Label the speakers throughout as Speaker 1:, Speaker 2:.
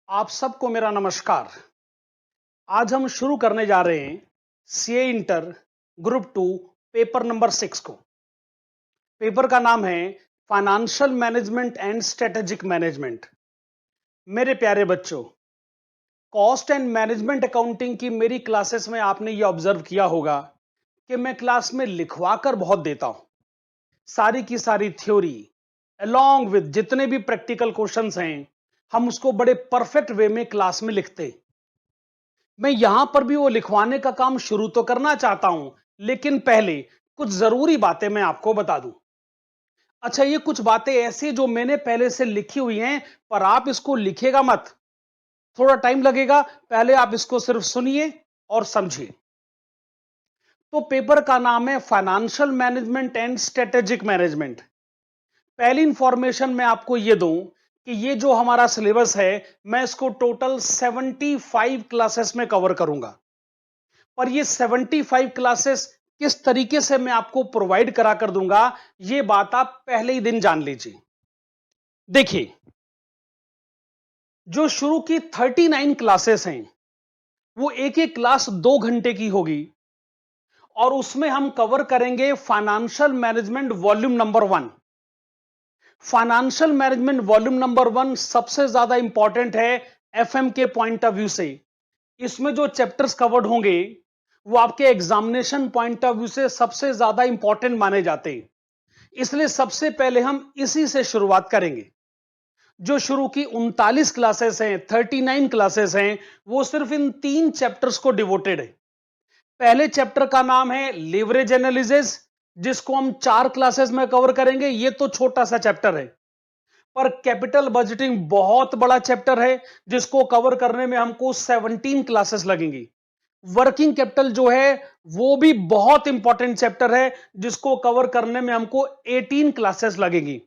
Speaker 1: आप सबको मेरा नमस्कार। आज हम शुरू करने जा रहे हैं CA inter group 2 paper number 6 को। पेपर का नाम है financial management and strategic management. मेरे प्यारे बच्चों, कॉस्ट एंड मैनेजमेंट अकाउंटिंग की मेरी क्लासेस में आपने ये ऑब्जर्व किया होगा कि मैं क्लास में लिखवा कर बहुत देता हूं। सारी की सारी थ्योरी अलोंग विद जितने भी प्रैक्टिकल क्वेश्चंस हैं, हम उसको बड़े परफेक्ट वे में क्लास में लिखते हैं। मैं यहां पर भी वो लिखवाने का काम शुरू तो करना चाहता हूं, लेकिन पहले कुछ जरूरी बातें मैं आपको बता दूं। अच्छा, ये कुछ बातें ऐसी जो मैंने पहले से लिखी हुई हैं, पर आप इसको लिखेगा मत, थोड़ा टाइम लगेगा। पहले आप इसको सिर्फ सुनिए और समझिए। तो पेपर का नाम है financial management and strategic management. पहली इंफॉर्मेशन मैं आपको ये दूं कि ये जो हमारा सिलेबस है, मैं इसको टोटल 75 क्लासेस में कवर करूंगा। पर ये 75 क्लासेस किस तरीके से मैं आपको प्रोवाइड करा कर दूंगा, ये बात आप पहले ही दिन जान लीजिए। देखिए, जो शुरू की 39 क्लासेस हैं, वो एक एक क्लास 2 घंटे की होगी और उसमें हम कवर करेंगे financial management volume number 1। Financial management volume number 1 सबसे ज्यादा इंपॉर्टेंट है एफएम के पॉइंट ऑफ व्यू से। इसमें जो चैप्टर्स कवर्ड होंगे वो आपके एग्जामिनेशन पॉइंट ऑफ व्यू से सबसे ज्यादा इंपॉर्टेंट माने जाते हैं, इसलिए सबसे पहले हम इसी से शुरुआत करेंगे। जो शुरू की 39 क्लासेस हैं, 39 क्लासेस हैं, वो सिर्फ इन 3 चैप्टर्स को डिवोटेड है। पहले चैप्टर का नाम है लीवरेज एनालिसिस, जिसको हम 4 क्लासेस में कवर करेंगे। ये तो छोटा सा चैप्टर है, पर कैपिटल बजटिंग बहुत बड़ा चैप्टर है, जिसको कवर करने में हमको 17 क्लासेस लगेंगी। वर्किंग कैपिटल जो है वो भी बहुत इंपॉर्टेंट चैप्टर है, जिसको कवर करने में हमको 18 क्लासेस लगेगी।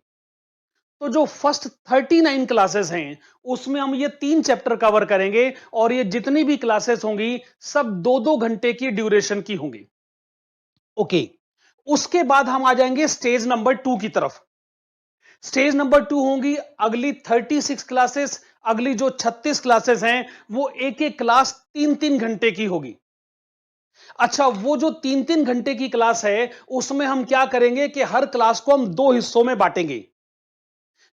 Speaker 1: तो जो फर्स्ट 39 क्लासेस हैं, उसमें हम ये 3 चैप्टर कवर करेंगे और ये जितनी भी क्लासेस होंगी सब 2-2 घंटे की ड्यूरेशन की होंगी। ओके, उसके बाद हम आ जाएंगे स्टेज नंबर 2 की तरफ। स्टेज नंबर 2 होंगी अगली 36 क्लासेस। अगली जो 36 क्लासेस हैं, वो एक एक क्लास 3-3 घंटे की होगी। अच्छा, वो जो 3-3 घंटे की क्लास है, उसमें हम क्या करेंगे कि हर क्लास को हम 2 हिस्सों में बांटेंगे।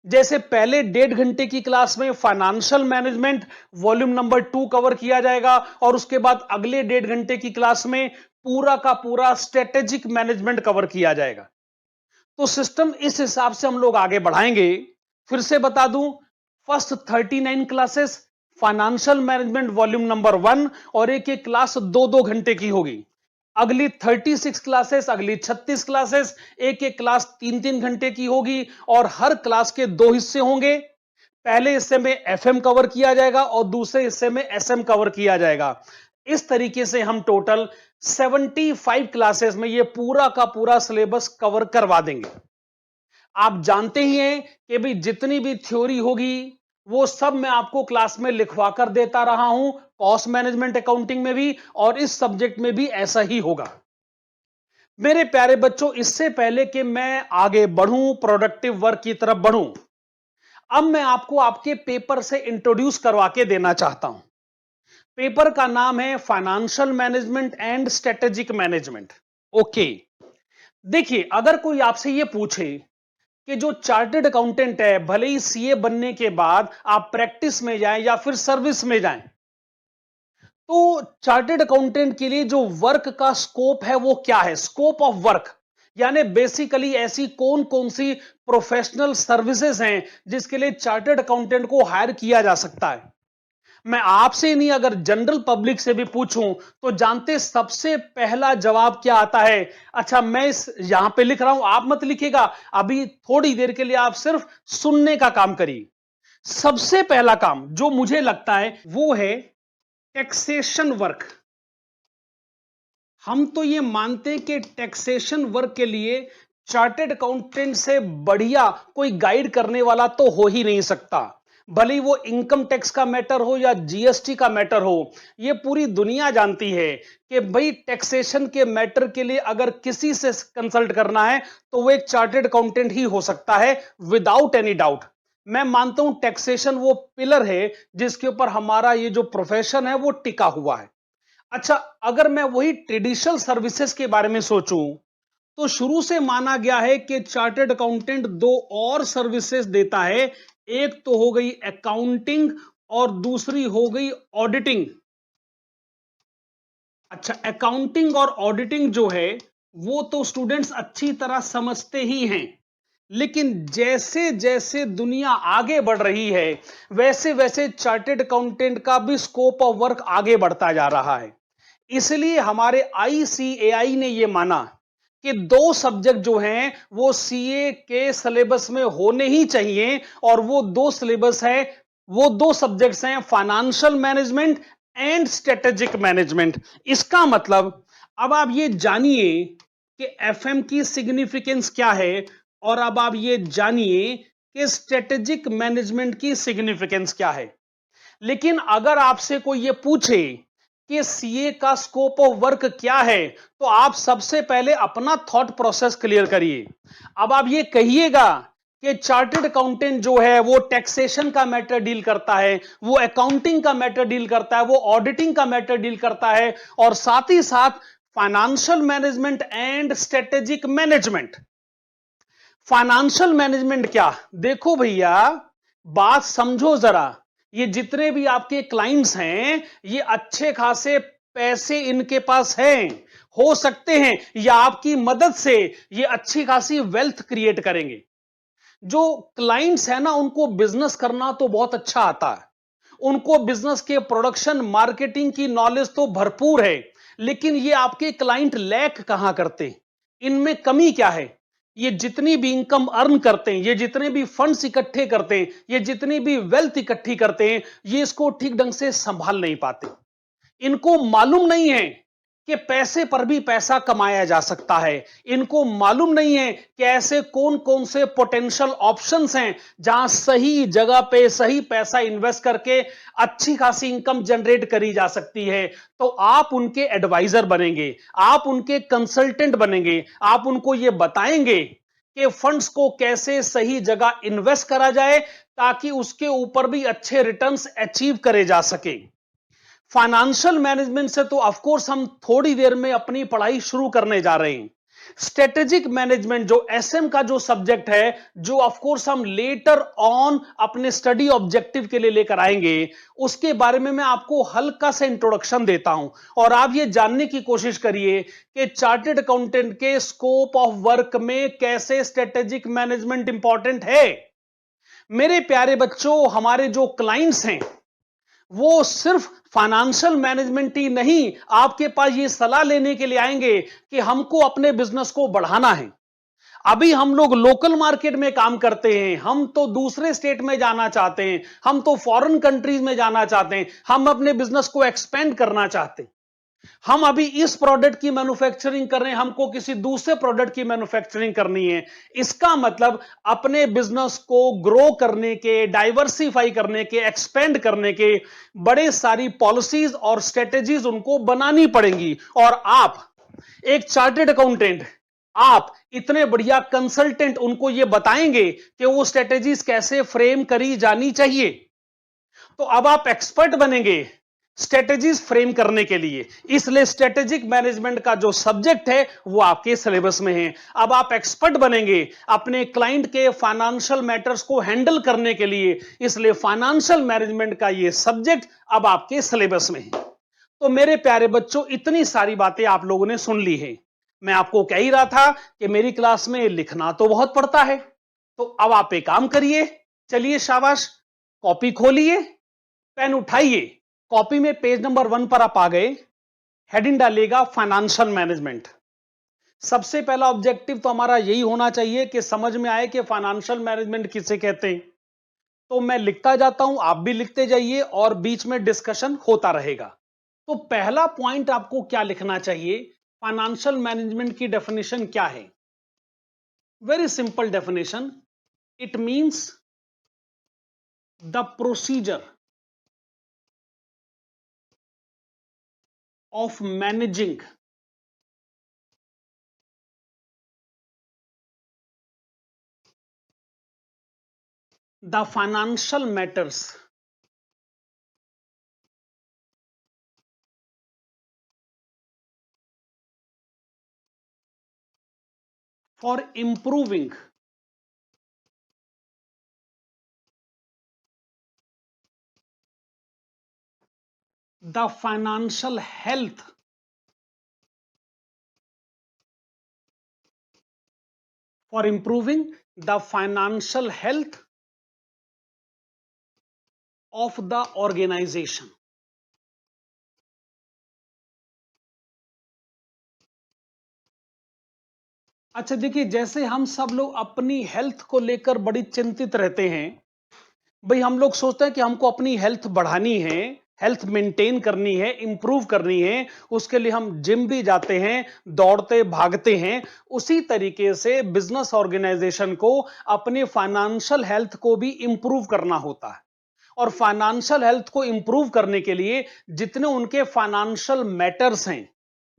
Speaker 1: जैसे पहले 1.5 घंटे की क्लास में financial management volume number 2 cover किया जाएगा और उसके बाद अगले 1.5 घंटे की क्लास में पूरा का पूरा स्ट्रेटेजिक मैनेजमेंट कवर किया जाएगा। तो सिस्टम इस हिसाब से हम लोग आगे बढ़ाएंगे। फिर से बता दूं, first 39 classes financial management volume number 1 और एक एक क्लास 2-2 घंटे की होगी। अगली 36 क्लासेस, अगली 36 क्लासेस एक एक क्लास 3-3 घंटे की होगी और हर क्लास के 2 हिस्से होंगे। पहले हिस्से में एफएम कवर किया जाएगा और दूसरे हिस्से में एसएम कवर किया जाएगा। इस तरीके से हम टोटल 75 क्लासेस में ये पूरा का पूरा सिलेबस कवर करवा देंगे। आप जानते ही हैं कि भाई जितनी भी थ्योरी होगी वो सब मैं आपको क्लास में लिखवा कर देता रहा हूं, कॉस्ट मैनेजमेंट अकाउंटिंग में भी और इस सब्जेक्ट में भी ऐसा ही होगा। मेरे प्यारे बच्चों, इससे पहले कि मैं आगे बढ़ूं, प्रोडक्टिव वर्क की तरफ बढ़ूं, अब मैं आपको आपके पेपर से इंट्रोड्यूस करवा के देना चाहता हूं। पेपर का नाम है financial management and strategic management. Okay, देखिए, अगर कोई आपसे यह पूछे कि जो चार्टर्ड अकाउंटेंट है, भले ही सीए बनने के बाद आप प्रैक्टिस में जाएं या फिर सर्विस में जाएं, तो चार्टर्ड अकाउंटेंट के लिए जो वर्क का स्कोप है वो क्या है, स्कोप ऑफ वर्क, यानी बेसिकली ऐसी कौन कौन सी प्रोफेशनल सर्विसेज हैं जिसके लिए चार्टर्ड अकाउंटेंट को हायर किया जा सकता है। मैं आपसे नहीं, अगर जनरल पब्लिक से भी पूछूं तो जानते सबसे पहला जवाब क्या आता है? अच्छा, मैं इस यहां पे लिख रहा हूं, आप मत लिखिएगा, अभी थोड़ी देर के लिए आप सिर्फ सुनने का काम करिए। सबसे पहला काम जो मुझे लगता है वो है टैक्सेशन वर्क। हम तो ये मानते हैं कि टैक्सेशन वर्क के लिए चार्टर्ड अकाउंटेंट से बढ़िया कोई गाइड करने वाला तो हो ही नहीं सकता। भले ही वो इनकम टैक्स का मैटर हो या जीएसटी का मैटर हो, ये पूरी दुनिया जानती है कि भाई टैक्सेशन के मैटर के लिए अगर किसी से कंसल्ट करना है तो वो एक चार्टर्ड अकाउंटेंट ही हो सकता है, विदाउट एनी डाउट। मैं मानता हूं टैक्सेशन वो पिलर है जिसके ऊपर हमारा ये जो प्रोफेशन है वो टिका हुआ है। अच्छा, अगर मैं वही ट्रेडिशनल सर्विसेज के बारे में सोचूं तो शुरू से माना गया है कि चार्टर्ड अकाउंटेंट दो और सर्विसेज देता है। एक तो हो गई अकाउंटिंग और दूसरी हो गई ऑडिटिंग। अच्छा, अकाउंटिंग और ऑडिटिंग जो है वो तो स्टूडेंट्स अच्छी तरह समझते ही हैं, लेकिन जैसे जैसे दुनिया आगे बढ़ रही है वैसे वैसे चार्टर्ड अकाउंटेंट का भी स्कोप ऑफ वर्क आगे बढ़ता जा रहा है। इसलिए हमारे आईसीएआई ने यह माना कि दो सब्जेक्ट जो हैं वो सीए के सिलेबस में होने ही चाहिए, और वो दो सिलेबस है, वो दो सब्जेक्ट्स हैं financial management and strategic management. इसका मतलब अब आप ये जानिए कि एफएम की सिग्निफिकेंस क्या है, और अब आप ये जानिए कि स्ट्रेटेजिक मैनेजमेंट की सिग्निफिकेंस क्या है। लेकिन अगर आपसे कोई ये पूछे कि सीए का स्कोप ऑफ वर्क क्या है, तो आप सबसे पहले अपना थॉट प्रोसेस क्लियर करिए। अब आप ये कहिएगा कि चार्टर्ड अकाउंटेंट जो है वो टैक्सेशन का मैटर डील करता है, वो अकाउंटिंग का मैटर डील करता है, वो ऑडिटिंग का मैटर डील करता है, और साथ ही साथ financial management and strategic management. Financial management क्या? देखो भैया, बात समझो जरा। ये जितने भी आपके क्लाइंट्स हैं ये अच्छे खासे पैसे इनके पास हैं, हो सकते हैं या आपकी मदद से ये अच्छी खासी वेल्थ क्रिएट करेंगे। जो क्लाइंट्स है ना उनको बिजनेस करना तो बहुत अच्छा आता है, उनको बिजनेस के प्रोडक्शन मार्केटिंग की नॉलेज तो भरपूर है, लेकिन ये आपके क्लाइंट लैक कहां करते हैं, इनमें कमी क्या है? ये जितनी भी इनकम अर्न करते हैं, ये जितने भी फंड्स इकट्ठे करते हैं, ये जितनी भी वेल्थ इकट्ठी करते हैं, ये इसको ठीक ढंग से संभाल नहीं पाते। इनको मालूम नहीं है कि पैसे पर भी पैसा कमाया जा सकता है। इनको मालूम नहीं है कि ऐसे कौन कौन से पोटेंशियल ऑप्शंस हैं जहां सही जगह पे सही पैसा इन्वेस्ट करके अच्छी खासी इनकम जनरेट करी जा सकती है। तो आप उनके एडवाइजर बनेंगे, आप उनके कंसल्टेंट बनेंगे, आप उनको यह बताएंगे कि फंड्स को कैसे सही जगह इन्वेस्ट करा जाए ताकि उसके ऊपर भी अच्छे रिटर्न्स अचीव करे जा सके। फाइनेंशियल मैनेजमेंट से तो ऑफ कोर्स हम थोड़ी देर में अपनी पढ़ाई शुरू करने जा रहे हैं। स्ट्रेटेजिक मैनेजमेंट जो एसएम का जो सब्जेक्ट है, जो ऑफ कोर्स हम लेटर ऑन अपने स्टडी ऑब्जेक्टिव के लिए लेकर आएंगे, उसके बारे में मैं आपको हल्का सा इंट्रोडक्शन देता हूं, और आप ये जानने की कोशिश करिए कि चार्टर्ड अकाउंटेंट के स्कोप ऑफ वर्क में कैसे स्ट्रेटेजिक मैनेजमेंट इंपॉर्टेंट है। मेरे प्यारे बच्चों, हमारे जो क्लाइंट्स हैं वो सिर्फ फाइनेंशियल मैनेजमेंट ही नहीं, आपके पास ये सलाह लेने के लिए आएंगे कि हमको अपने बिजनेस को बढ़ाना है। अभी हम लोग लोकल मार्केट में काम करते हैं, हम तो दूसरे स्टेट में जाना चाहते हैं, हम तो फॉरेन कंट्रीज में जाना चाहते हैं, हम अपने बिजनेस को एक्सपेंड करना चाहते हैं। हम अभी इस प्रोडक्ट की मैन्युफैक्चरिंग कर रहे हैं, हमको किसी दूसरे प्रोडक्ट की मैन्युफैक्चरिंग करनी है। इसका मतलब अपने बिजनेस को ग्रो करने के, डाइवर्सिफाई करने के, एक्सपेंड करने के बड़े सारी पॉलिसीज और स्ट्रेटेजीज उनको बनानी पड़ेंगी। और आप एक चार्टर्ड अकाउंटेंट, आप इतने बढ़िया कंसल्टेंट उनको यह बताएंगे कि वो स्ट्रेटेजीज कैसे फ्रेम करी जानी चाहिए। तो अब आप एक्सपर्ट बनेंगे स्ट्रेटेजीज फ्रेम करने के लिए। इसलिए स्ट्रेटेजिक मैनेजमेंट का जो सब्जेक्ट है वो आपके सिलेबस में है। अब आप एक्सपर्ट बनेंगे अपने क्लाइंट के फाइनेंशियल मैटर्स को हैंडल करने के लिए, इसलिए फाइनेंशियल मैनेजमेंट का ये सब्जेक्ट अब आपके सिलेबस में है। तो मेरे प्यारे बच्चों, इतनी सारी बातें आप लोगों ने सुन ली है। मैं आपको कह ही रहा था कि मेरी क्लास में लिखना तो बहुत पड़ता है, तो अब आप एक काम करिए, चलिए शाबाश, कॉपी खोलिए, पेन उठाइए, कॉपी में पेज नंबर 1 पर आप आ गए, हेडिंग डालिएगा फाइनेंशियल मैनेजमेंट। सबसे पहला ऑब्जेक्टिव तो हमारा यही होना चाहिए कि समझ में आए कि फाइनेंशियल मैनेजमेंट किसे कहते हैं। तो मैं लिखता जाता हूं, आप भी लिखते जाइए और बीच में डिस्कशन होता रहेगा। तो पहला पॉइंट आपको क्या लिखना चाहिए, फाइनेंशियल मैनेजमेंट की डेफिनेशन क्या है? Very simple definition, it means the procedure of managing the financial matters for improving the financial health for improving the financial health of the organization. अच्छा देखिए, जैसे हम सब लोग अपनी हेल्थ को लेकर बड़ी चिंतित रहते हैं, भाई हम लोग सोचते हैं कि हमको अपनी हेल्थ बढ़ानी है, हेल्थ मेंटेन करनी है, इंप्रूव करनी है, उसके लिए हम जिम भी जाते हैं, दौड़ते भागते हैं। उसी तरीके से बिजनेस ऑर्गेनाइजेशन को अपनी फाइनेंशियल हेल्थ को भी इंप्रूव करना होता है, और फाइनेंशियल हेल्थ को इंप्रूव करने के लिए जितने उनके फाइनेंशियल मैटर्स हैं,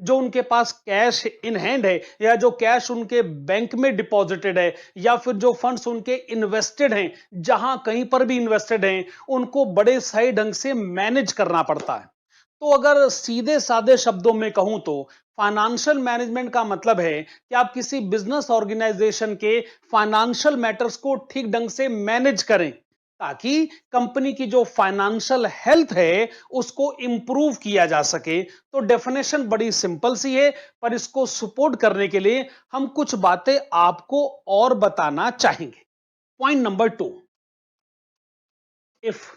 Speaker 1: जो उनके पास कैश इन हैंड है, या जो कैश उनके बैंक में डिपॉजिटेड है, या फिर जो फंड्स उनके इन्वेस्टेड हैं, जहां कहीं पर भी इन्वेस्टेड हैं, उनको बड़े सही ढंग से मैनेज करना पड़ता है। तो अगर सीधे साधे शब्दों में कहूं तो फाइनेंशियल मैनेजमेंट का मतलब है कि आप किसी बिजनेस ऑर्गेनाइजेशन के फाइनेंशियल मैटर्स को ठीक ढंग से मैनेज करें, ताकि कंपनी की जो फाइनेंशियल हेल्थ है उसको इंप्रूव किया जा सके। तो डेफिनेशन बड़ी सिंपल सी है, पर इसको सपोर्ट करने के लिए हम कुछ बातें आपको और बताना चाहेंगे। Point number 2, if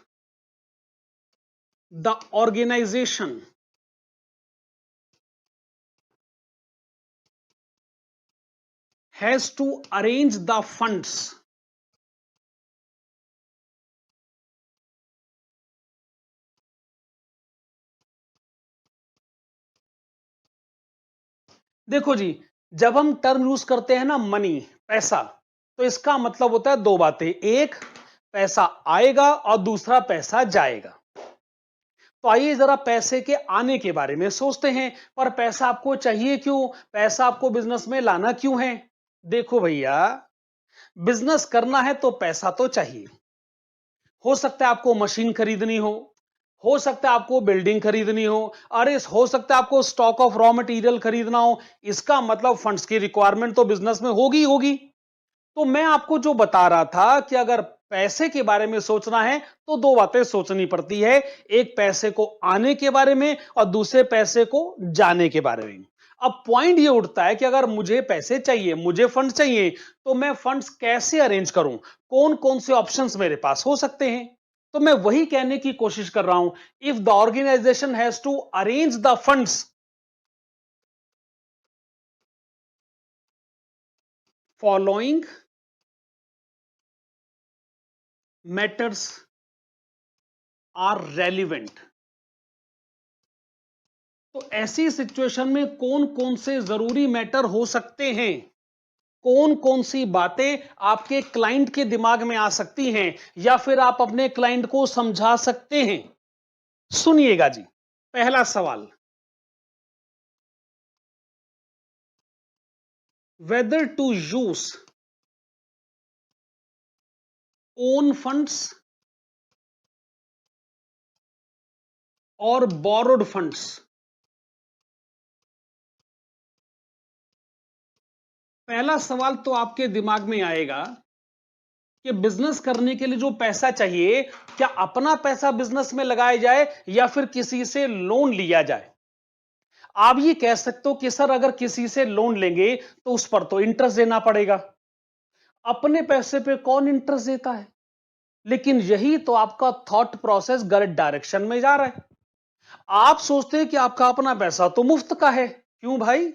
Speaker 1: the organisation has to arrange the funds देखो जी, जब हम टर्म यूज करते हैं ना मनी, पैसा, तो इसका मतलब होता है दो बातें, एक पैसा आएगा और दूसरा पैसा जाएगा। तो आइए जरा पैसे के आने के बारे में सोचते हैं। पर पैसा आपको चाहिए क्यों, पैसा आपको बिजनेस में लाना क्यों है? देखो भैया, बिजनेस करना है तो पैसा तो चाहिए। हो सकता है आपको मशीन खरीदनी हो सकता है आपको बिल्डिंग खरीदनी हो, अरे हो सकता है आपको स्टॉक ऑफ रॉ मटेरियल खरीदना हो। इसका मतलब फंड्स की रिक्वायरमेंट तो बिजनेस में होगी होगी। तो मैं आपको जो बता रहा था कि अगर पैसे के बारे में सोचना है तो दो बातें सोचनी पड़ती है, एक पैसे को आने के बारे में और दूसरे पैसे को जाने के बारे में। अब पॉइंट ये उठता है कि अगर मुझे पैसे चाहिए, मुझे फंड चाहिए, तो मैं फंड्स कैसे अरेंज करूं, कौन कौन से ऑप्शंस मेरे पास हो सकते हैं? तो मैं वही कहने की कोशिश कर रहा हूं, if the organisation has to arrange the funds following matters are relevant. तो ऐसी सिचुएशन में कौन कौन से जरूरी मैटर हो सकते हैं, कौन कौन सी बातें आपके क्लाइंट के दिमाग में आ सकती हैं, या फिर आप अपने क्लाइंट को समझा सकते हैं? सुनिएगा जी, पहला सवाल, whether to use own funds और बोरोड फंड्स। पहला सवाल तो आपके दिमाग में आएगा कि बिजनेस करने के लिए जो पैसा चाहिए, क्या अपना पैसा बिजनेस में लगाया जाए या फिर किसी से लोन लिया जाए? आप ये कह सकते हो कि सर अगर किसी से लोन लेंगे तो उस पर तो इंटरेस्ट देना पड़ेगा, अपने पैसे पे कौन इंटरेस्ट देता है? लेकिन यही तो आपका थॉट प्रोसेस गलत डायरेक्शन में जा रहा है। आप सोचते हैं कि आपका अपना पैसा तो मुफ्त का है। क्यों भाई?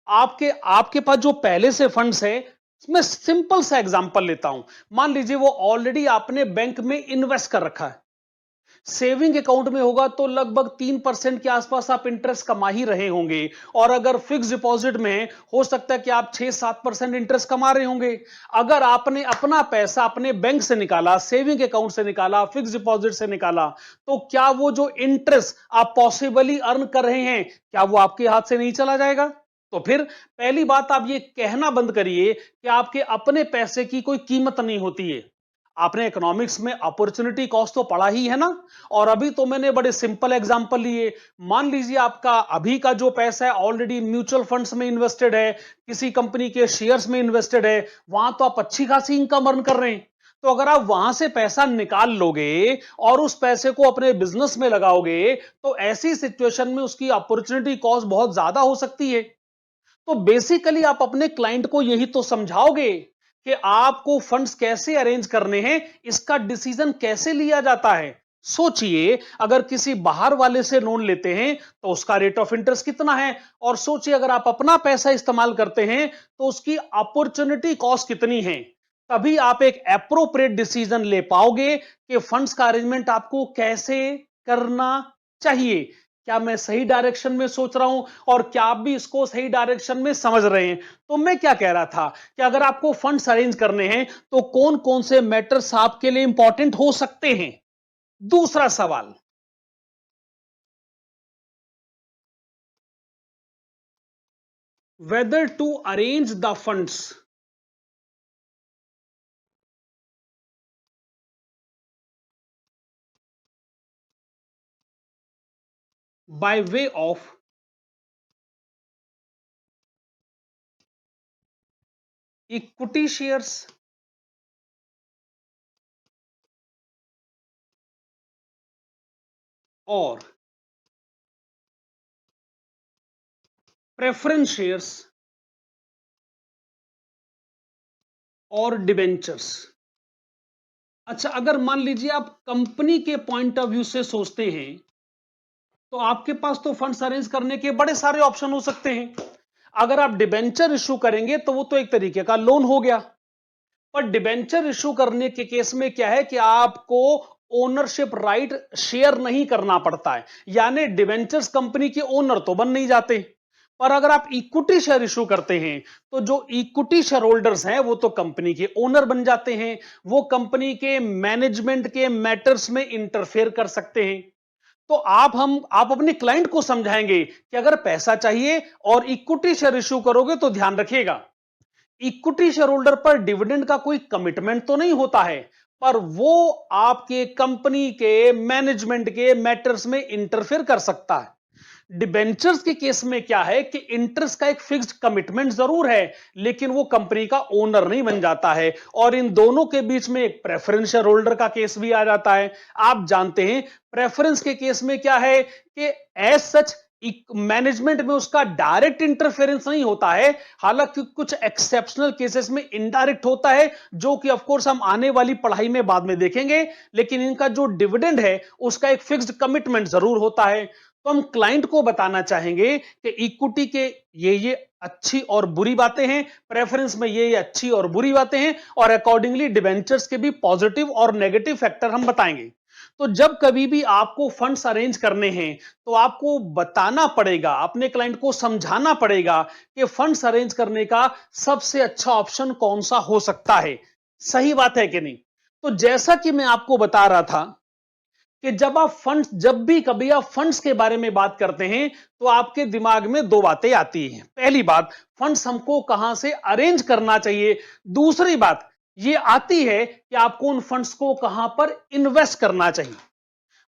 Speaker 1: आपके आपके पास जो पहले से फंड्स है, मैं सिंपल सा एग्जांपल लेता हूं। मान लीजिए वो ऑलरेडी आपने बैंक में इन्वेस्ट कर रखा है, सेविंग अकाउंट में होगा तो लगभग 3% के आसपास आप इंटरेस्ट कमा ही रहे होंगे, और अगर फिक्स डिपॉजिट में हो सकता है कि आप 6-7% इंटरेस्ट कमा रहे होंगे। अगर आपने अपना पैसा अपने बैंक से निकाला, सेविंग अकाउंट से निकाला, फिक्स डिपॉजिट से निकाला, तो क्या वो जो इंटरेस्ट आप पॉसिबली अर्न कर रहे हैं, क्या वो आपके हाथ से नहीं चला जाएगा? तो फिर पहली बात, आप ये कहना बंद करिए कि आपके अपने पैसे की कोई कीमत नहीं होती है। आपने इकोनॉमिक्स में अपॉर्चुनिटी कॉस्ट तो पढ़ा ही है ना। और अभी तो मैंने बड़े सिंपल एग्जांपल लिए। मान लीजिए आपका अभी का जो पैसा है ऑलरेडी म्यूचुअल फंड्स में इन्वेस्टेड है, किसी कंपनी के शेयर्स में इन्वेस्टेड है, वहां तो आप अच्छी खासी इनकम अर्न कर रहे हैं। तो अगर आप वहां से पैसा निकाल लोगे और उस पैसे को अपने बिजनेस में लगाओगे, तो ऐसी सिचुएशन में उसकी अपॉर्चुनिटी कॉस्ट बहुत ज्यादा हो सकती है। तो बेसिकली आप अपने क्लाइंट को यही तो समझाओगे कि आपको फंड्स कैसे अरेंज करने हैं, इसका डिसीजन कैसे लिया जाता है। सोचिए अगर किसी बाहर वाले से लोन लेते हैं तो उसका रेट ऑफ इंटरेस्ट कितना है, और सोचिए अगर आप अपना पैसा इस्तेमाल करते हैं तो उसकी अपॉर्चुनिटी कॉस्ट कितनी है। तभी आप एक एप्रोप्रिएट डिसीजन ले पाओगे कि फंड्स का अरेंजमेंट आपको कैसे करना चाहिए। क्या मैं सही डायरेक्शन में सोच रहा हूं और क्या आप भी इसको सही डायरेक्शन में समझ रहे हैं। तो मैं क्या कह रहा था कि अगर आपको फंड्स अरेंज करने हैं तो कौन कौन से मैटर्स आपके लिए इंपॉर्टेंट हो सकते हैं। दूसरा सवाल, whether to arrange the funds by way of equity shares और प्रेफरेंस शेयर्स और डिबेंचर्स। अच्छा, अगर मान लीजिए आप कंपनी के पॉइंट ऑफ व्यू से सोचते हैं तो आपके पास तो फंड्स अरेंज करने के बड़े सारे ऑप्शन हो सकते हैं। अगर आप डिबेंचर इशू करेंगे तो वो तो एक तरीके का लोन हो गया। पर डिबेंचर इशू करने के केस में क्या है कि आपको ओनरशिप राइट शेयर नहीं करना पड़ता है, यानी डिबेंचर्स कंपनी के ओनर तो बन नहीं जाते। पर अगर आप इक्विटी शेयर इशू करते हैं तो जो इक्विटी शेयर होल्डर्स हैं वो तो कंपनी के ओनर बन जाते हैं। वो कंपनी के मैनेजमेंट के मैटर्स में इंटरफेयर कर सकते हैं। तो आप अपने क्लाइंट को समझाएंगे कि अगर पैसा चाहिए और इक्विटी शेयर इशू करोगे तो ध्यान रखिएगा, इक्विटी शेयर होल्डर पर डिविडेंड का कोई कमिटमेंट तो नहीं होता है, पर वो आपके कंपनी के मैनेजमेंट के मैटर्स में इंटरफेयर कर सकता है। डिबेंचर्स के केस में क्या है कि इंटरेस्ट का एक फिक्स्ड कमिटमेंट जरूर है, लेकिन वो कंपनी का ओनर नहीं बन जाता है। और इन दोनों के बीच में एक प्रेफरेंस शेयर होल्डर का केस भी आ जाता है। आप जानते हैं प्रेफरेंस के केस में क्या है कि एज सच मैनेजमेंट में उसका डायरेक्ट इंटरफेरेंस नहीं होता है, हालांकि कुछ एक्सेप्शनल केसेस में इनडायरेक्ट होता है, जो कि ऑफ कोर्स हम आने वाली पढ़ाई में बाद में देखेंगे। लेकिन इनका जो डिविडेंड है उसका एक फिक्स्ड कमिटमेंट जरूर होता है। तो हम क्लाइंट को बताना चाहेंगे कि इक्विटी के ये अच्छी और बुरी बातें हैं, प्रेफरेंस में ये अच्छी और बुरी बातें हैं, और अकॉर्डिंगली डिबेंचर्स के भी पॉजिटिव और नेगेटिव फैक्टर हम बताएंगे। तो जब कभी भी आपको फंड्स अरेंज करने हैं तो आपको बताना पड़ेगा, अपने क्लाइंट को समझाना पड़ेगा कि फंड्स अरेंज करने का सबसे अच्छा ऑप्शन कौन सा हो सकता है। सही बात है कि नहीं। तो जैसा कि मैं आपको बता रहा था कि जब भी कभी आप फंड्स के बारे में बात करते हैं तो आपके दिमाग में दो बातें आती हैं। पहली बात, फंड्स हमको कहां से अरेंज करना चाहिए। दूसरी बात ये आती है कि आपको उन फंड्स को कहां पर इन्वेस्ट करना चाहिए।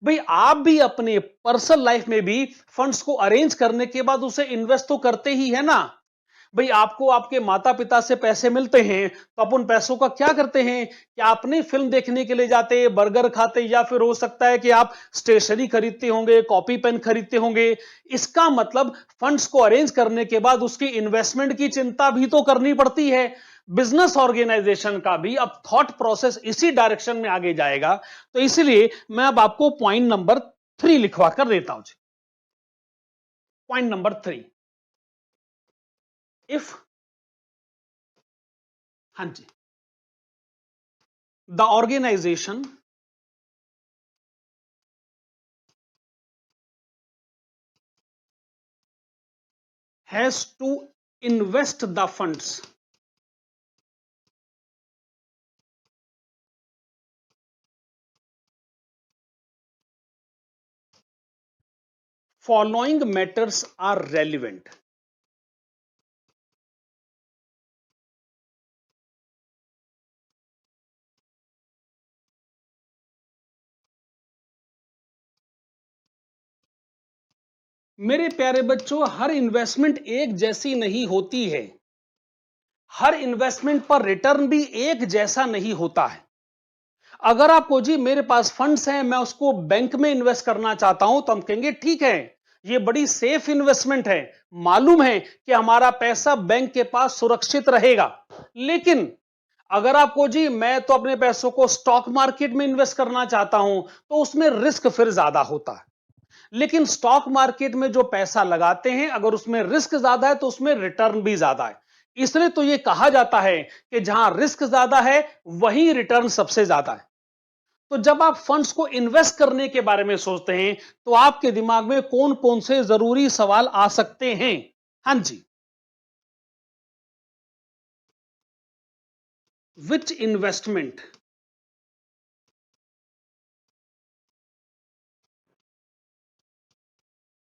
Speaker 1: भाई आप भी अपने पर्सनल लाइफ में भी फंड्स को अरेंज करने के बाद उसे इन्वेस्ट तो करते ही है ना। भाई आपको आपके माता पिता से पैसे मिलते हैं तो आप उन पैसों का क्या करते हैं? क्या अपनी फिल्म देखने के लिए जाते, बर्गर खाते, या फिर हो सकता है कि आप स्टेशनरी खरीदते होंगे, कॉपी पेन खरीदते होंगे। इसका मतलब फंड्स को अरेंज करने के बाद उसकी इन्वेस्टमेंट की चिंता भी तो करनी पड़ती है। बिजनेस ऑर्गेनाइजेशन का भी अब थॉट प्रोसेस इसी डायरेक्शन में आगे जाएगा। तो इसलिए मैं अब आपको पॉइंट नंबर 3 लिखवा कर देता हूं। पॉइंट नंबर 3, इफ, हाँ जी, the organisation has to invest the funds following matters are relevant. मेरे प्यारे बच्चों, हर इन्वेस्टमेंट एक जैसी नहीं होती है। हर इन्वेस्टमेंट पर रिटर्न भी एक जैसा नहीं होता है। अगर आपको जी मेरे पास फंड्स हैं, मैं उसको बैंक में इन्वेस्ट करना चाहता हूं, तो हम कहेंगे ठीक है, ये बड़ी सेफ इन्वेस्टमेंट है। मालूम है कि हमारा पैसा बैंक के पास सुरक्षित रहेगा। लेकिन अगर आपको जी मैं तो अपने पैसों को स्टॉक मार्केट में इन्वेस्ट करना चाहता हूं, तो उसमें रिस्क फिर ज्यादा होता है। लेकिन स्टॉक मार्केट में जो पैसा लगाते हैं, अगर उसमें रिस्क ज्यादा है तो उसमें रिटर्न भी ज्यादा है। इसलिए तो यह कहा जाता है कि जहां रिस्क ज्यादा है वहीं रिटर्न सबसे ज्यादा है। तो जब आप फंड्स को इन्वेस्ट करने के बारे में सोचते हैं, तो आपके दिमाग में कौन कौन से जरूरी सवाल आ सकते हैं? हां जी। Which investment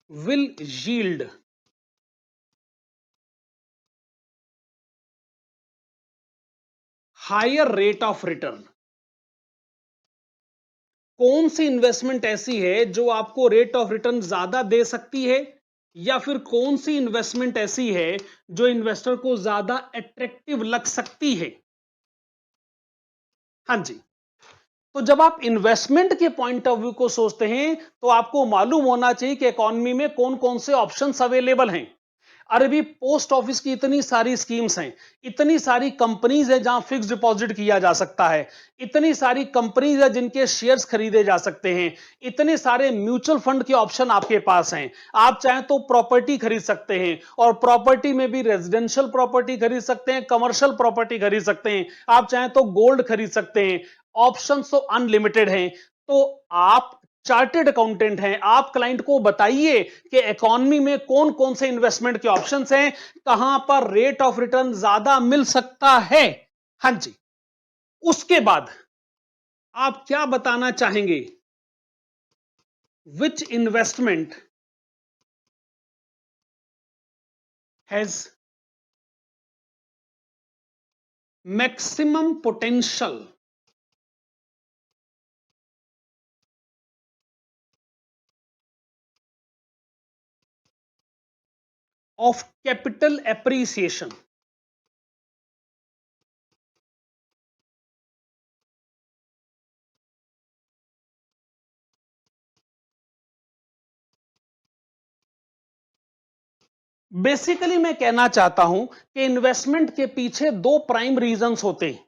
Speaker 1: will yield higher rate of return? कौन सी इन्वेस्टमेंट ऐसी है जो आपको रेट ऑफ रिटर्न ज्यादा दे सकती है, या फिर कौन सी इन्वेस्टमेंट ऐसी है जो इन्वेस्टर को ज्यादा अट्रैक्टिव लग सकती है? हां जी। तो जब आप इन्वेस्टमेंट के पॉइंट ऑफ व्यू को सोचते हैं, तो आपको मालूम होना चाहिए कि इकोनॉमी में कौन कौन से ऑप्शंस अवेलेबल हैं। अरे भी पोस्ट ऑफिस की इतनी सारी स्कीम्स हैं, इतनी सारी कंपनीज हैं जहां फिक्स डिपॉजिट किया जा सकता है, इतनी सारी कंपनीज हैं जिनके शेयर्स खरीदे जा सकते हैं, इतने सारे म्यूचुअल फंड के ऑप्शन आपके पास हैं। आप चाहें तो प्रॉपर्टी खरीद सकते हैं, और प्रॉपर्टी में भी रेजिडेंशियल प्रॉपर्टी खरीद सकते हैं, कमर्शियल प्रॉपर्टी खरीद सकते हैं, आप चाहें तो गोल्ड खरीद सकते हैं। ऑप्शंस तो अनलिमिटेड हैं। तो आप चार्टेड अकाउंटेंट हैं, आप क्लाइंट को बताइए कि इकोनॉमी में कौन कौन से इन्वेस्टमेंट के ऑप्शंस हैं, कहां पर रेट ऑफ रिटर्न ज्यादा मिल सकता है। हां जी। उसके बाद आप क्या बताना चाहेंगे? Which investment has maximum potential of capital appreciation? Basically मैं कहना चाहता हूं कि इन्वेस्टमेंट के पीछे दो प्राइम रीजंस होते हैं।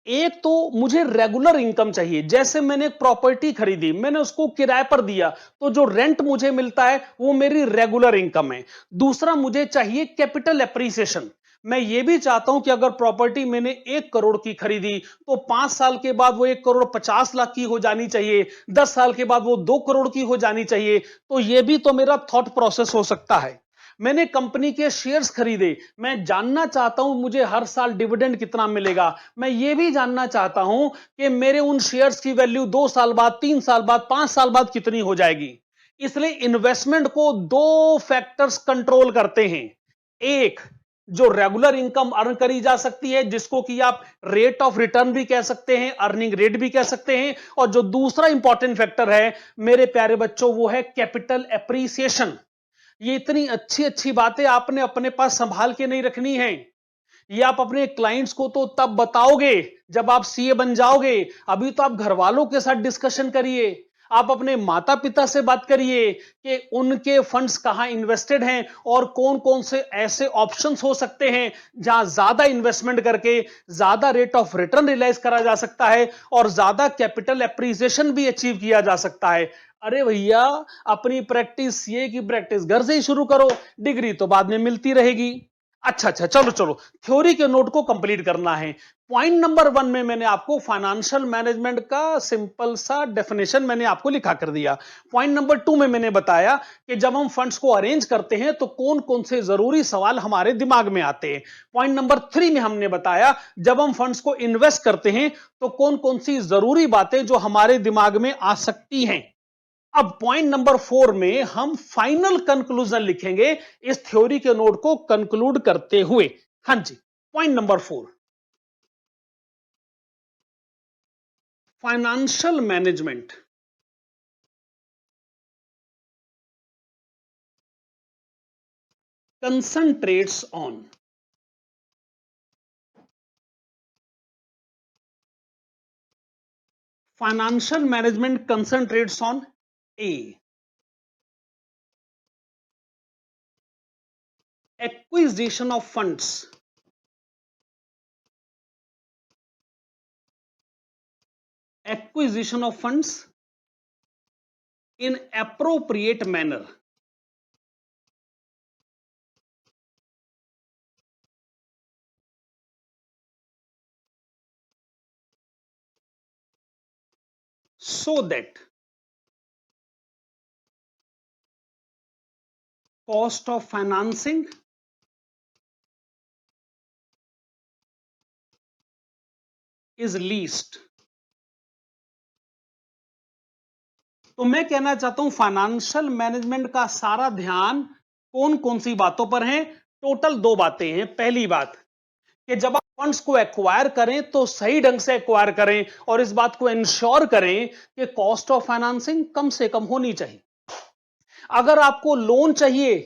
Speaker 1: एक तो मुझे रेगुलर इनकम चाहिए, जैसे मैंने एक प्रॉपर्टी खरीदी, मैंने उसको किराए पर दिया, तो जो रेंट मुझे मिलता है वो मेरी रेगुलर इनकम है। दूसरा मुझे चाहिए कैपिटल एप्रिसिएशन। मैं ये भी चाहता हूं कि अगर प्रॉपर्टी मैंने 1 करोड़ की खरीदी, तो 5 साल के बाद वो 1 करोड़ 50 लाख की हो जानी चाहिए, 10 साल के बाद वो 2 करोड़ की हो जानी चाहिए। तो ये भी तो मेरा थॉट प्रोसेस हो सकता है। मैंने कंपनी के शेयर्स खरीदे, मैं जानना चाहता हूं मुझे हर साल डिविडेंड कितना मिलेगा। मैं यह भी जानना चाहता हूं कि मेरे उन शेयर्स की वैल्यू 2 साल बाद, 3 साल बाद, 5 साल बाद कितनी हो जाएगी। इसलिए इन्वेस्टमेंट को दो फैक्टर्स कंट्रोल करते हैं। एक, जो रेगुलर इनकम अर्न करी जा सकती है, जिसको कि आप रेट ऑफ रिटर्न भी कह सकते हैं, अर्निंग रेट भी कह सकते हैं। और जो दूसरा इंपॉर्टेंट फैक्टर है मेरे प्यारे बच्चों, वो है कैपिटल एप्रिसिएशन। ये इतनी अच्छी अच्छी बातें आपने अपने पास संभाल के नहीं रखनी है। ये आप अपने क्लाइंट्स को तो तब बताओगे जब आप सीए बन जाओगे। अभी तो आप घर वालों के साथ डिस्कशन करिए, आप अपने माता पिता से बात करिए कि उनके फंड्स कहां इन्वेस्टेड हैं, और कौन कौन से ऐसे ऑप्शंस हो सकते हैं जहां ज्यादा इन्वेस्टमेंट करके ज्यादा रेट ऑफ रिटर्न रियलाइज करा जा सकता है, और ज्यादा कैपिटल एप्रिसिएशन भी अचीव किया जा सकता है। अरे भैया, अपनी प्रैक्टिस, सीए की प्रैक्टिस घर से ही शुरू करो, डिग्री तो बाद में मिलती रहेगी। अच्छा अच्छा, चलो चलो, थ्योरी के नोट को कंप्लीट करना है। पॉइंट नंबर 1 में मैंने आपको फाइनेंशियल मैनेजमेंट का सिंपल सा डेफिनेशन मैंने आपको लिखा कर दिया। पॉइंट नंबर 2 में मैंने बताया कि जब हम फंड्स को अरेंज करते हैं तो कौन कौन से जरूरी सवाल हमारे दिमाग में आते हैं। पॉइंट नंबर 3 में हमने बताया जब हम फंड्स को इन्वेस्ट करते हैं तो कौन कौन सी जरूरी बातें जो हमारे दिमाग में आ सकती हैं। अब पॉइंट नंबर 4 में हम फाइनल कंक्लूजन लिखेंगे इस थ्योरी के नोट को कंक्लूड करते हुए। हां जी। Point number 4, financial management concentrates on financial management concentrates on A, acquisition of funds, in appropriate manner, so that cost of financing is least. तो मैं कहना चाहता हूं फाइनेंशियल मैनेजमेंट का सारा ध्यान कौन कौन सी बातों पर है? टोटल दो बातें हैं। पहली बात कि जब आप फंड्स को एक्वायर करें तो सही ढंग से एक्वायर करें और इस बात को इंश्योर करें कि कॉस्ट ऑफ फाइनेंसिंग कम से कम होनी चाहिए। अगर आपको लोन चाहिए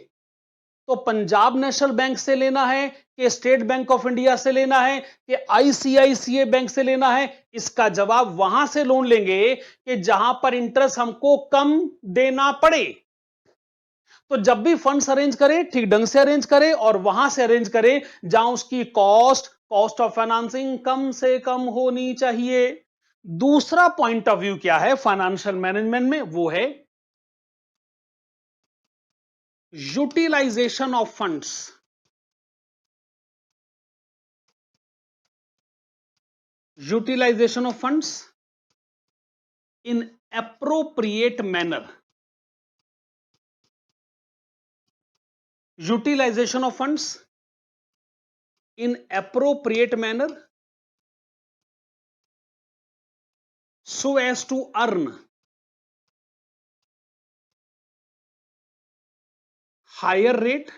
Speaker 1: तो पंजाब नेशनल बैंक से लेना है कि स्टेट बैंक ऑफ इंडिया से लेना है कि आईसीआईसीआई बैंक से लेना है, इसका जवाब वहां से लोन लेंगे कि जहां पर इंटरेस्ट हमको कम देना पड़े। तो जब भी फंड्स अरेंज करें ठीक ढंग से अरेंज करें और वहां से अरेंज करें जहां उसकी कॉस्ट ऑफ फाइनेंसिंग कम से कम होनी चाहिए। दूसरा पॉइंट ऑफ व्यू क्या है फाइनेंशियल मैनेजमेंट में? वो है utilisation of funds, utilisation of funds in appropriate manner, utilisation of funds in appropriate manner so as to earn higher rate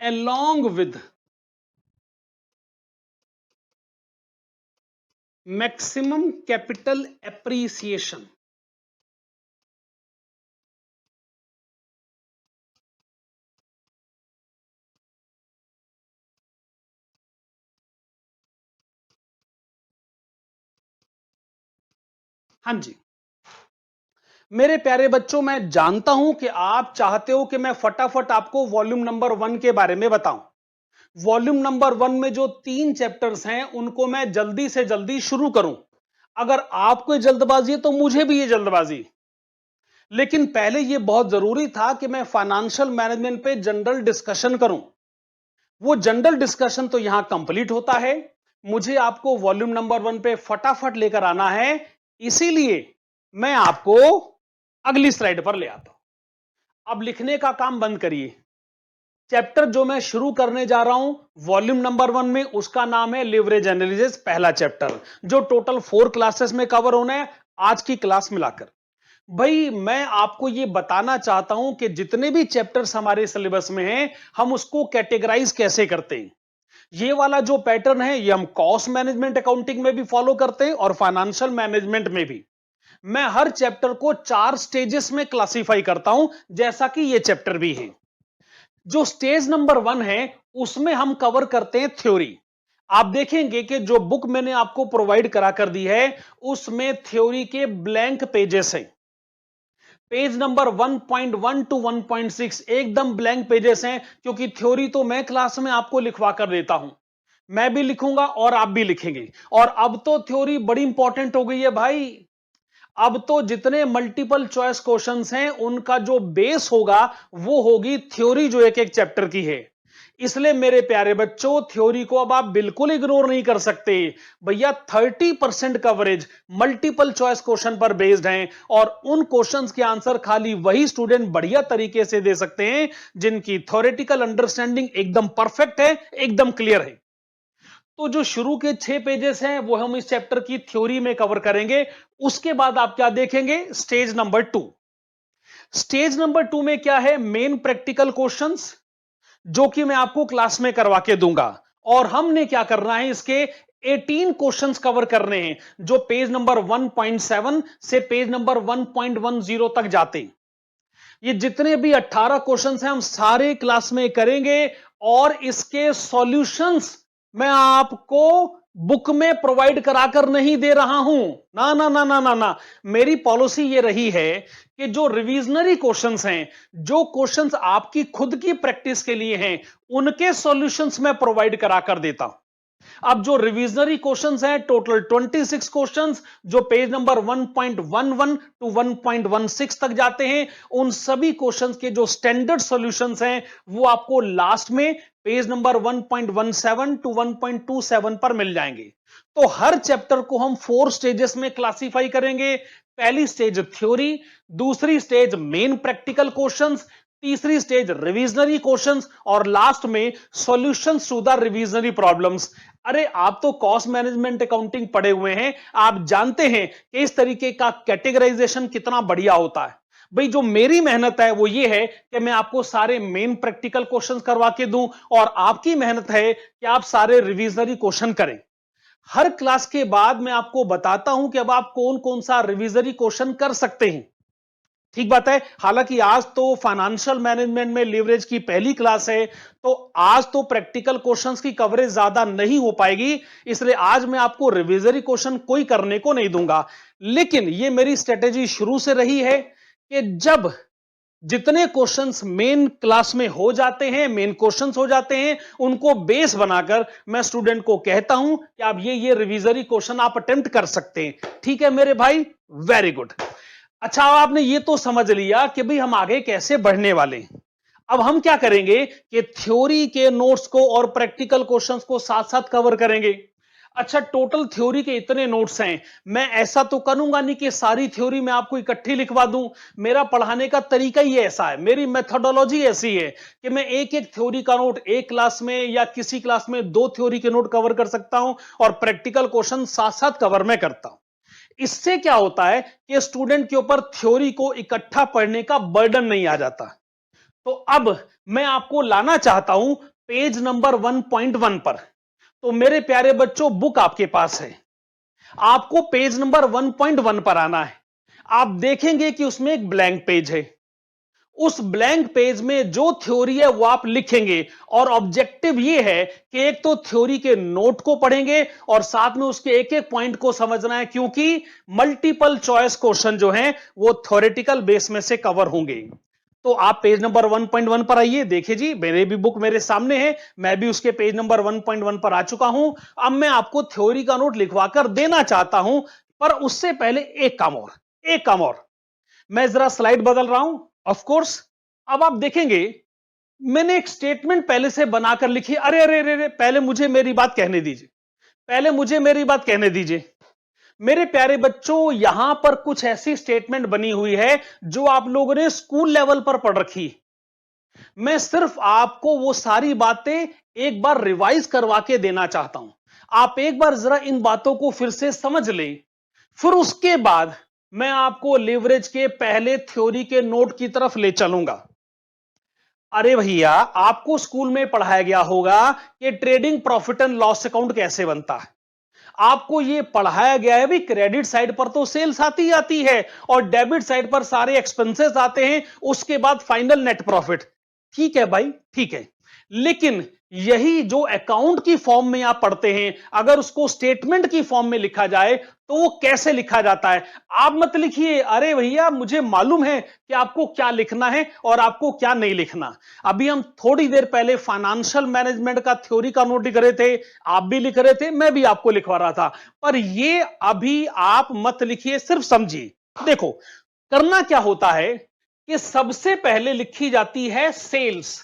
Speaker 1: along with maximum capital appreciation। हाँ जी मेरे प्यारे बच्चों, मैं जानता हूं कि आप चाहते हो कि मैं फटाफट आपको वॉल्यूम नंबर 1 के बारे में बताऊं। वॉल्यूम नंबर 1 में जो 3 चैप्टर्स हैं उनको मैं जल्दी से जल्दी शुरू करूं। अगर आपको जल्दबाजी है तो मुझे भी ये जल्दबाजी, लेकिन पहले ये बहुत जरूरी था कि मैं फाइनेंशियल मैनेजमेंट पे जनरल डिस्कशन करूं। वो जनरल डिस्कशन तो यहां कंप्लीट होता है, मुझे आपको वॉल्यूम नंबर 1 पे फटाफट लेकर आना है, इसीलिए मैं आपको अगली स्लाइड पर ले आता हूं। अब लिखने का काम बंद करिए। चैप्टर जो मैं शुरू करने जा रहा हूं वॉल्यूम नंबर 1 में, उसका नाम है लिवरेज एनालिसिस, पहला चैप्टर, जो टोटल 4 क्लासेस में कवर होना है आज की क्लास मिलाकर। भाई मैं आपको यह बताना चाहता हूं कि जितने भी चैप्टर्स हमारे सिलेबस में हैं हम उसको कैटेगराइज कैसे करते हैं। ये वाला जो पैटर्न है ये हम कॉस्ट मैनेजमेंट अकाउंटिंग में भी फॉलो करते हैं और फाइनेंशियल मैनेजमेंट में भी। मैं हर चैप्टर को 4 स्टेजेस में क्लासिफाई करता हूं, जैसा कि ये चैप्टर भी है। जो स्टेज नंबर 1 है उसमें हम कवर करते हैं थ्योरी। आप देखेंगे कि जो बुक मैंने आपको प्रोवाइड करा कर दी है उसमें थ्योरी के ब्लैंक पेजेस हैं। पेज नंबर 1.1 टू 1.6 एकदम ब्लैंक पेजेस हैं, क्योंकि थ्योरी तो मैं क्लास में आपको लिखवा कर देता हूं, मैं भी लिखूंगा और आप भी लिखेंगे। और अब तो थ्योरी बड़ी इंपॉर्टेंट हो गई है भाई। अब तो जितने मल्टीपल चॉइस क्वेश्चंस हैं उनका जो बेस होगा वो होगी थ्योरी जो एक एक चैप्टर की है। इसलिए मेरे प्यारे बच्चों थ्योरी को अब आप बिल्कुल इग्नोर नहीं कर सकते भैया। 30% कवरेज मल्टीपल चॉइस क्वेश्चन पर बेस्ड हैं और उन क्वेश्चंस के आंसर खाली वही स्टूडेंट बढ़िया तरीके से दे सकते हैं जिनकी थ्योरेटिकल अंडरस्टैंडिंग एकदम परफेक्ट है, एकदम क्लियर है। तो जो शुरू के 6 पेजेस हैं वो हम इस चैप्टर की थ्योरी में कवर करेंगे। उसके बाद आप क्या देखेंगे? Stage number 2। स्टेज नंबर 2 में क्या है? मेन प्रैक्टिकल क्वेश्चंस, जो कि मैं आपको क्लास में करवा के दूंगा। और हमने क्या करना है, इसके 18 क्वेश्चंस कवर करने हैं जो पेज नंबर 1.7 से पेज नंबर 1.10 तक जाते हैं। ये जितने भी 18 क्वेश्चंस हैं हम सारे क्लास में करेंगे और इसके सॉल्यूशंस मैं आपको बुक में प्रोवाइड कराकर नहीं दे रहा हूं। ना ना ना ना ना ना, मेरी पॉलिसी ये रही है कि जो रिवीजनरी क्वेश्चंस हैं, जो क्वेश्चंस आपकी खुद की प्रैक्टिस के लिए हैं, उनके सॉल्यूशंस मैं प्रोवाइड कराकर देता हूं। अब जो रिवीजनरी क्वेश्चंस हैं टोटल 26 क्वेश्चंस जो पेज नंबर 1.11 टू 1.16 तक जाते हैं, उन सभी क्वेश्चंस के जो स्टैंडर्ड सॉल्यूशंस हैं वो आपको लास्ट में पेज नंबर 1.17 टू 1.27 पर मिल जाएंगे। तो हर चैप्टर को हम 4 स्टेजेस में क्लासिफाई करेंगे। पहली स्टेज थ्योरी, दूसरी स्टेज मेन प्रैक्टिकल क्वेश्चंस, तीसरी स्टेज रिवीजनरी क्वेश्चंस और लास्ट में सॉल्यूशंस टू द रिवीजनरी प्रॉब्लम्स। अरे आप तो कॉस्ट मैनेजमेंट अकाउंटिंग पढ़े हुए हैं, आप जानते हैं कि इस तरीके का कैटेगराइजेशन कितना बढ़िया होता है। भाई जो मेरी मेहनत है वो ये है कि मैं आपको सारे मेन प्रैक्टिकल क्वेश्चंस करवा के दूं और आपकी मेहनत है कि आप सारे रिवीजनरी क्वेश्चन करें। हर क्लास के बाद मैं आपको बताता हूं कि अब आप कौन कौन सा रिवीजनरी क्वेश्चन कर सकते हैं। ठीक बात है। हालांकि आज तो फाइनेंशियल मैनेजमेंट में लीवरेज की पहली क्लास है, तो आज तो प्रैक्टिकल क्वेश्चंस की कवरेज ज्यादा नहीं हो पाएगी, इसलिए आज मैं आपको रिवीजनरी क्वेश्चन कोई करने को नहीं दूंगा। लेकिन ये मेरी स्ट्रेटेजी शुरू से रही है कि जब जितने क्वेश्चंस मेन क्लास में हो जाते हैं, मेन क्वेश्चंस हो जाते हैं, उनको बेस बनाकर मैं स्टूडेंट को कहता हूं कि आप ये रिवीजनरी क्वेश्चन आप अटेम्प्ट कर सकते हैं। ठीक है मेरे भाई, वेरी गुड। अच्छा, आपने ये तो समझ लिया कि भाई हम आगे कैसे बढ़ने वाले हैं। अब हम क्या करेंगे कि थ्योरी के नोट्स को और प्रैक्टिकल क्वेश्चंस को साथ साथ कवर करेंगे। अच्छा, टोटल थ्योरी के इतने नोट्स हैं, मैं ऐसा तो करूंगा नहीं कि सारी थ्योरी मैं आपको इकट्ठी लिखवा दूं। मेरा पढ़ाने का तरीका ही ऐसा है, मेरी मेथोडोलॉजी ऐसी है कि मैं एक एक थ्योरी का नोट एक क्लास में या किसी क्लास में 2 थ्योरी के नोट कवर कर सकता हूं और प्रैक्टिकल क्वेश्चन साथ साथ कवर में करता हूं। इससे क्या होता है कि स्टूडेंट के ऊपर थ्योरी को इकट्ठा पढ़ने का बर्डन नहीं आ जाता। तो अब मैं आपको लाना चाहता हूं पेज नंबर 1.1 पर। तो मेरे प्यारे बच्चों, बुक आपके पास है, आपको पेज नंबर 1.1 पर आना है। आप देखेंगे कि उसमें एक ब्लैंक पेज है। उस ब्लैंक पेज में जो थ्योरी है वो आप लिखेंगे और ऑब्जेक्टिव ये है कि एक तो थ्योरी के नोट को पढ़ेंगे और साथ में उसके एक एक पॉइंट को समझना है, क्योंकि मल्टीपल चॉइस क्वेश्चन जो हैं वो थ्योरेटिकल बेस में से कवर होंगे। तो आप पेज नंबर 1.1 पर आइए, देखिए जी, मेरे भी बुक मेरे सामने है, मैं भी उसके पेज नंबर 1.1 पर आ चुका हूं। अब मैं आपको थ्योरी का नोट लिखवाकर देना चाहता हूं, पर उससे पहले एक काम और मैं जरा स्लाइड बदल रहा हूं। ऑफ कोर्स अब आप देखेंगे मैंने एक स्टेटमेंट पहले से बनाकर लिखी। अरे अरे अरे, पहले मुझे मेरी बात कहने दीजिए, मेरे प्यारे बच्चों, यहां पर कुछ ऐसी स्टेटमेंट बनी हुई है जो आप लोगों ने स्कूल लेवल पर पढ़ रखी। मैं सिर्फ आपको वो सारी बातें एक बार रिवाइज करवा के देना चाहता हूं। आप एक बार जरा इन बातों को फिर से समझ लें, फिर उसके बाद मैं आपको लीवरेज के पहले थ्योरी के नोट की तरफ ले चलूंगा। अरे भैया, आपको स्कूल में पढ़ाया गया होगा कि trading profit and loss account कैसे बनता है। आपको यह पढ़ाया गया है भी क्रेडिट साइड पर तो सेल्स आती आती है और डेबिट साइड पर सारे एक्सपेंसेस आते हैं, उसके बाद फाइनल नेट प्रॉफिट। ठीक है भाई, ठीक है, लेकिन यही जो अकाउंट की फॉर्म में आप पढ़ते हैं, अगर उसको स्टेटमेंट की फॉर्म में लिखा जाए तो वो कैसे लिखा जाता है। आप मत लिखिए, अरे भैया मुझे मालूम है कि आपको क्या लिखना है और आपको क्या नहीं लिखना। अभी हम थोड़ी देर पहले फाइनेंशियल मैनेजमेंट का थ्योरी का नोट लिख रहे थे, आप भी लिख रहे थे, मैं भी आपको लिखवा रहा था, पर ये अभी आप मत लिखिए, सिर्फ समझिए। देखो करना क्या होता है कि सबसे पहले लिखी जाती है सेल्स,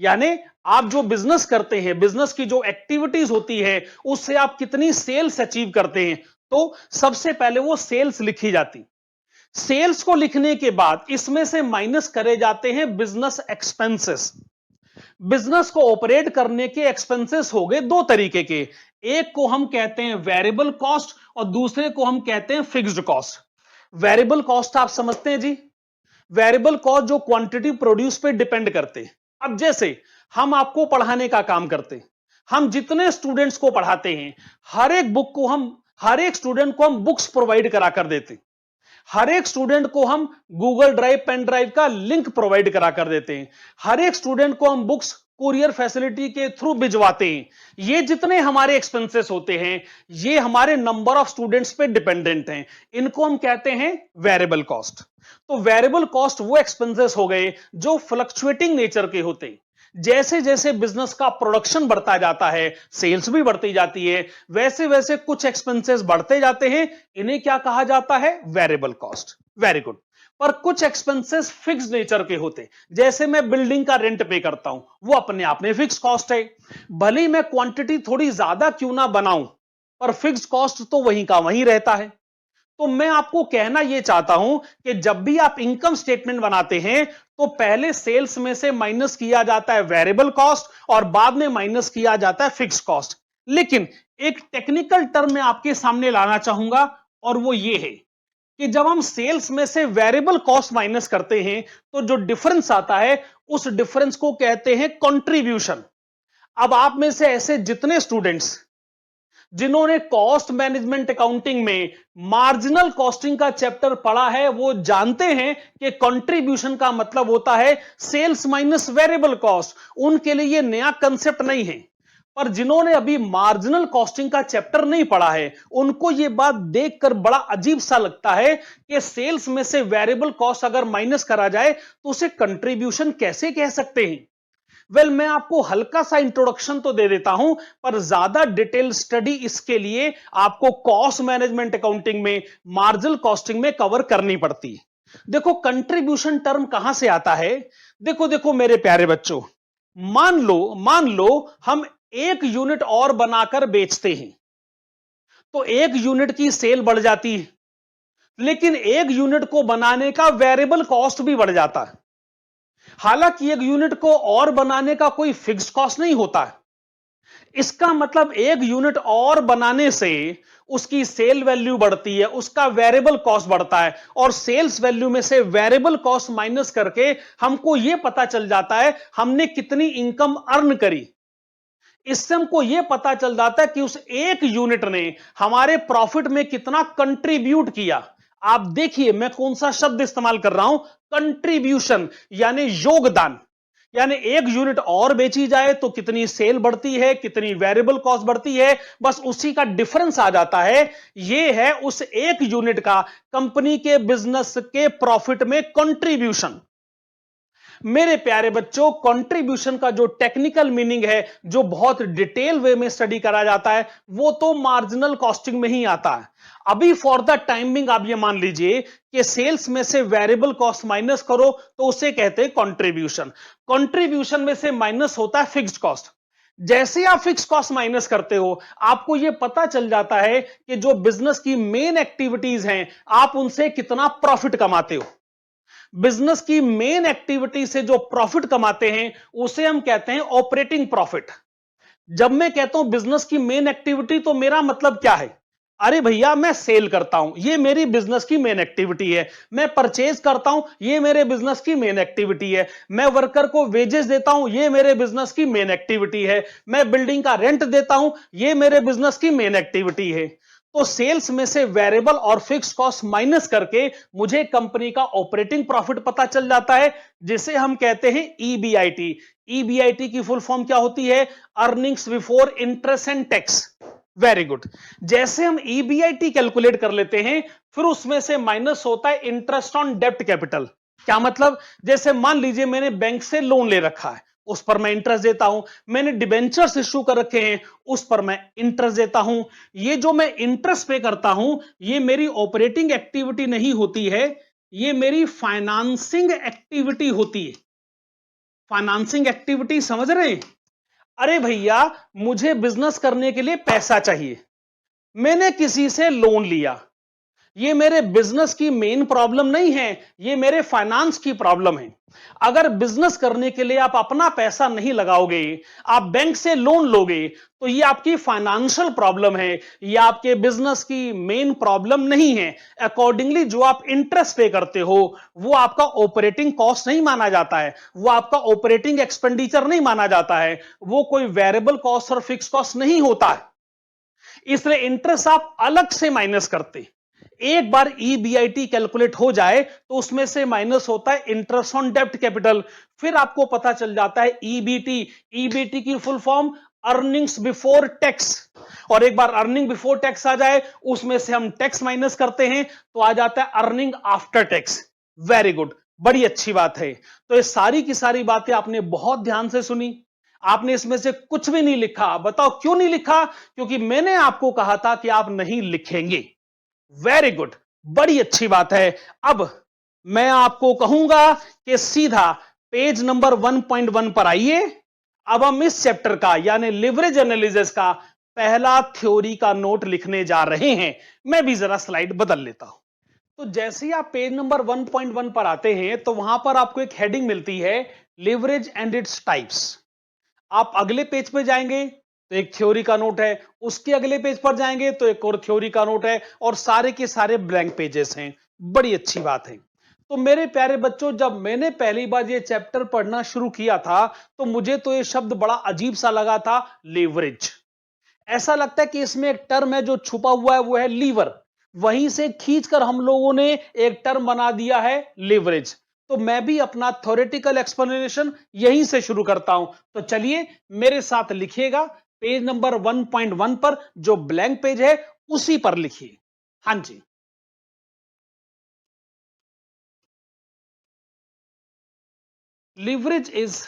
Speaker 1: यानी आप जो बिजनेस करते हैं, बिजनेस की जो एक्टिविटीज होती है उससे आप कितनी सेल्स अचीव करते हैं, तो सबसे पहले वो सेल्स लिखी जाती। सेल्स को लिखने के बाद इसमें से माइनस करे जाते हैं बिजनेस एक्सपेंसेस। बिजनेस को ऑपरेट करने के एक्सपेंसेस हो गए दो तरीके के, एक को हम कहते हैं वेरिएबल कॉस्ट और दूसरे को हम कहते हैं फिक्स्ड कॉस्ट। वेरिएबल कॉस्ट आप समझते हैं जी, वेरिएबल कॉस्ट जो क्वांटिटी प्रोड्यूस पे डिपेंड करते हैं। अब जैसे हम आपको पढ़ाने का काम करते हैं, हम जितने स्टूडेंट्स को पढ़ाते हैं, हर एक स्टूडेंट को हम बुक्स प्रोवाइड करा कर देते हैं। हर एक स्टूडेंट को हम गूगल ड्राइव, पेन ड्राइव का लिंक प्रोवाइड करा कर देते हैं। हर एक स्टूडेंट को हम बुक्स कुरियर फैसिलिटी के थ्रू भिजवाते हैं। ये जितने हमारे एक्सपेंसेस होते हैं, ये हमारे नंबर ऑफ स्टूडेंट्स पे डिपेंडेंट हैं। इनको हम कहते हैं वेरिएबल कॉस्ट। तो वेरिएबल कॉस्ट वो एक्सपेंसेस हो गए जो फ्लक्चुएटिंग नेचर के होते हैं। जैसे जैसे बिजनेस का प्रोडक्शन बढ़ता जाता है, सेल्स भी बढ़ती जाती है, वैसे वैसे कुछ एक्सपेंसेस बढ़ते जाते हैं। इन्हें क्या कहा जाता है? Variable cost. Very good. पर कुछ एक्सपेंसेस फिक्स नेचर के होते हैं। जैसे मैं बिल्डिंग का रेंट पे करता हूं, वो अपने आप में फिक्स कॉस्ट है। भले ही मैं क्वांटिटी थोड़ी ज्यादा क्यों ना बनाऊं, पर फिक्स कॉस्ट तो वहीं का वहीं रहता है। तो मैं आपको कहना यह चाहता हूं कि जब भी आप इनकम स्टेटमेंट बनाते हैं, तो पहले सेल्स में से माइनस किया जाता है वेरिएबल कॉस्ट और बाद में माइनस किया जाता है फिक्स कॉस्ट। लेकिन एक टेक्निकल टर्म मैं आपके सामने लाना चाहूंगा, और वो ये है कि जब हम सेल्स में से वेरिएबल कॉस्ट माइनस करते हैं, तो जो डिफरेंस आता है, उस डिफरेंस को कहते हैं कंट्रीब्यूशन। अब आप में से ऐसे जितने स्टूडेंट्स जिन्होंने कॉस्ट मैनेजमेंट अकाउंटिंग में मार्जिनल कॉस्टिंग का चैप्टर पढ़ा है, वो जानते हैं कि कंट्रीब्यूशन का मतलब होता है सेल्स माइनस वेरिएबल कॉस्ट। उनके लिए यह नया कंसेप्ट नहीं है। पर जिन्होंने अभी मार्जिनल कॉस्टिंग का चैप्टर नहीं पढ़ा है, उनको यह बात देखकर बड़ा अजीब सा लगता है कि सेल्स में से वेरिएबल कॉस्ट अगर माइनस करा जाए तो उसे कंट्रीब्यूशन कैसे कह सकते हैं। वेल, मैं आपको हल्का सा इंट्रोडक्शन तो दे देता हूं, पर ज्यादा डिटेल स्टडी इसके लिए आपको कॉस्ट मैनेजमेंट अकाउंटिंग में, मार्जिनल कॉस्टिंग में कवर करनी पड़ती है। देखो, कंट्रीब्यूशन टर्म कहां से आता है। देखो देखो मेरे प्यारे बच्चों, मान लो हम एक यूनिट और बनाकर बेचते हैं, तो एक यूनिट की सेल बढ़ जाती है, लेकिन एक यूनिट को बनाने का वेरिएबल कॉस्ट भी बढ़ जाता है। हालांकि एक यूनिट को और बनाने का कोई फिक्स कॉस्ट नहीं होता है। इसका मतलब एक यूनिट और बनाने से उसकी सेल वैल्यू बढ़ती है, उसका वेरिएबल कॉस्ट बढ़ता है, और सेल्स वैल्यू में से वेरिएबल कॉस्ट माइनस करके हमको यह पता चल जाता है हमने कितनी इनकम अर्न करी। इससे हमको यह पता चल जाता है कि उस एक यूनिट ने हमारे प्रॉफिट में कितना कंट्रीब्यूट किया। आप देखिए मैं कौन सा शब्द इस्तेमाल कर रहा हूं, कंट्रीब्यूशन, यानी योगदान। यानी एक यूनिट और बेची जाए तो कितनी सेल बढ़ती है, कितनी वेरिएबल कॉस्ट बढ़ती है, बस उसी का डिफरेंस आ जाता है। यह है उस एक यूनिट का कंपनी के बिजनेस के प्रॉफिट में कंट्रीब्यूशन। मेरे प्यारे बच्चों, कंट्रीब्यूशन का जो टेक्निकल मीनिंग है, जो बहुत डिटेल वे में स्टडी करा जाता है, वो तो मार्जिनल कॉस्टिंग में ही आता है। अभी फॉर द टाइमिंग आप ये मान लीजिए कि सेल्स में से वेरिएबल कॉस्ट माइनस करो तो उसे कहते हैं कंट्रीब्यूशन। कंट्रीब्यूशन में से माइनस होता है फिक्स्ड कॉस्ट। जैसे आप फिक्स कॉस्ट माइनस करते हो, आपको यह पता चल जाता है कि जो बिजनेस की मेन एक्टिविटीज हैं, आप उनसे कितना प्रॉफिट कमाते हो। बिजनेस की मेन एक्टिविटी से जो प्रॉफिट कमाते हैं, उसे हम कहते हैं ऑपरेटिंग प्रॉफिट। जब मैं कहता हूं बिजनेस की मेन एक्टिविटी, तो मेरा मतलब क्या है? अरे भैया, मैं सेल करता हूं, ये मेरी बिजनेस की मेन एक्टिविटी है। मैं परचेज करता हूं, ये मेरे बिजनेस की मेन एक्टिविटी है। मैं वर्कर को वेजेस देता हूं, ये मेरे बिजनेस की मेन एक्टिविटी है। मैं बिल्डिंग का रेंट देता हूं, ये मेरे बिजनेस की मेन एक्टिविटी है। तो सेल्स में से वेरिएबल और फिक्स कॉस्ट माइनस करके मुझे कंपनी का ऑपरेटिंग प्रॉफिट पता चल जाता है, जिसे हम कहते हैं ईबीआईटी। ईबीआईटी की फुल फॉर्म क्या होती है? Earnings before interest and tax. Very good. जैसे हम ईबीआईटी कैलकुलेट कर लेते हैं, फिर उसमें से माइनस होता है इंटरेस्ट ऑन डेब्ट कैपिटल। क्या मतलब? जैसे मान लीजिए मैंने बैंक से लोन ले रखा है, उस पर मैं इंटरेस्ट देता हूं। मैंने डिबेंचर्स इश्यू कर रखे हैं, उस पर मैं इंटरेस्ट देता हूं। ये जो मैं इंटरेस्ट पे करता हूं, ये मेरी ऑपरेटिंग एक्टिविटी नहीं होती है, ये मेरी फाइनेंसिंग एक्टिविटी होती है। फाइनेंसिंग एक्टिविटी समझ रहे हैं? अरे भैया, मुझे बिजनेस करने के लिए पैसा चाहिए, मैंने किसी से लोन लिया। ये मेरे बिजनेस की मेन प्रॉब्लम नहीं है, ये मेरे फाइनेंस की प्रॉब्लम है। अगर बिजनेस करने के लिए आप अपना पैसा नहीं लगाओगे, आप बैंक से लोन लोगे, तो ये आपकी फाइनेंशियल प्रॉब्लम है, ये आपके बिजनेस की मेन प्रॉब्लम नहीं है। अकॉर्डिंगली जो आप इंटरेस्ट पे करते हो, वो आपका ऑपरेटिंग कॉस्ट नहीं माना जाता है, वो आपका ऑपरेटिंग एक्सपेंडिचर नहीं माना जाता है, वो कोई वेरिएबल कॉस्ट और फिक्स कॉस्ट नहीं होता है। इसलिए इंटरेस्ट आप अलग से माइनस करते। एक बार ईबीआईटी कैलकुलेट हो जाए तो उसमें से माइनस होता है इंटरेस्ट ऑन डेब्ट कैपिटल, फिर आपको पता चल जाता है ईबीटी। ईबीटी की full form earnings before tax, और एक बार अर्निंग बिफोर टैक्स आ जाए उसमें से हम टैक्स माइनस करते हैं तो आ जाता है earning after tax. Very good, बड़ी अच्छी बात है। तो ये सारी की सारी बातें आपने बहुत ध्यान से सुनी, आपने इसमें से कुछ भी नहीं लिखा। बताओ क्यों नहीं लिखा? क्योंकि मैंने आपको कहा था कि आप नहीं लिखेंगे। वेरी गुड, बड़ी अच्छी बात है। अब मैं आपको कहूंगा कि सीधा पेज नंबर 1.1 पर आइए। अब हम इस चैप्टर का यानी लिवरेज एनालिसिस का पहला थ्योरी का नोट लिखने जा रहे हैं। मैं भी जरा स्लाइड बदल लेता हूं। तो जैसे ही आप पेज नंबर 1.1 पर आते हैं तो वहां पर आपको एक हेडिंग मिलती है, लिवरेज एंड इट्स टाइप्स। आप अगले पेज पे जाएंगे तो एक थ्योरी का नोट है, उसके अगले पेज पर जाएंगे तो एक और थ्योरी का नोट है, और सारे के सारे ब्लैंक पेजेस हैं। बड़ी अच्छी बात है। तो मेरे प्यारे बच्चों, जब मैंने पहली बार ये चैप्टर पढ़ना शुरू किया था तो मुझे तो ये शब्द बड़ा अजीब सा लगा था, लेवरेज। ऐसा लगता है कि इसमें एक टर्म है जो छुपा हुआ है, वो है लीवर। वहीं से खींचकर हम लोगों ने एक टर्म बना दिया है लेवरेज। तो मैं भी अपना थ्योरेटिकल एक्सप्लेनेशन यहीं से शुरू करता हूं। तो चलिए मेरे साथ लिखिएगा, पेज नंबर 1.1 पर जो ब्लैंक पेज है उसी पर लिखिए। हां जी। Leverage is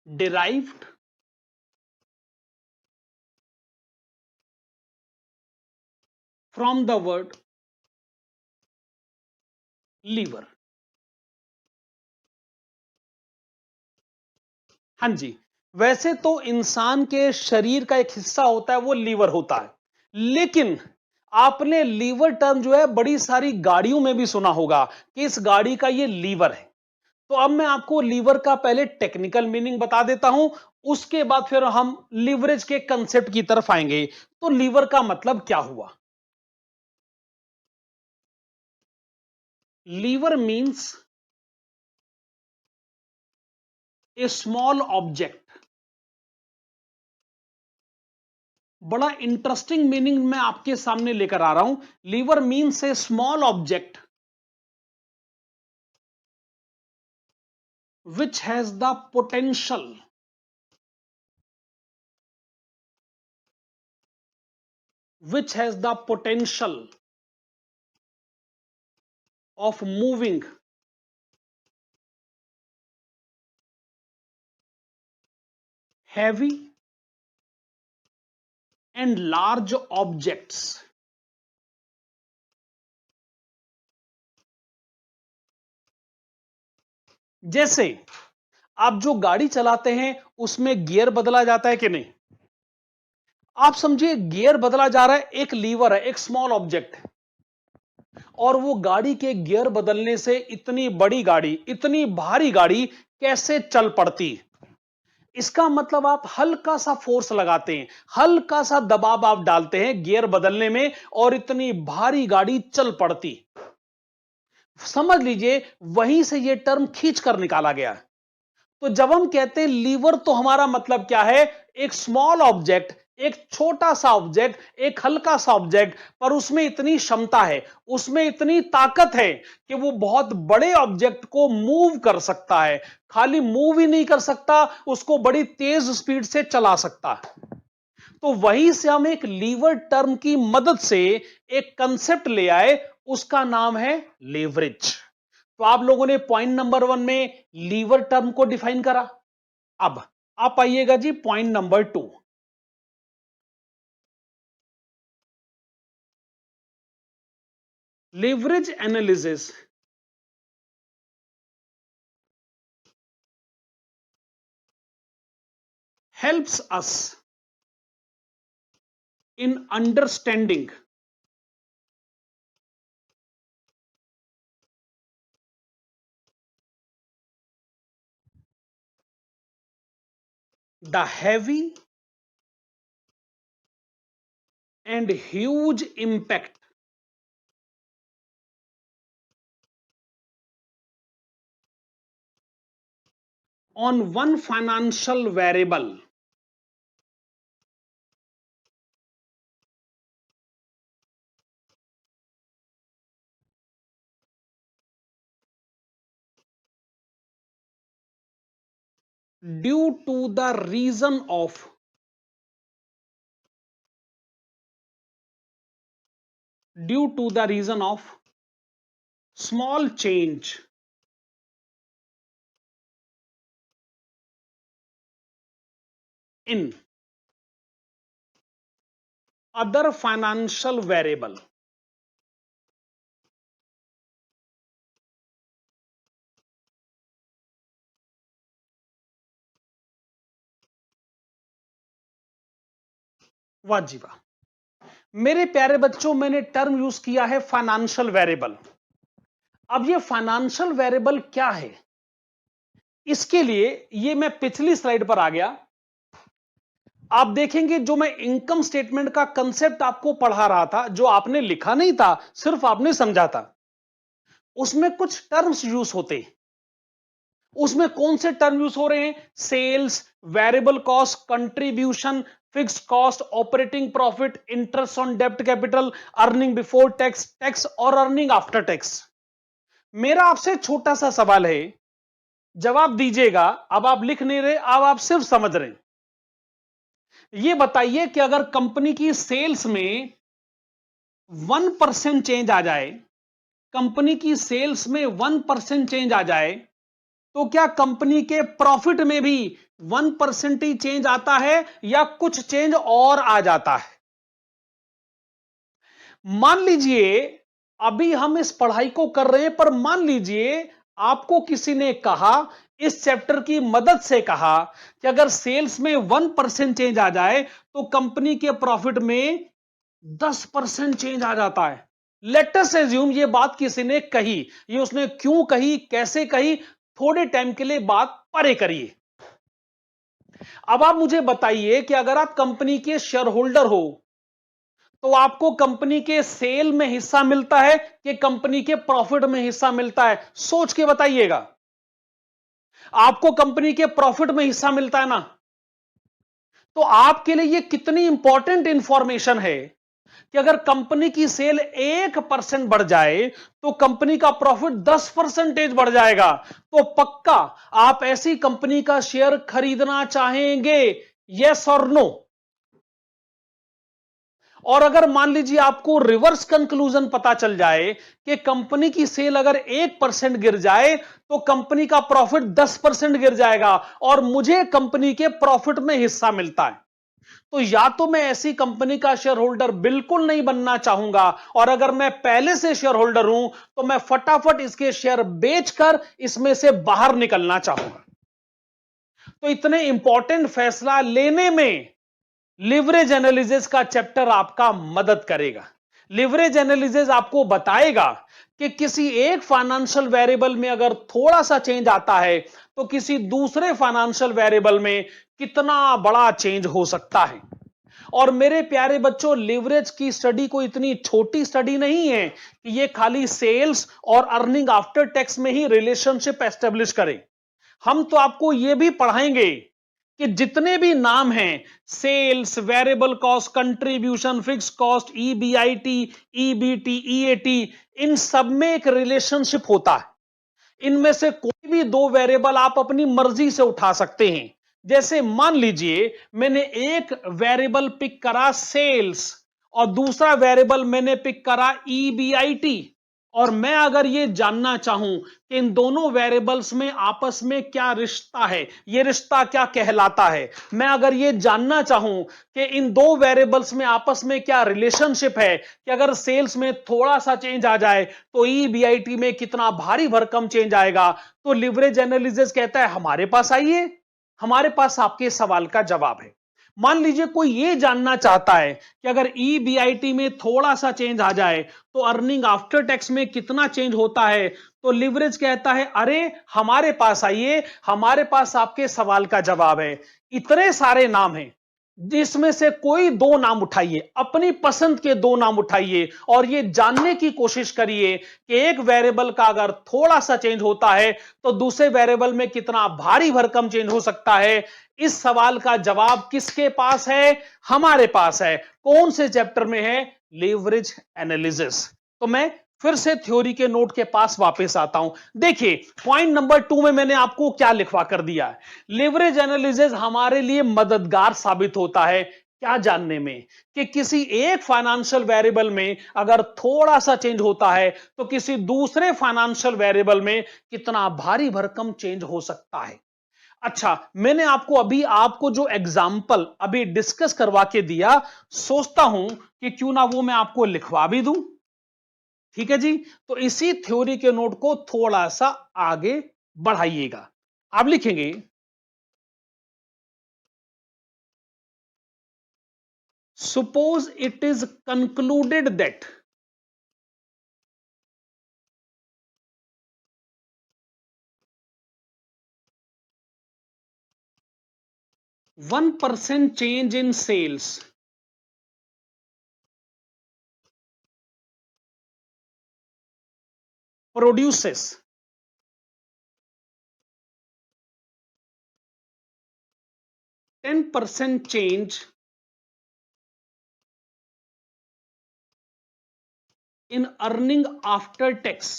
Speaker 1: derived from the word lever. हाँ जी, वैसे तो इंसान के शरीर का एक हिस्सा होता है वो लीवर होता है, लेकिन आपने लीवर टर्म जो है बड़ी सारी गाड़ियों में भी सुना होगा कि इस गाड़ी का ये लीवर है। तो अब मैं आपको लीवर का पहले टेक्निकल मीनिंग बता देता हूं, उसके बाद फिर हम लीवरेज के कंसेप्ट की तरफ आएंगे। तो लीवर का मतलब क्या हुआ? Lever means a small object. बड़ा इंटरेस्टिंग मीनिंग मैं आपके सामने लेकर आ रहा हूं। Lever means a small object which has the potential of moving heavy and large objects। जैसे आप जो गाड़ी चलाते हैं उसमें गियर बदला जाता है कि नहीं? आप समझिए गियर बदला जा रहा है, एक लीवर है, एक स्मॉल ऑब्जेक्ट है, और वो गाड़ी के गियर बदलने से इतनी बड़ी गाड़ी, इतनी भारी गाड़ी कैसे चल पड़ती? इसका मतलब आप हल्का सा फोर्स लगाते हैं, हल्का सा दबाव आप डालते हैं गियर बदलने में, और इतनी भारी गाड़ी चल पड़ती। समझ लीजिए वहीं से यह टर्म खींच कर निकाला गया। तो जब हम कहते हैं लीवर, तो हमारा मतलब क्या है? एक स्मॉल ऑब्जेक्ट, एक छोटा सा ऑब्जेक्ट, एक हल्का सा ऑब्जेक्ट, पर उसमें इतनी क्षमता है, उसमें इतनी ताकत है कि वो बहुत बड़े ऑब्जेक्ट को मूव कर सकता है। खाली मूव ही नहीं कर सकता, उसको बड़ी तेज स्पीड से चला सकता है। तो वहीं से हम एक लीवर टर्म की मदद से एक कंसेप्ट ले आए, उसका नाम है लेवरेज। तो आप लोगों ने पॉइंट नंबर 1 में लीवर टर्म को डिफाइन करा। अब आप आइएगा जी point number 2। Leverage analysis helps us in understanding the heavy and huge impact on one financial variable due to the reason of small change in other financial variable. वाह जी वाह। मेरे प्यारे बच्चों, मैंने टर्म यूज किया है फाइनेंशियल वेरिएबल। अब ये फाइनेंशियल वेरिएबल क्या है, इसके लिए ये मैं पिछली स्लाइड पर आ गया। आप देखेंगे जो मैं इनकम स्टेटमेंट का कंसेप्ट आपको पढ़ा रहा था, जो आपने लिखा नहीं था, सिर्फ आपने समझा था, उसमें कुछ टर्म्स यूज होते हैं। उसमें कौन से टर्म यूज हो रहे हैं? Sales, variable cost, contribution, fixed cost, operating profit, interest on डेब्ट capital, earning before tax, tax और अर्निंग आफ्टर टैक्स। मेरा आपसे छोटा सा सवाल है, जवाब दीजिएगा। अब आप लिख नहीं रहे, अब आप सिर्फ समझ रहे हैं। ये बताइए कि अगर कंपनी की सेल्स में 1% चेंज आ जाए, कंपनी की सेल्स में 1% चेंज आ जाए, तो क्या कंपनी के प्रॉफिट में भी 1% ही चेंज आता है या कुछ चेंज और आ जाता है? मान लीजिए अभी हम इस पढ़ाई को कर रहे हैं, पर मान लीजिए आपको किसी ने कहा, इस चैप्टर की मदद से कहा कि अगर सेल्स में 1% चेंज आ जाए तो कंपनी के प्रॉफिट में 10% चेंज आ जाता है। लेट अस एज्यूम ये बात किसी ने कही, ये उसने क्यों कही, कैसे कही, थोड़े टाइम के लिए बात परे करिए। अब आप मुझे बताइए कि अगर आप कंपनी के शेयर होल्डर हो तो आपको कंपनी के सेल में हिस्सा मिलता है कि कंपनी के प्रॉफिट में हिस्सा मिलता है? सोच के बताइएगा। आपको कंपनी के प्रॉफिट में हिस्सा मिलता है ना? तो आपके लिए यह कितनी इंपॉर्टेंट इंफॉर्मेशन है कि अगर कंपनी की सेल 1% बढ़ जाए तो कंपनी का प्रॉफिट 10% बढ़ जाएगा। तो पक्का आप ऐसी कंपनी का शेयर खरीदना चाहेंगे? यस और नो? और अगर मान लीजिए आपको रिवर्स कंक्लूजन पता चल जाए कि कंपनी की सेल अगर 1% गिर जाए तो कंपनी का प्रॉफिट 10% गिर जाएगा और मुझे कंपनी के प्रॉफिट में हिस्सा मिलता है, तो या तो मैं ऐसी कंपनी का शेयर होल्डर बिल्कुल नहीं बनना चाहूंगा, और अगर मैं पहले से शेयर होल्डर हूं तो मैं फटाफट इसके शेयर बेचकर इसमें से बाहर निकलना चाहूंगा। तो इतने इंपॉर्टेंट फैसला लेने में लिवरेज एनालिसिस का चैप्टर आपका मदद करेगा। लिवरेज एनालिसिस आपको बताएगा कि किसी एक फाइनेंशियल वेरिएबल में अगर थोड़ा सा चेंज आता है तो किसी दूसरे फाइनेंशियल वेरिएबल में कितना बड़ा चेंज हो सकता है। और मेरे प्यारे बच्चों, लिवरेज की स्टडी कोई इतनी छोटी स्टडी नहीं है कि ये खाली सेल्स और अर्निंग आफ्टर टैक्स में ही रिलेशनशिप एस्टेब्लिश करे। हम तो आपको यह भी पढ़ाएंगे कि जितने भी नाम हैं, sales, variable cost, contribution, fix cost, EBIT, EBT, EAT, इन सब में एक रिलेशनशिप होता है। इनमें से कोई भी दो वेरिएबल आप अपनी मर्जी से उठा सकते हैं। जैसे मान लीजिए मैंने एक वेरिएबल पिक करा सेल्स और दूसरा वेरिएबल मैंने पिक करा ईबीआईटी, और मैं अगर ये जानना चाहूं कि इन दोनों वेरिएबल्स में आपस में क्या रिश्ता है, ये रिश्ता क्या कहलाता है, मैं अगर ये जानना चाहूं कि इन दो वेरिएबल्स में आपस में क्या रिलेशनशिप है, कि अगर सेल्स में थोड़ा सा चेंज आ जाए तो ईबीआईटी में कितना भारी भरकम चेंज आएगा, तो लिवरेज एनालिसिस कहता है हमारे पास आइए, हमारे पास आपके सवाल का जवाब है। मान लीजिए कोई यह जानना चाहता है कि अगर ईबीआईटी में थोड़ा सा चेंज आ जाए तो अर्निंग आफ्टर टैक्स में कितना चेंज होता है, तो लिवरेज कहता है अरे हमारे पास आइए, हमारे पास आपके सवाल का जवाब है। इतने सारे नाम हैं, जिसमें से कोई दो नाम उठाइए, अपनी पसंद के दो नाम उठाइए और यह जानने की कोशिश करिए कि एक वेरिएबल का अगर थोड़ा सा चेंज होता है तो दूसरे वेरिएबल में कितना भारी भरकम चेंज हो सकता है। इस सवाल का जवाब किसके पास है? हमारे पास है। कौन से चैप्टर में है? Leverage analysis. तो मैं फिर से थ्योरी के नोट के पास वापस आता हूं। देखिए पॉइंट नंबर 2 में मैंने आपको क्या लिखवा कर दिया है। लेवरेज एनालिसिस हमारे लिए मददगार साबित होता है क्या जानने में कि किसी एक फाइनेंशियल वेरिएबल में अगर थोड़ा सा चेंज होता है तो किसी दूसरे फाइनेंशियल वेरिएबल में कितना भारी भरकम चेंज हो सकता है। अच्छा, मैंने आपको जो एग्जाम्पल अभी डिस्कस करवा के दिया, सोचता हूं कि क्यों ना वो मैं आपको लिखवा भी दूं। ठीक है जी, तो इसी थ्योरी के नोट को थोड़ा सा आगे बढ़ाइएगा। आप लिखेंगे suppose it is concluded that 1% change in sales produces 10% change in earning after tax।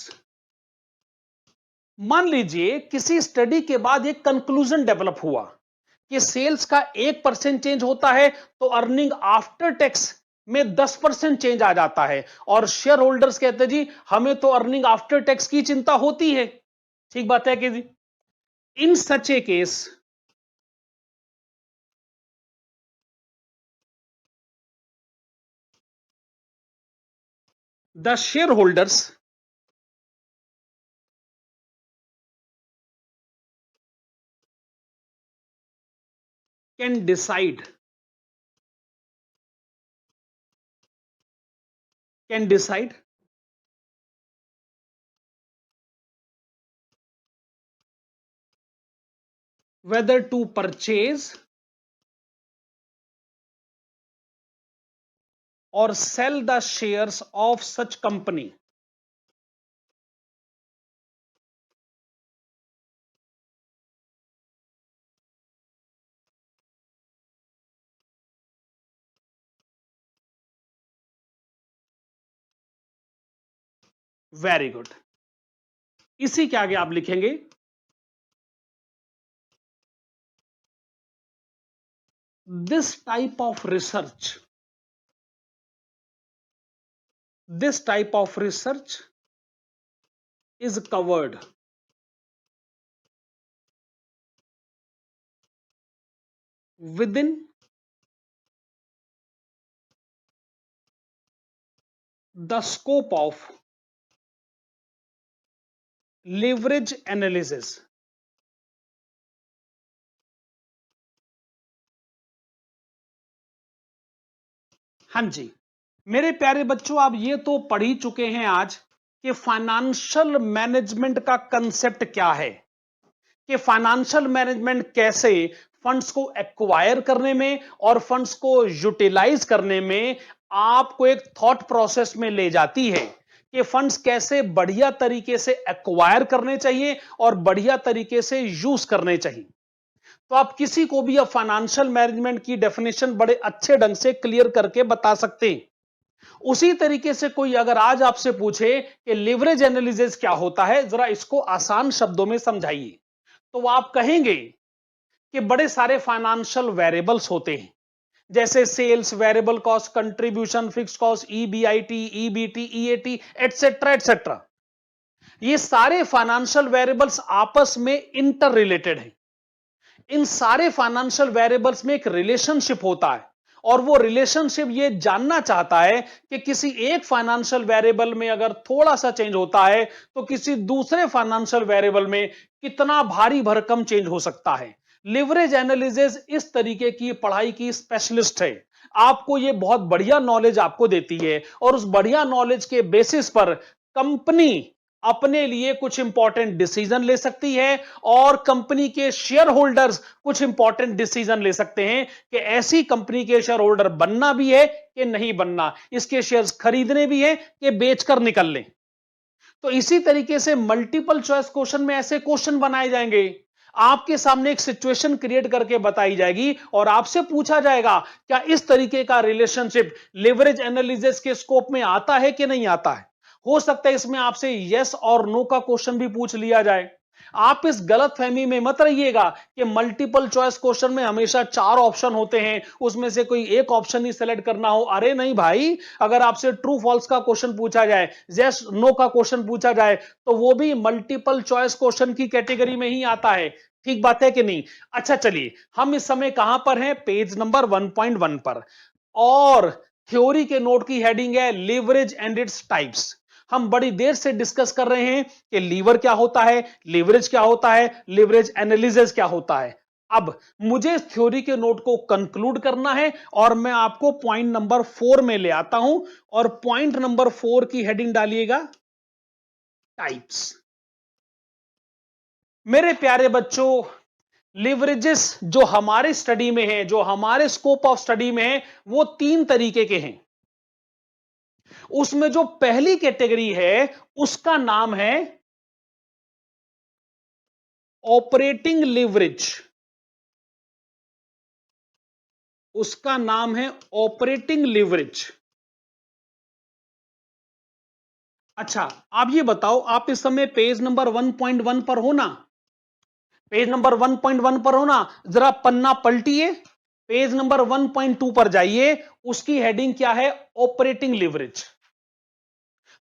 Speaker 1: मान लीजिए किसी स्टडी के बाद एक कंक्लूजन डेवलप हुआ कि सेल्स का 1% चेंज होता है तो अर्निंग आफ्टर टैक्स में 10% चेंज आ जाता है, और शेयर होल्डर्स कहते हैं जी हमें तो अर्निंग आफ्टर टैक्स की चिंता होती है। ठीक बात है कि जी, in such a case the shareholders can decide whether to purchase or sell the shares of such company। Very good, इसी के आगे आप लिखेंगे this type of research is covered within the scope of leverage analysis। हाँ जी मेरे प्यारे बच्चों, आप ये तो पढ़ ही चुके हैं आज कि फाइनेंशियल मैनेजमेंट का कंसेप्ट क्या है, कि फाइनेंशियल मैनेजमेंट कैसे फंड्स को एक्वायर करने में और फंड्स को यूटिलाइज करने में आपको एक थॉट प्रोसेस में ले जाती है कि फंड्स कैसे बढ़िया तरीके से एक्वायर करने चाहिए और बढ़िया तरीके से यूज करने चाहिए। तो आप किसी को भी अब फाइनेंशियल मैनेजमेंट की डेफिनेशन बड़े अच्छे ढंग से क्लियर करके बता सकते हैं। उसी तरीके से कोई अगर आज आपसे पूछे कि लिवरेज एनालिसिस क्या होता है, जरा इसको आसान शब्दों में समझाइए, तो आप कहेंगे कि बड़े सारे फाइनेंशियल वेरिएबल्स होते हैं, जैसे sales, variable cost, contribution, fix cost, EBIT, EBT, EAT, etcetera etcetera. ये सारे फाइनेंशियल वेरिएबल्स आपस में इंटर रिलेटेड हैं। इन सारे फाइनेंशियल वेरिएबल्स में एक रिलेशनशिप होता है, और वो रिलेशनशिप ये जानना चाहता है कि किसी एक फाइनेंशियल वेरिएबल में अगर थोड़ा सा चेंज होता है तो किसी दूसरे फाइनेंशियल वेरिएबल में कितना भारी भरकम चेंज हो सकता है। लिवरेज एनालिसिस इस तरीके की पढ़ाई की स्पेशलिस्ट है, आपको ये बहुत बढ़िया नॉलेज आपको देती है, और उस बढ़िया नॉलेज के बेसिस पर कंपनी अपने लिए कुछ इंपॉर्टेंट डिसीजन ले सकती है, और कंपनी के शेयर होल्डर्स कुछ इंपॉर्टेंट डिसीजन ले सकते हैं कि ऐसी कंपनी के शेयर होल्डर बनना भी है कि नहीं बनना, इसके शेयर्स खरीदने भी है कि बेचकर निकल लें। तो इसी तरीके से मल्टीपल चॉइस क्वेश्चन में ऐसे क्वेश्चन बनाए जाएंगे, आपके सामने एक सिचुएशन क्रिएट करके बताई जाएगी और आपसे पूछा जाएगा क्या इस तरीके का रिलेशनशिप लिवरेज एनालिसिस के स्कोप में आता है कि नहीं आता है। हो सकता है इसमें आपसे यस और नो का क्वेश्चन भी पूछ लिया जाए। आप इस गलतफहमी में मत रहिएगा कि मल्टीपल चॉइस क्वेश्चन में हमेशा 4 ऑप्शन होते हैं, उसमें से कोई एक ऑप्शन ही सेलेक्ट करना हो। अरे नहीं भाई, अगर आपसे ट्रू फॉल्स का क्वेश्चन पूछा जाए, यस नो का क्वेश्चन पूछा जाए, तो वो भी मल्टीपल चॉइस क्वेश्चन की कैटेगरी में ही आता है। ठीक बात है कि नहीं? अच्छा चलिए, हम इस समय कहां पर हैं? पेज नंबर 1.1 पर, और थ्योरी के नोट की हेडिंग है लीवरेज एंड इट्स टाइप्स। हम बड़ी देर से डिस्कस कर रहे हैं कि लीवर क्या होता है, लीवरेज क्या होता है, लीवरेज एनालिसिस क्या होता है। अब मुझे इस थ्योरी के नोट को कंक्लूड करना है और मैं आपको पॉइंट नंबर 4 में ले आता हूं, और पॉइंट नंबर 4 की हेडिंग डालिएगा टाइप्स। मेरे प्यारे बच्चों, लिवरेजेस जो हमारे स्टडी में है, जो हमारे स्कोप ऑफ स्टडी में है, वो 3 तरीके के हैं। उसमें जो पहली कैटेगरी है उसका नाम है ऑपरेटिंग लिवरेज। उसका नाम है ऑपरेटिंग लिवरेज। अच्छा, आप ये बताओ, आप इस समय पेज नंबर 1.1 पर हो ना? पेज नंबर 1.1 पर हो ना? जरा पन्ना पलटिए, पेज नंबर 1.2 पर जाइए। उसकी हेडिंग क्या है? Operating leverage.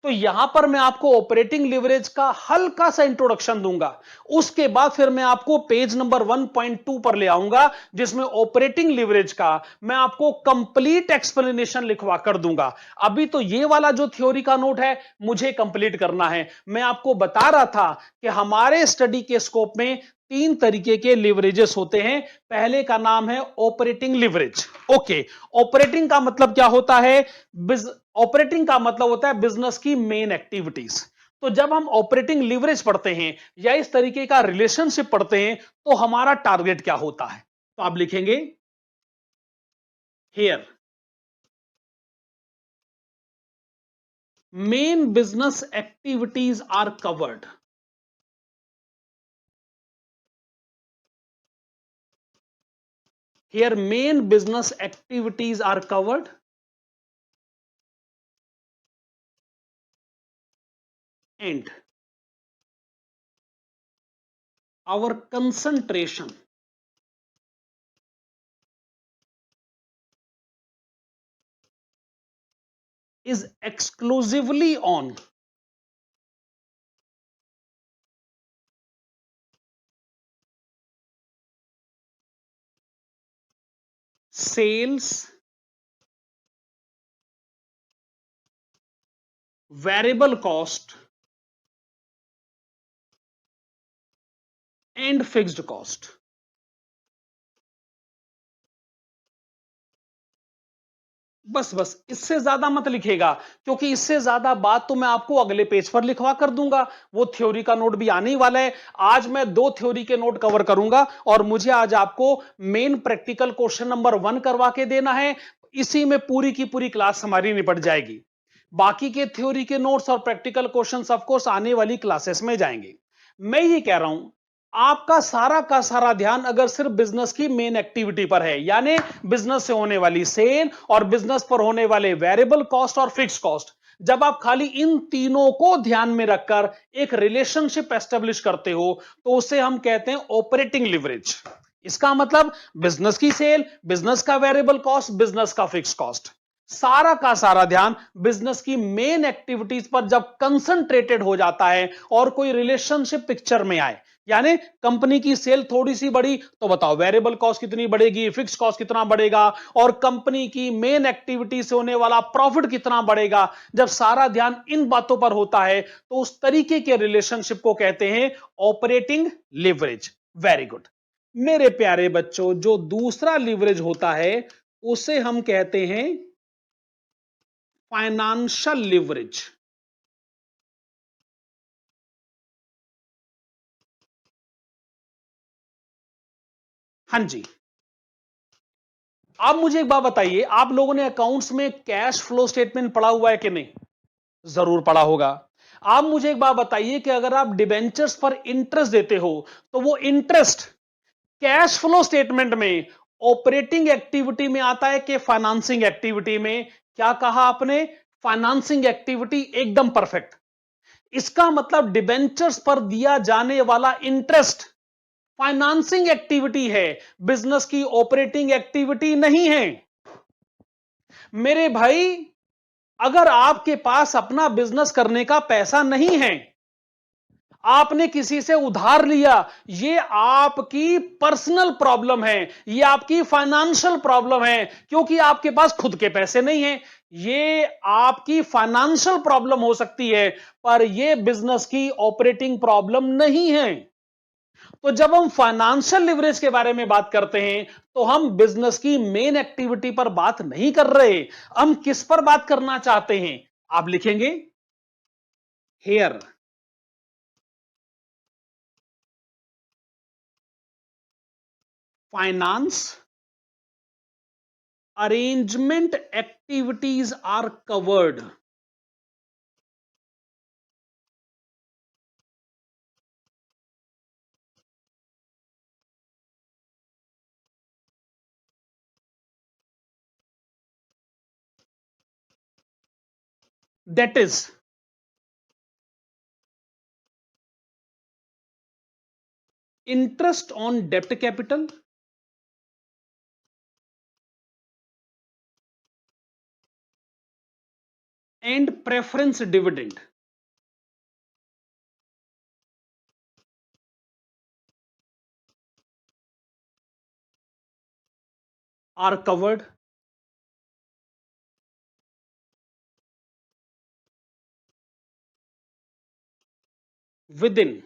Speaker 1: तो यहां पर मैं आपको ऑपरेटिंग लिवरेज का हल्का सा इंट्रोडक्शन दूंगा, उसके बाद फिर मैं आपको पेज नंबर 1.2 पर ले आऊंगा, जिसमें ऑपरेटिंग लिवरेज का मैं आपको कंप्लीट एक्सप्लेनेशन लिखवा कर दूंगा। अभी तो ये वाला जो थ्योरी का नोट है मुझे कंप्लीट करना है। मैं आपको बता रहा था कि हमारे स्टडी के स्कोप में 3 तरीके के लिवरेजेस होते हैं। पहले का नाम है ऑपरेटिंग लिवरेज। ओके, ऑपरेटिंग का मतलब क्या होता है? ऑपरेटिंग का मतलब होता है बिजनेस की मेन एक्टिविटीज। तो जब हम ऑपरेटिंग लिवरेज पढ़ते हैं या इस तरीके का रिलेशनशिप पढ़ते हैं, तो हमारा टारगेट क्या होता है? तो आप लिखेंगे here main business activities are covered. Here main business activities are covered and our concentration is exclusively on sales, variable cost and fixed cost। बस बस, इससे ज्यादा मत लिखेगा, क्योंकि इससे ज्यादा बात तो मैं आपको अगले पेज पर लिखवा कर दूंगा। वो थ्योरी का नोट भी आने ही वाला है। आज मैं 2 थ्योरी के नोट कवर करूंगा, और मुझे आज आपको मेन प्रैक्टिकल क्वेश्चन नंबर 1 करवा के देना है। इसी में पूरी की पूरी क्लास हमारी निपट जाएगी। बाकी के थ्योरी के नोट्स और प्रैक्टिकल क्वेश्चंस ऑफ कोर्स आने वाली क्लासेस में जाएंगे। मैं ये कह रहा हूं, आपका सारा का सारा ध्यान अगर सिर्फ बिजनेस की मेन एक्टिविटी पर है, यानी बिजनेस से होने वाली सेल और बिजनेस पर होने वाले वेरिएबल कॉस्ट और फिक्स कॉस्ट, जब आप खाली इन तीनों को ध्यान में रखकर एक रिलेशनशिप एस्टेब्लिश करते हो, तो उसे हम कहते हैं ऑपरेटिंग लिवरेज। इसका मतलब बिजनेस की सेल, बिजनेस का वेरिएबल कॉस्ट, बिजनेस का फिक्स कॉस्ट, सारा का सारा ध्यान बिजनेस की मेन एक्टिविटीज पर जब कंसंट्रेटेड हो जाता है और कोई रिलेशनशिप पिक्चर में आए, यानी कंपनी की सेल थोड़ी सी बढ़ी तो बताओ वेरिएबल कॉस्ट कितनी बढ़ेगी, फिक्स कॉस्ट कितना बढ़ेगा, और कंपनी की मेन एक्टिविटी से होने वाला प्रॉफिट कितना बढ़ेगा। जब सारा ध्यान इन बातों पर होता है, तो उस तरीके के रिलेशनशिप को कहते हैं ऑपरेटिंग लिवरेज। वेरी गुड मेरे प्यारे बच्चों, जो दूसरा लिवरेज होता है उसे हम कहते हैं फाइनेंशियल लिवरेज। हां जी, आप मुझे एक बात बताइए, आप लोगों ने अकाउंट्स में कैश फ्लो स्टेटमेंट पढ़ा हुआ है कि नहीं? जरूर पढ़ा होगा। आप मुझे एक बात बताइए कि अगर आप डिबेंचर्स पर इंटरेस्ट देते हो, तो वो इंटरेस्ट कैश फ्लो स्टेटमेंट में ऑपरेटिंग एक्टिविटी में आता है कि फाइनेंसिंग एक्टिविटी में? क्या कहा आपने? फाइनेंसिंग एक्टिविटी एकदम परफेक्ट। इसका मतलब डिबेंचर्स पर दिया जाने वाला इंटरेस्ट फाइनेंसिंग एक्टिविटी है, बिजनेस की ऑपरेटिंग एक्टिविटी नहीं है। मेरे भाई, अगर आपके पास अपना बिजनेस करने का पैसा नहीं है, आपने किसी से उधार लिया, ये आपकी पर्सनल प्रॉब्लम है, ये आपकी फाइनेंशियल प्रॉब्लम है, क्योंकि आपके पास खुद के पैसे नहीं हैं। ये आपकी फाइनेंशियल प्रॉब्लम हो सकती है, पर ये बिजनेस की ऑपरेटिंग प्रॉब्लम नहीं है। तो जब हम फाइनेंशियल लिवरेज के बारे में बात करते हैं, तो हम बिजनेस की मेन एक्टिविटी पर बात नहीं कर रहे। हम किस पर बात करना चाहते हैं? आप लिखेंगे here, finance arrangement activities are covered. That is interest on debt capital, and preference dividend are covered within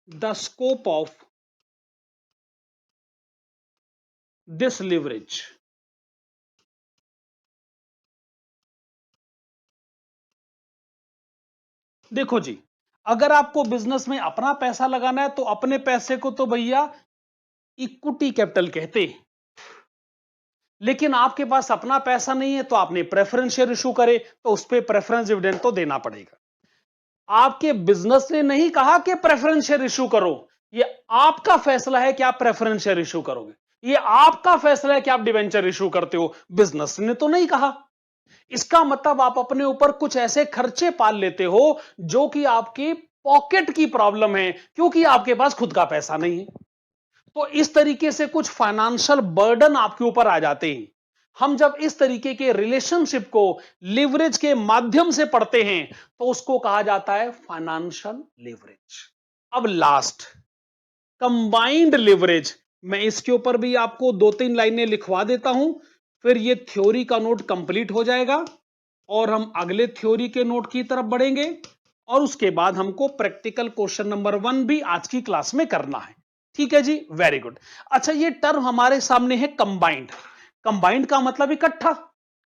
Speaker 1: the scope of this leverage. देखो जी, अगर आपको बिजनेस में अपना पैसा लगाना है, तो अपने पैसे को तो भैया इक्विटी कैपिटल कहते हैं। लेकिन आपके पास अपना पैसा नहीं है, तो आपने प्रेफरेंस शेयर इशू करे, तो उस पर प्रेफरेंस डिविडेंड तो देना पड़ेगा। आपके बिजनेस ने नहीं कहा कि प्रेफरेंस शेयर इशू करो, ये आपका फैसला है कि आप प्रेफरेंस शेयर इशू करोगे, ये आपका फैसला है कि आप डिवेंचर इशू करते हो, बिजनेस ने तो नहीं कहा। इसका मतलब आप अपने ऊपर कुछ ऐसे खर्चे पाल लेते हो जो कि आपकी पॉकेट की प्रॉब्लम है, क्योंकि आपके पास खुद का पैसा नहीं है। तो इस तरीके से कुछ फाइनेंशियल बर्डन आपके ऊपर आ जाते हैं। हम जब इस तरीके के रिलेशनशिप को लिवरेज के माध्यम से पढ़ते हैं, तो उसको कहा जाता है फाइनेंशियल लिवरेज। अब लास्ट, कंबाइंड लिवरेज। मैं इसके ऊपर भी आपको 2-3 लाइनें लिखवा देता हूं, फिर ये थ्योरी का नोट कंप्लीट हो जाएगा और हम अगले थ्योरी के नोट की तरफ बढ़ेंगे, और उसके बाद हमको प्रैक्टिकल क्वेश्चन नंबर 1 भी आज की क्लास में करना है। ठीक है जी, वेरी गुड। अच्छा, ये टर्म हमारे सामने है कंबाइंड। कंबाइंड का मतलब इकट्ठा।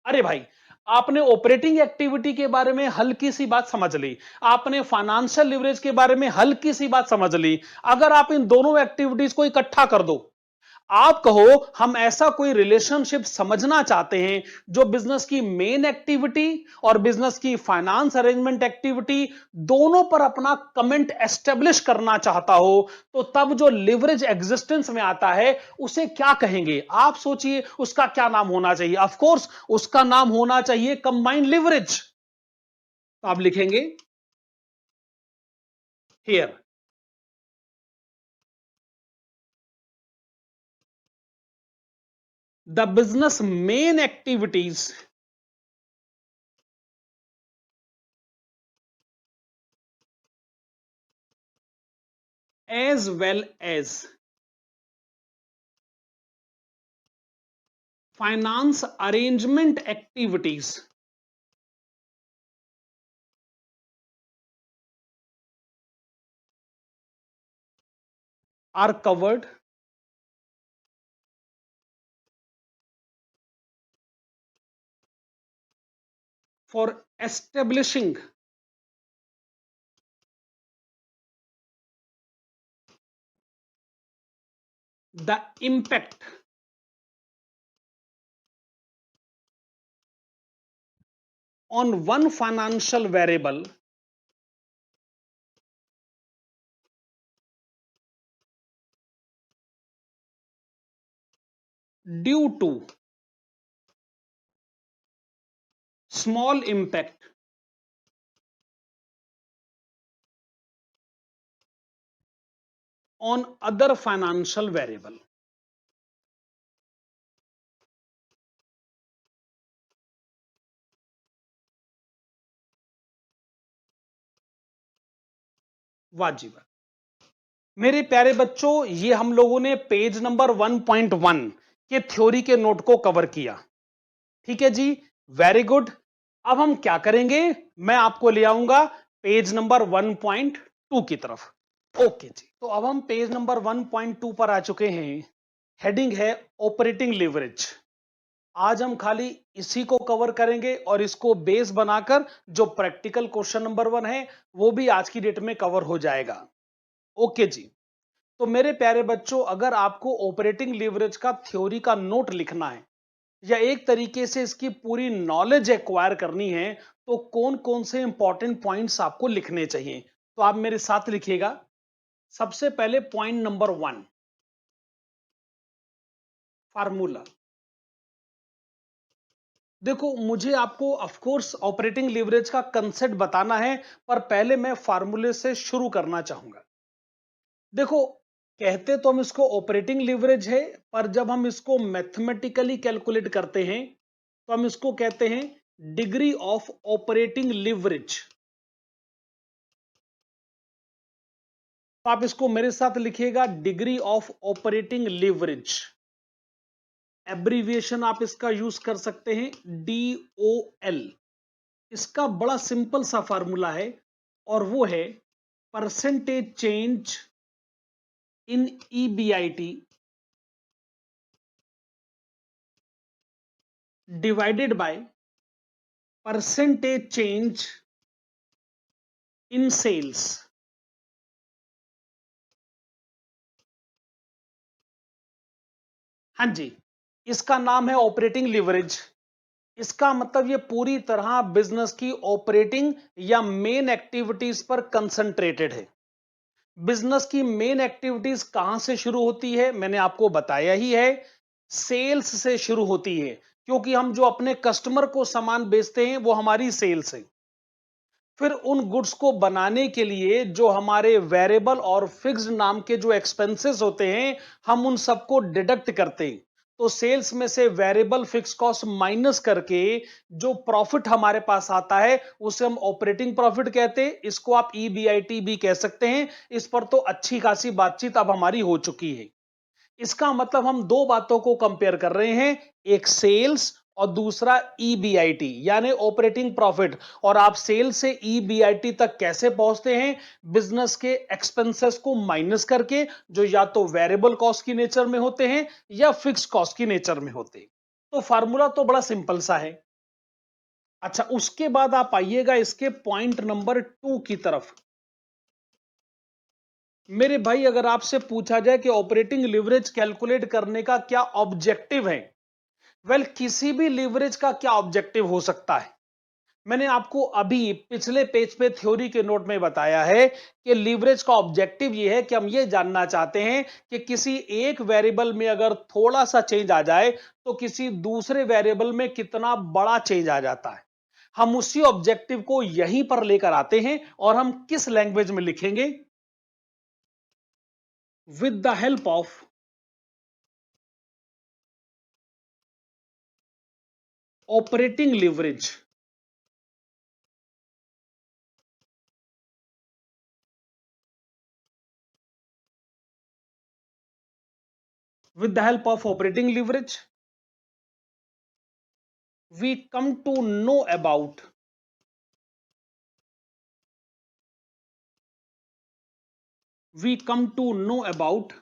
Speaker 1: अरे भाई, आपने ऑपरेटिंग एक्टिविटी के बारे में हल्की सी बात समझ ली, आपने फाइनेंशियल लिवरेज के बारे में हल्की सी बात समझ ली। अगर आप इन दोनों एक्टिविटीज को इकट्ठा कर दो, आप कहो हम ऐसा कोई रिलेशनशिप समझना चाहते हैं जो बिजनेस की मेन एक्टिविटी और बिजनेस की फाइनेंस अरेंजमेंट एक्टिविटी दोनों पर अपना कमेंट एस्टेब्लिश करना चाहता हो, तो तब जो लिवरेज एग्जिस्टेंस में आता है उसे क्या कहेंगे? आप सोचिए, उसका क्या नाम होना चाहिए? ऑफ कोर्स उसका नाम होना चाहिए कंबाइंड लिवरेज। तो आप लिखेंगे here, the business main activities as well as finance arrangement activities are covered for establishing the impact on one financial variable due to small impact on other financial variable. वाजिब। मेरे प्यारे बच्चों, ये हम लोगों ने पेज नंबर 1.1 के theory के नोट को कवर किया। ठीक है जी, वेरी गुड। अब हम क्या करेंगे, मैं आपको ले आऊंगा पेज नंबर 1.2 की तरफ। ओके जी, तो अब हम पेज नंबर 1.2 पर आ चुके हैं। हेडिंग है ऑपरेटिंग लिवरेज। आज हम खाली इसी को कवर करेंगे और इसको बेस बनाकर जो प्रैक्टिकल क्वेश्चन नंबर 1 है वो भी आज की डेट में कवर हो जाएगा। ओके जी, तो मेरे प्यारे बच्चों, अगर आपको ऑपरेटिंग लीवरेज का थ्योरी का नोट लिखना है या एक तरीके से इसकी पूरी नॉलेज एक्वायर करनी है, तो कौन कौन से इंपॉर्टेंट पॉइंट्स आपको लिखने चाहिए, तो आप मेरे साथ लिखिएगा। सबसे पहले पॉइंट नंबर 1, फार्मूला। देखो, मुझे आपको ऑफ कोर्स ऑपरेटिंग लीवरेज का कंसेप्ट बताना है, पर पहले मैं फार्मूले से शुरू करना चाहूंगा। देखो, कहते तो हम इसको ऑपरेटिंग लीवरेज है, पर जब हम इसको मैथमेटिकली कैलकुलेट करते हैं तो हम इसको कहते हैं डिग्री ऑफ ऑपरेटिंग लीवरेज। तो आप इसको मेरे साथ लिखिएगा, degree of operating leverage. Abbreviation आप इसका यूज कर सकते हैं DOL। इसका बड़ा सिंपल सा फार्मूला है और वो है percentage change in EBIT divided by percentage change in sales. हाँ जी, इसका नाम है ऑपरेटिंग लिवरेज। इसका मतलब ये पूरी तरह बिजनेस की ऑपरेटिंग या मेन एक्टिविटीज पर कंसंट्रेटेड है। बिजनेस की मेन एक्टिविटीज कहां से शुरू होती है, मैंने आपको बताया ही है, सेल्स से शुरू होती है, क्योंकि हम जो अपने कस्टमर को सामान बेचते हैं वो हमारी सेल्स है। फिर उन गुड्स को बनाने के लिए जो हमारे वेरिएबल और फिक्स्ड नाम के जो एक्सपेंसेस होते हैं, हम उन सबको डिडक्ट करते हैं। तो सेल्स में से वेरिएबल फिक्स कॉस्ट माइनस करके जो प्रॉफिट हमारे पास आता है उसे हम ऑपरेटिंग प्रॉफिट कहते हैं। इसको आप EBIT भी कह सकते हैं। इस पर तो अच्छी खासी बातचीत अब हमारी हो चुकी है। इसका मतलब हम दो बातों को कंपेयर कर रहे हैं, एक सेल्स और दूसरा EBIT यानी ऑपरेटिंग प्रॉफिट। और आप सेल्स से EBIT तक कैसे पहुंचते हैं, बिजनेस के एक्सपेंसेस को माइनस करके, जो या तो वेरिएबल कॉस्ट की नेचर में होते हैं या फिक्स कॉस्ट की नेचर में होते हैं। तो फार्मूला तो बड़ा सिंपल सा है। अच्छा, उसके बाद आप आइएगा इसके पॉइंट नंबर 2 की तरफ। मेरे भाई, अगर आपसे पूछा जाए कि ऑपरेटिंग लिवरेज कैलकुलेट करने का क्या ऑब्जेक्टिव है, वेल, किसी भी लिवरेज का क्या ऑब्जेक्टिव हो सकता है। मैंने आपको अभी पिछले पेज पे थ्योरी के नोट में बताया है कि लीवरेज का ऑब्जेक्टिव यह है कि हम यह जानना चाहते हैं कि किसी एक वेरिएबल में अगर थोड़ा सा चेंज आ जाए तो किसी दूसरे वेरिएबल में कितना बड़ा चेंज आ जाता है। हम उसी ऑब्जेक्टिव को यहीं पर लेकर आते हैं और हम किस लैंग्वेज में लिखेंगे, with the help of operating leverage. With the help of operating leverage, we come to know about we come to know about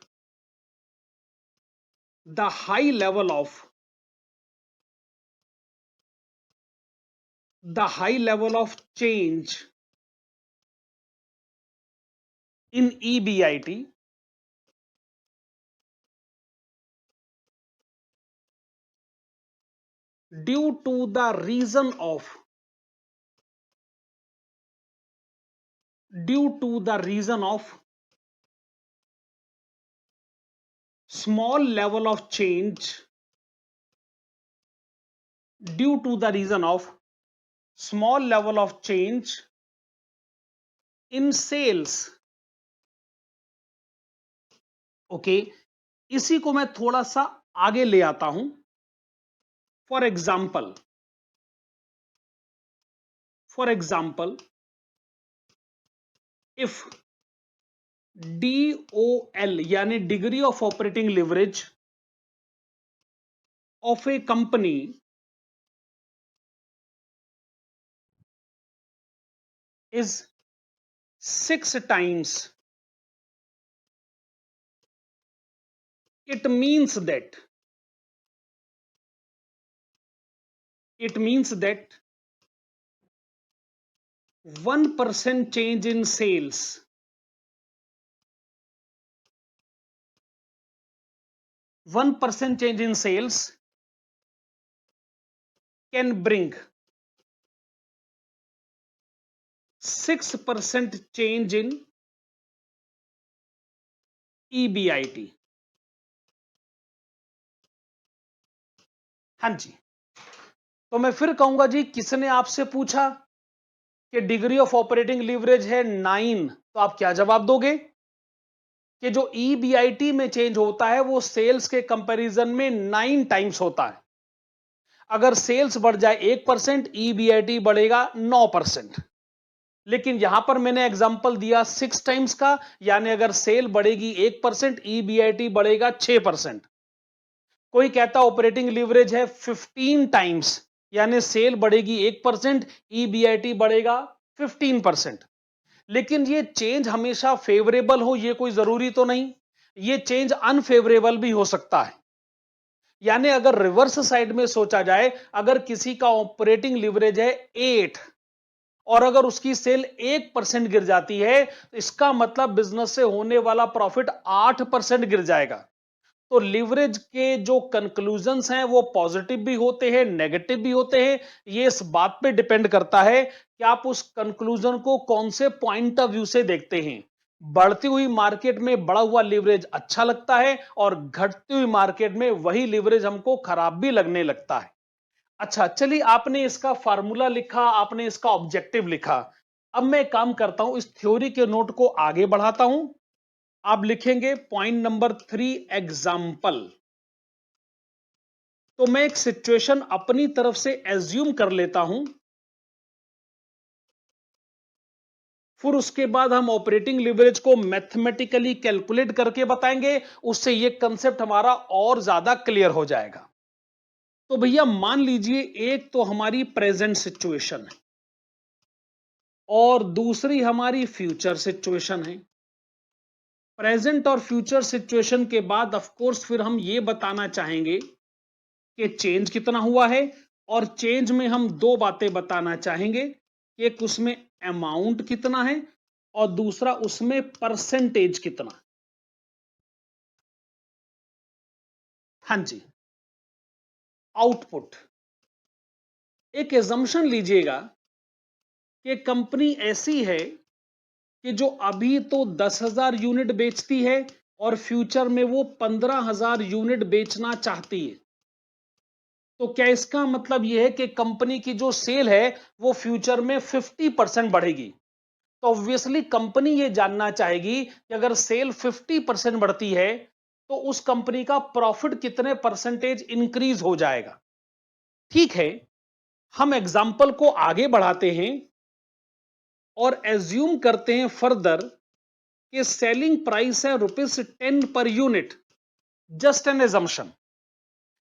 Speaker 1: the high level of change in EBIT due to the reason of small level of change due to the reason of small level of change in sales. Okay, इसी को मैं थोड़ा सा आगे ले आता हूं. For example, if DOL यानी degree of operating leverage of A company is 6 times, it means that 1% change in sales can bring 6% change in EBIT. हाँ जी, तो मैं फिर कहूंगा जी, किसने आपसे पूछा कि डिग्री ऑफ ऑपरेटिंग लीवरेज है 9, तो आप क्या जवाब दोगे कि जो EBIT में चेंज होता है वो सेल्स के कंपैरिजन में 9 टाइम्स होता है. अगर सेल्स बढ़ जाए 1%, EBIT बढ़ेगा 9%. लेकिन यहां पर मैंने एग्जांपल दिया 6 टाइम्स का, यानी अगर सेल बढ़ेगी 1%, EBIT बढ़ेगा 6%. कोई कहता ऑपरेटिंग लीवरेज है 15 टाइम्स, यानी सेल बढ़ेगी 1%, EBIT बढ़ेगा 15%. लेकिन ये चेंज हमेशा फेवरेबल हो ये कोई जरूरी तो नहीं, ये चेंज अनफेवरेबल भी हो सकता है. यानी अगर रिवर्स साइड में सोचा जाए, अगर किसी का ऑपरेटिंग लीवरेज है 8 और अगर उसकी सेल 1% गिर जाती है, तो इसका मतलब बिजनेस से होने वाला प्रॉफिट 8% गिर जाएगा. तो लीवरेज के जो कंक्लूजन्स हैं वो पॉजिटिव भी होते हैं, नेगेटिव भी होते हैं. ये इस बात पे डिपेंड करता है कि आप उस कंक्लूजन को कौन से पॉइंट ऑफ व्यू से देखते हैं. बढ़ती हुई मार्केट में बढ़ा हुआ लीवरेज अच्छा लगता है और घटती हुई मार्केट में वही लीवरेज हमको खराब भी लगने लगता है. अच्छा, चलिए, आपने इसका फार्मूला लिखा, आपने इसका ऑब्जेक्टिव लिखा. अब मैं काम करता हूं, इस थ्योरी के नोट को आगे बढ़ाता हूं. आप लिखेंगे पॉइंट नंबर 3 एग्जाम्पल. तो मैं एक सिचुएशन अपनी तरफ से एज्यूम कर लेता हूं, फिर उसके बाद हम ऑपरेटिंग लिवरेज को मैथमेटिकली कैलकुलेट करके बताएंगे. उससे यह कंसेप्ट हमारा और ज्यादा क्लियर हो जाएगा. तो भैया मान लीजिए, एक तो हमारी प्रेजेंट सिचुएशन है और दूसरी हमारी फ्यूचर सिचुएशन है. प्रेजेंट और फ्यूचर सिचुएशन के बाद ऑफ कोर्स फिर हम ये बताना चाहेंगे कि चेंज कितना हुआ है, और चेंज में हम दो बातें बताना चाहेंगे. एक उसमें अमाउंट कितना है और दूसरा उसमें परसेंटेज कितना. हाँ जी, आउटपुट. एक एजम्पशन लीजिएगा कि कंपनी ऐसी है कि जो अभी तो 10,000 यूनिट बेचती है और फ्यूचर में वो 15,000 यूनिट बेचना चाहती है. तो क्या इसका मतलब यह है कि कंपनी की जो सेल है वो फ्यूचर में 50% बढ़ेगी. तो ऑब्वियसली कंपनी ये जानना चाहेगी कि अगर सेल 50% बढ़ती है तो उस कंपनी का प्रॉफिट कितने परसेंटेज इंक्रीज हो जाएगा. ठीक है, हम एग्जाम्पल को आगे बढ़ाते हैं और एज्यूम करते हैं फर्दर कि सेलिंग प्राइस है ₹10 per unit. Just an assumption.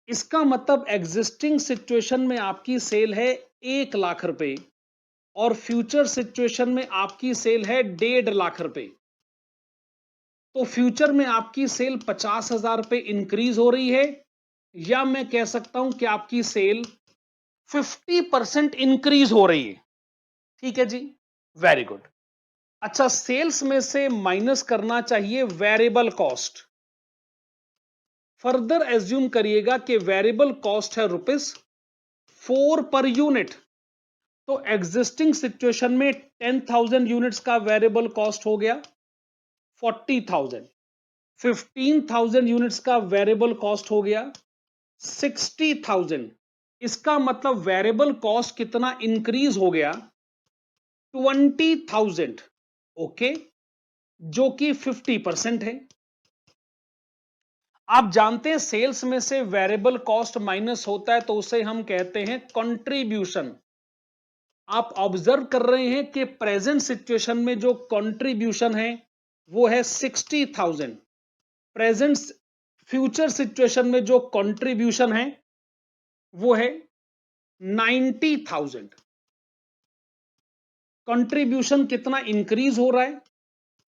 Speaker 1: इसका मतलब एग्जिस्टिंग सिचुएशन में आपकी सेल है 1,00,000 रुपए और फ्यूचर सिचुएशन में आपकी सेल है 1.5 लाख रुपए. तो फ्यूचर में आपकी सेल 50,000 रुपए इंक्रीज हो रही है, या मैं कह सकता हूं कि आपकी सेल 50% इंक्रीज हो रही है. ठीक है जी, वेरी गुड. अच्छा, सेल्स में से माइनस करना चाहिए वेरिएबल कॉस्ट. फर्दर एज्यूम करिएगा कि वेरिएबल कॉस्ट है ₹4 पर यूनिट. तो एग्जिस्टिंग सिचुएशन में 10,000 यूनिट्स का वेरिएबल कॉस्ट हो गया 40,000. 15,000 यूनिट्स का वेरिएबल कॉस्ट हो गया 60,000. इसका मतलब वेरिएबल कॉस्ट कितना इंक्रीज हो गया? 20,000, ओके, जो कि 50% है। आप जानते हैं सेल्स में से वेरिएबल कॉस्ट माइनस होता है तो उसे हम कहते हैं कंट्रीब्यूशन। आप ऑब्जर्व कर रहे हैं कि प्रेजेंट सिचुएशन में जो कंट्रीब्यूशन है वो है 60,000। प्रेजेंट फ्यूचर सिचुएशन में जो कंट्रीब्यूशन है वो है 90,000। कंट्रीब्यूशन कितना इंक्रीज हो रहा है?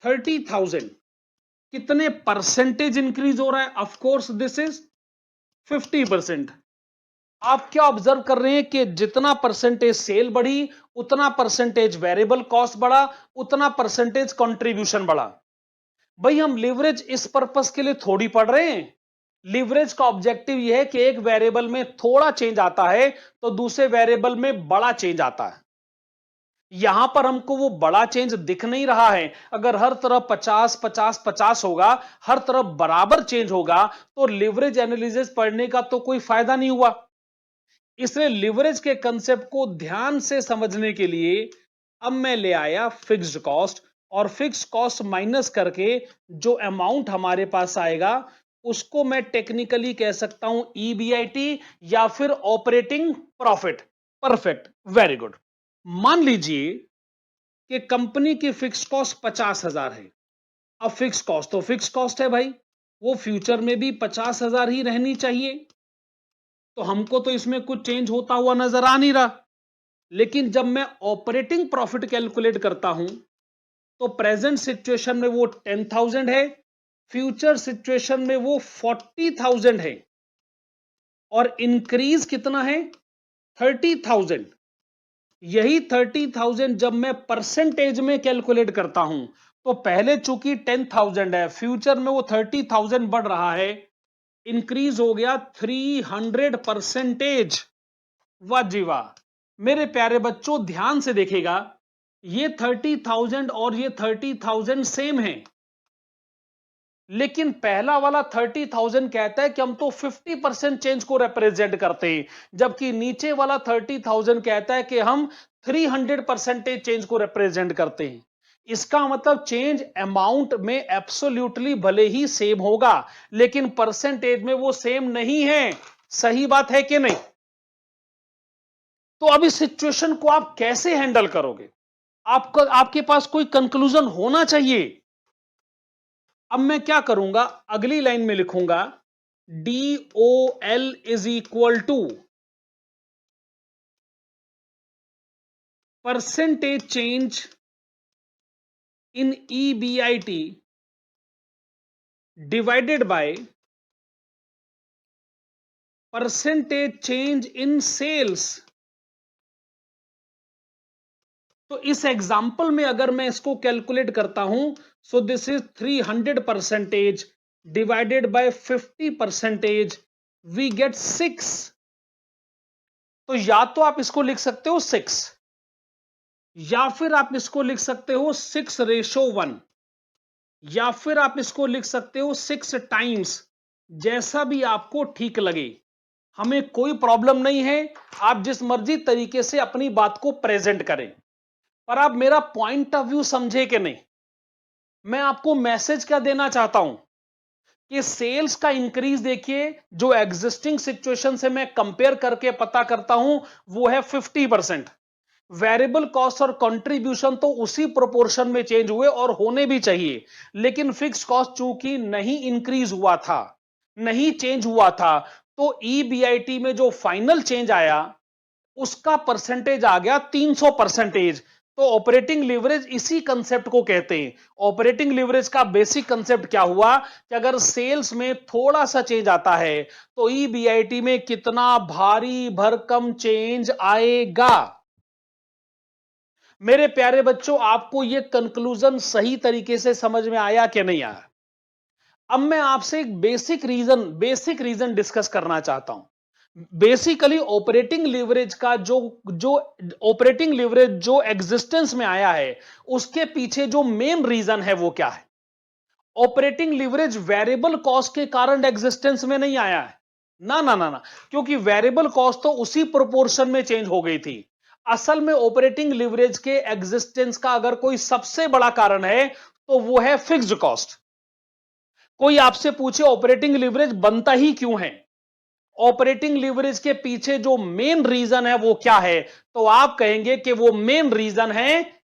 Speaker 1: 30,000। कितने परसेंटेज इंक्रीज हो रहा है? Of course this is 50%। आप क्या ऑब्जर्व कर रहे हैं कि जितना परसेंटेज सेल बढ़ी उतना परसेंटेज वेरिएबल कॉस्ट बढ़ा, उतना परसेंटेज कंट्रीब्यूशन बढ़ा। भाई हम लिवरेज इस पर्पस के लिए थोड़ी पढ़ रहे हैं। लिवरेज का ऑब्जेक्टिव यह है कि एक वेरिएबल में थोड़ा चेंज आता है तो दूसरे वेरिएबल में बड़ा चेंज आता है। यहां पर हमको वो बड़ा चेंज दिख नहीं रहा है। अगर हर तरफ 50 50 50 होगा, हर तरफ बराबर चेंज होगा, तो लिवरेज एनालिसिस पढ़ने का तो कोई फायदा नहीं हुआ। इसलिए लिवरेज के कंसेप्ट को ध्यान से समझने के लिए अब मैं ले आया फिक्स्ड कॉस्ट, और फिक्स्ड कॉस्ट माइनस करके जो अमाउंट हमारे पास आएगा उसको मैं टेक्निकली कह सकता हूं ईबीआईटी या फिर operating profit. Perfect, very good. मान लीजिए कि कंपनी की फिक्स्ड कॉस्ट 50,000 है। अब फिक्स्ड कॉस्ट तो फिक्स्ड कॉस्ट है भाई, वो फ्यूचर में भी 50,000 ही रहनी चाहिए, तो हमको तो इसमें कुछ चेंज होता हुआ नजर आ नहीं रहा। लेकिन जब मैं ऑपरेटिंग प्रॉफिट कैलकुलेट करता हूं तो प्रेजेंट सिचुएशन में वो 10,000 है, फ्यूचर सिचुएशन में वो 40,000 है, और इंक्रीज कितना है? 30,000। यही 30,000 जब मैं परसेंटेज में कैलकुलेट करता हूं तो पहले चूंकि 10,000 है, फ्यूचर में वो 30,000 बढ़ रहा है, इंक्रीज हो गया 300%। वाह जी वाह। मेरे प्यारे बच्चों ध्यान से देखिएगा, ये 30,000 और ये 30,000 सेम है, लेकिन पहला वाला 30,000 कहता है कि हम तो 50% चेंज को रिप्रेजेंट करते हैं, जबकि नीचे वाला 30,000 कहता है कि हम 300% चेंज को रिप्रेजेंट करते हैं। इसका मतलब चेंज अमाउंट में एब्सोल्यूटली भले ही सेम होगा, लेकिन परसेंटेज में वो सेम नहीं है। सही बात है कि नहीं? तो अब इस सिचुएशन को आप कैसे हैंडल करोगे? आपके पास कोई कंक्लूजन होना चाहिए। अब मैं क्या करूंगा, अगली लाइन में लिखूंगा DOL is equal to percentage change in EBIT divided by percentage change in sales. तो इस एग्जाम्पल में अगर मैं इसको कैलकुलेट करता हूं, so this is 300% divided by 50%, we get 6। तो या तो आप इसको लिख सकते हो 6, या फिर आप इसको लिख सकते हो 6:1, या फिर आप इसको लिख सकते हो 6 टाइम्स, जैसा भी आपको ठीक लगे। हमें कोई प्रॉब्लम नहीं है, आप जिस मर्जी तरीके से अपनी बात को प्रेजेंट करें, पर आप मेरा पॉइंट ऑफ व्यू समझे कि नहीं। मैं आपको मैसेज क्या देना चाहता हूं कि सेल्स का इंक्रीज देखिए, जो एग्जिस्टिंग सिचुएशन से मैं कंपेयर करके पता करता हूं वो है 50%। वेरिएबल कॉस्ट और कंट्रीब्यूशन तो उसी प्रोपोर्शन में चेंज हुए और होने भी चाहिए, लेकिन फिक्स कॉस्ट चूंकि नहीं इंक्रीज हुआ था, नहीं चेंज हुआ था, तो EBIT में जो फाइनल चेंज आया उसका परसेंटेज आ गया 300%। तो ऑपरेटिंग लीवरेज इसी कंसेप्ट को कहते हैं। ऑपरेटिंग लीवरेज का बेसिक कंसेप्ट क्या हुआ कि अगर सेल्स में थोड़ा सा चेंज आता है तो EBIT में कितना भारी भरकम चेंज आएगा। मेरे प्यारे बच्चों, आपको यह कंक्लूजन सही तरीके से समझ में आया कि नहीं आया? अब मैं आपसे एक बेसिक रीजन डिस्कस करना चाहता हूं। बेसिकली ऑपरेटिंग लीवरेज का जो ऑपरेटिंग लीवरेज जो एग्जिस्टेंस में आया है, उसके पीछे जो मेन रीजन है वो क्या है? ऑपरेटिंग लीवरेज वेरिएबल कॉस्ट के कारण एग्जिस्टेंस में नहीं आया है। ना ना ना ना, क्योंकि वेरिएबल कॉस्ट तो उसी प्रोपोर्शन में चेंज हो गई थी। असल में ऑपरेटिंग लिवरेज के एग्जिस्टेंस का अगर कोई सबसे बड़ा कारण है तो वो है फिक्स्ड कॉस्ट। कोई आपसे पूछे ऑपरेटिंग लिवरेज बनता ही क्यों है, ऑपरेटिंग लिवरेज के पीछे जो मेन रीजन है वो क्या है, तो आप कहेंगे कि वो मेन रीजन है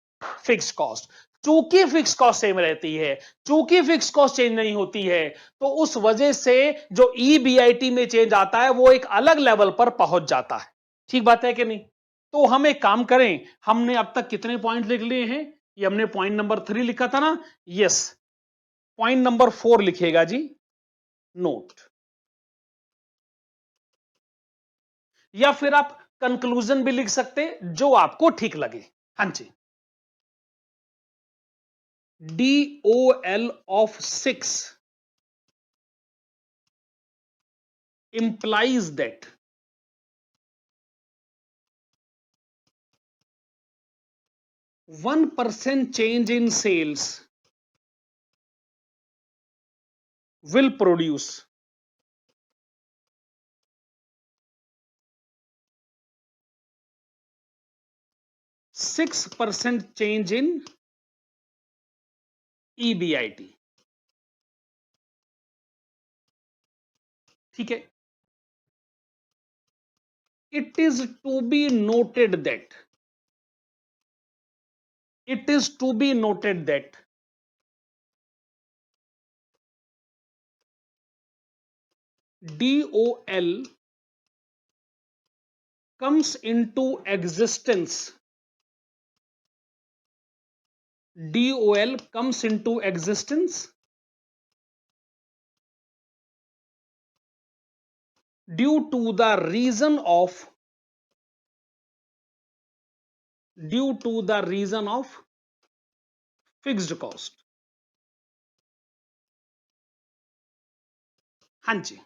Speaker 1: फिक्स कॉस्ट। चूंकि फिक्स कॉस्ट सेम रहती है, चूंकि फिक्स कॉस्ट चेंज नहीं होती है, तो उस वजह से जो ईबीआईटी में चेंज आता है वो एक अलग लेवल पर पहुंच जाता है। ठीक बात है कि नहीं? तो हम एक काम करें, हमने अब तक कितने पॉइंट लिख लिए हैं? ये हमने पॉइंट नंबर 3 लिखा था ना, यस। पॉइंट नंबर 4 लिखिएगा जी, नोट, या फिर आप कंक्लूजन भी लिख सकते, जो आपको ठीक लगे। हां जी। DOL of 6 implies that 1% change in sales will produce 6% change in EBIT। ठीक है। It is to be noted that DOL comes into existence due to the reason of fixed cost। हां जी।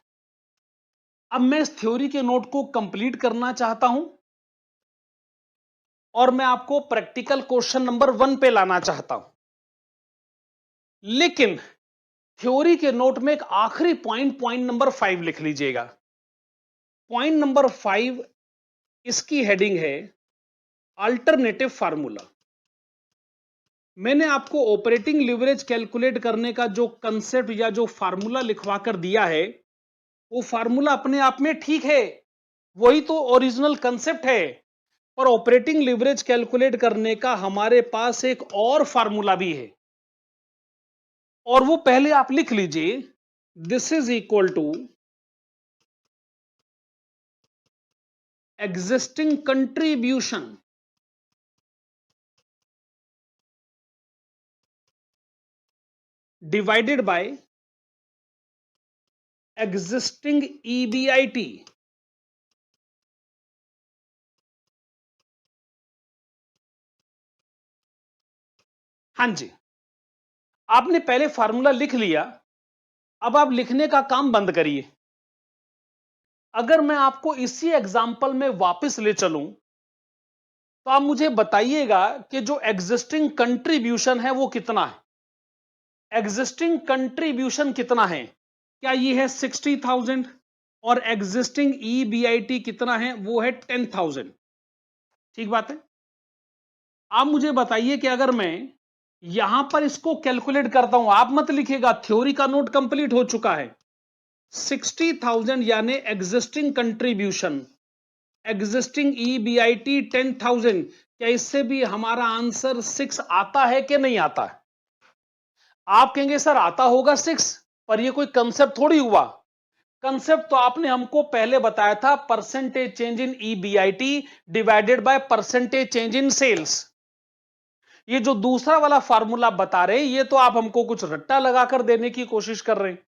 Speaker 1: अब मैं इस थ्योरी के नोट को complete करना चाहता हूं और मैं आपको प्रैक्टिकल क्वेश्चन नंबर 1 पे लाना चाहता हूं, लेकिन थ्योरी के नोट में एक आखिरी पॉइंट नंबर 5 लिख लीजिएगा। पॉइंट नंबर 5, इसकी हेडिंग है अल्टरनेटिव फार्मूला। मैंने आपको ऑपरेटिंग लिवरेज कैलकुलेट करने का जो कंसेप्ट या जो फार्मूला लिखवा कर दिया है, वो फार्मूला अपने आप में ठीक है, वही तो ओरिजिनल कंसेप्ट है, पर ऑपरेटिंग लिवरेज कैलकुलेट करने का हमारे पास एक और फार्मूला भी है, और वो पहले आप लिख लीजिए। This is equal to existing contribution divided by existing EBIT। हां जी, आपने पहले फार्मूला लिख लिया, अब आप लिखने का काम बंद करिए। अगर मैं आपको इसी एग्जाम्पल में वापस ले चलूं, तो आप मुझे बताइएगा कि जो एग्जिस्टिंग कंट्रीब्यूशन है वो कितना है। एग्जिस्टिंग कंट्रीब्यूशन कितना है? क्या ये है 60,000 और एग्जिस्टिंग EBIT कितना है? वो है 10,000। ठीक बात है। आप मुझे बताइए कि अगर मैं यहां पर इसको कैलकुलेट करता हूं, आप मत लिखिएगा, थ्योरी का नोट कंप्लीट हो चुका है। 60,000 यानी एग्जिस्टिंग कंट्रीब्यूशन, एग्जिस्टिंग EBIT 10,000, क्या इससे भी हमारा आंसर 6 आता है कि नहीं आता है? आप कहेंगे सर आता होगा 6, पर ये कोई कंसेप्ट थोड़ी हुआ। कंसेप्ट तो आपने हमको पहले बताया था, percentage change in EBIT divided by percentage change in sales. ये जो दूसरा वाला फार्मूला बता रहे, ये तो आप हमको कुछ रट्टा लगाकर देने की कोशिश कर रहे हैं।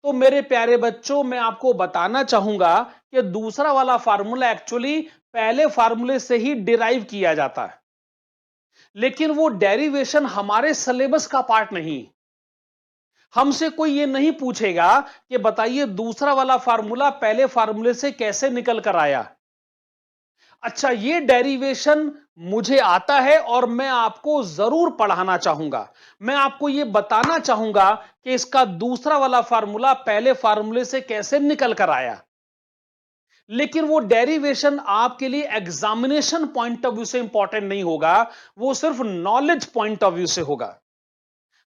Speaker 1: तो मेरे प्यारे बच्चों, मैं आपको बताना चाहूंगा कि दूसरा वाला फार्मूला एक्चुअली पहले फार्मूले से ही डिराइव किया जाता है, लेकिन वो डेरिवेशन हमारे सिलेबस का पार्ट नहीं। हमसे कोई ये नहीं पूछेगा कि बताइए दूसरा वाला फार्मूला पहले फार्मूले से कैसे निकल कर आया। अच्छा, ये डेरिवेशन मुझे आता है और मैं आपको जरूर पढ़ाना चाहूंगा। मैं आपको ये बताना चाहूंगा कि इसका दूसरा वाला फार्मूला पहले फार्मूले से कैसे निकल कर आया। लेकिन वो डेरिवेशन आपके लिए एग्जामिनेशन पॉइंट ऑफ व्यू से इंपॉर्टेंट नहीं होगा, वो सिर्फ नॉलेज पॉइंट ऑफ व्यू से होगा।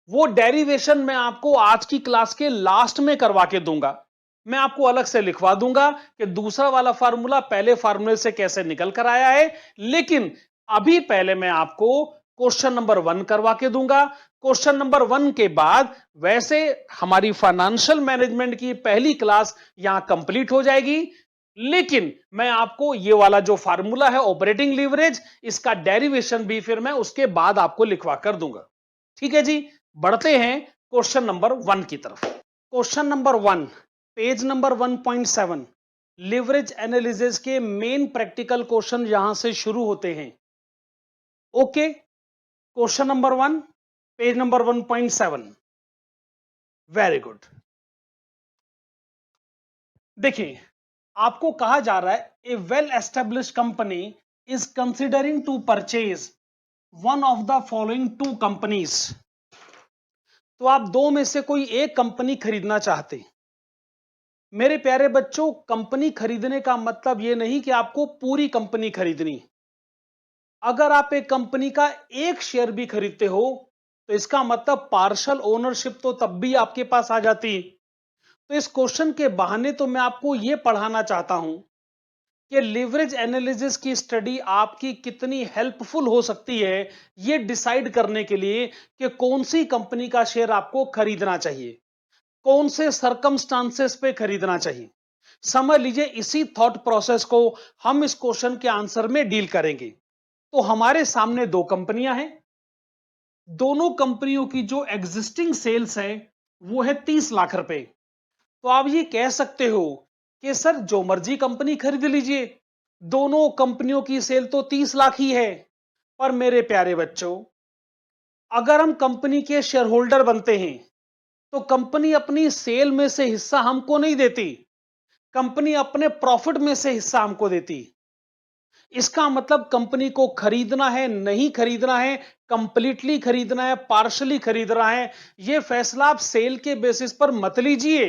Speaker 1: वो डेरिवेशन मैं आपको आज की क्लास के लास्ट में करवा के दूंगा। मैं आपको अलग से लिखवा दूंगा कि दूसरा वाला फार्मूला पहले फार्मूले से कैसे निकल कर आया है। लेकिन अभी पहले मैं आपको क्वेश्चन नंबर 1 करवा के दूंगा। क्वेश्चन नंबर 1 के बाद वैसे हमारी फाइनेंशियल मैनेजमेंट की पहली क्लास यहां कंप्लीट हो जाएगी। लेकिन मैं आपको ये वाला जो फार्मूला है ऑपरेटिंग लीवरेज, इसका डेरिवेशन भी फिर मैं उसके बाद आपको लिखवा कर दूंगा। ठीक है जी, बढ़ते हैं क्वेश्चन नंबर 1 की तरफ। Question number 1, page number 1.7, leverage analysis के मेन प्रैक्टिकल क्वेश्चन यहां से शुरू होते हैं। Okay, question number 1, page number 1.7। Very good. देखिए, आपको कहा जा रहा है a well establish company is considering to purchase one of the following two companies. तो आप दो में से कोई एक कंपनी खरीदना चाहते। मेरे प्यारे बच्चों, कंपनी खरीदने का मतलब यह नहीं कि आपको पूरी कंपनी खरीदनी। अगर आप एक कंपनी का एक शेयर भी खरीदते हो तो इसका मतलब पार्शल ओनरशिप तो तब भी आपके पास आ जाती। तो इस क्वेश्चन के बहाने तो मैं आपको यह पढ़ाना चाहता हूं कि लिवरेज एनालिसिस की स्टडी आपकी कितनी हेल्पफुल हो सकती है यह डिसाइड करने के लिए कि कौन सी कंपनी का शेयर आपको खरीदना चाहिए, कौन से सरकमस्टांसेस पे खरीदना चाहिए। समझ लीजिए, इसी थॉट प्रोसेस को हम इस क्वेश्चन के आंसर में डील करेंगे। तो हमारे सामने दो कंपनियां हैं। दोनों कंपनियों की जो एग्जिस्टिंग सेल्स है वो है 30 लाख रुपए। तो आप ये कह सकते हो कि सर जो मर्जी कंपनी खरीद लीजिए, दोनों कंपनियों की सेल तो 30 लाख ही है। पर मेरे प्यारे बच्चों, अगर हम कंपनी के शेयर होल्डर बनते हैं तो कंपनी अपनी सेल में से हिस्सा हमको नहीं देती, कंपनी अपने प्रॉफिट में से हिस्सा हमको देती। इसका मतलब कंपनी को खरीदना है नहीं खरीदना है, कंप्लीटली खरीदना है पार्शली खरीदना है, यह फैसला आप सेल के बेसिस पर मत लीजिए,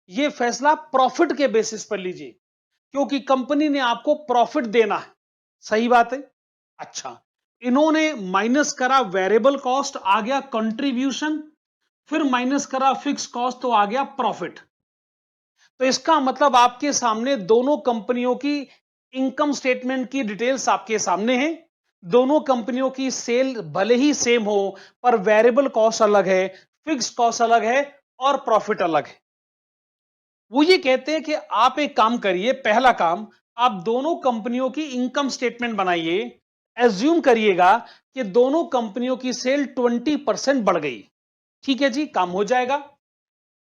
Speaker 1: यह फैसला आप प्रॉफिट के बेसिस पर लीजिए, क्योंकि कंपनी ने आपको प्रॉफिट देना है। सही बात है। अच्छा, इन्होंने माइनस करा वेरिएबल कॉस्ट, आ गया कंट्रीब्यूशन, फिर माइनस करा फिक्स कॉस्ट तो आ गया प्रॉफिट। तो इसका मतलब आपके सामने दोनों कंपनियों की इनकम स्टेटमेंट की डिटेल्स आपके सामने हैं। दोनों कंपनियों की सेल भले ही सेम हो पर वेरिएबल कॉस्ट अलग है, फिक्स कॉस्ट अलग है और प्रॉफिट अलग है। वो ये कहते हैं कि आप एक काम करिए, पहला काम, आप दोनों कंपनियों की इनकम स्टेटमेंट बनाइए। एज्यूम करिएगा कि दोनों कंपनियों की सेल 20% बढ़ गई। ठीक है जी, काम हो जाएगा।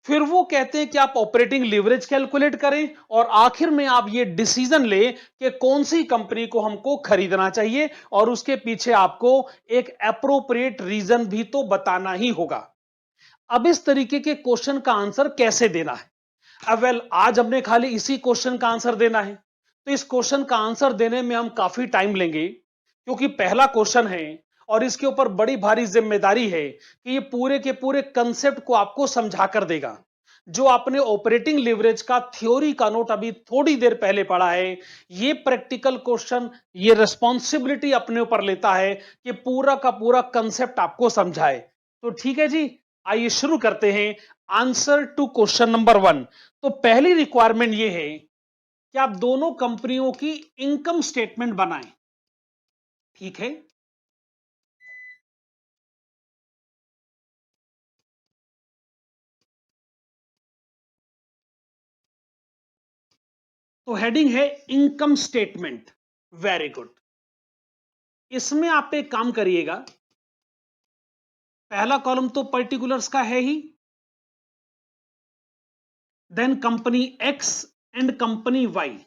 Speaker 1: फिर वो कहते हैं कि आप ऑपरेटिंग लीवरेज कैलकुलेट करें और आखिर में आप ये डिसीजन ले कि कौन सी कंपनी को हमको खरीदना चाहिए, और उसके पीछे आपको एक एप्रोप्रिएट रीजन भी तो बताना ही होगा। अब इस तरीके के क्वेश्चन का आंसर कैसे देना है? अब वेल, आज हमने खाली इसी क्वेश्चन का आंसर देना है, तो इस क्वेश्चन का आंसर देने में हम काफी टाइम लेंगे, क्योंकि पहला क्वेश्चन है और इसके ऊपर बड़ी भारी जिम्मेदारी है कि ये पूरे के पूरे कंसेप्ट को आपको समझा कर देगा। जो आपने ऑपरेटिंग लिवरेज का थ्योरी का नोट अभी थोड़ी देर पहले पढ़ा है, ये प्रैक्टिकल क्वेश्चन ये रिस्पॉन्सिबिलिटी अपने ऊपर लेता है कि पूरा का पूरा कंसेप्ट आपको समझाए। तो ठीक है जी, आइए शुरू करते हैं आंसर टू क्वेश्चन नंबर 1। तो पहली रिक्वायरमेंट ये है कि आप दोनों कंपनियों की इनकम स्टेटमेंट बनाएं। ठीक है, तो हेडिंग है इनकम स्टेटमेंट। Very good. इसमें आप एक काम करिएगा, पहला कॉलम तो पर्टिकुलर्स का है ही, then company X and company Y.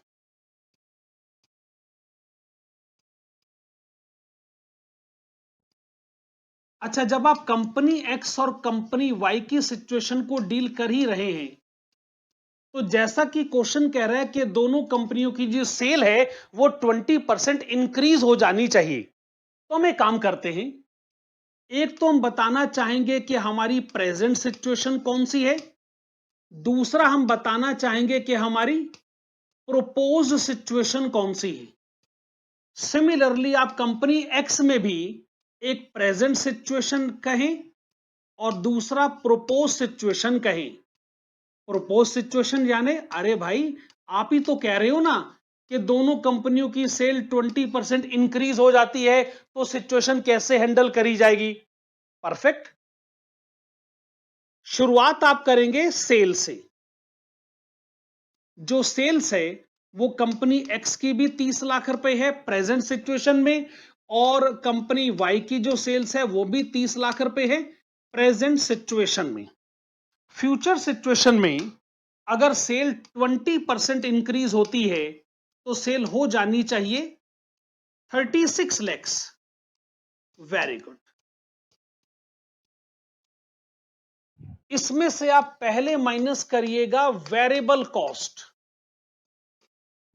Speaker 1: अच्छा, जब आप कंपनी एक्स और कंपनी वाई की सिचुएशन को डील कर ही रहे हैं तो जैसा कि क्वेश्चन कह रहा है कि दोनों कंपनियों की जो सेल है वो 20% इंक्रीज हो जानी चाहिए, तो हम एक काम करते हैं, एक तो हम बताना चाहेंगे कि हमारी प्रेजेंट सिचुएशन कौन सी है, दूसरा हम बताना चाहेंगे कि हमारी प्रोपोज्ड सिचुएशन कौन सी है। सिमिलरली आप कंपनी एक्स में भी एक प्रेजेंट सिचुएशन कहें और दूसरा प्रोपोज सिचुएशन कहें। प्रोपोज सिचुएशन यानी अरे भाई आप ही तो कह रहे हो ना कि दोनों कंपनियों की सेल 20% इंक्रीज हो जाती है, तो सिचुएशन कैसे हैंडल करी जाएगी। परफेक्ट। शुरुआत आप करेंगे सेल से। जो सेल्स है वो कंपनी एक्स की भी 30 लाख रुपए है प्रेजेंट सिचुएशन में, और कंपनी वाई की जो सेल्स है वो भी 30 लाख रुपए है प्रेजेंट सिचुएशन में। फ्यूचर सिचुएशन में अगर सेल 20% इंक्रीज होती है तो सेल हो जानी चाहिए 36 lakhs। Very good. इसमें से आप पहले माइनस करिएगा वेरिएबल कॉस्ट।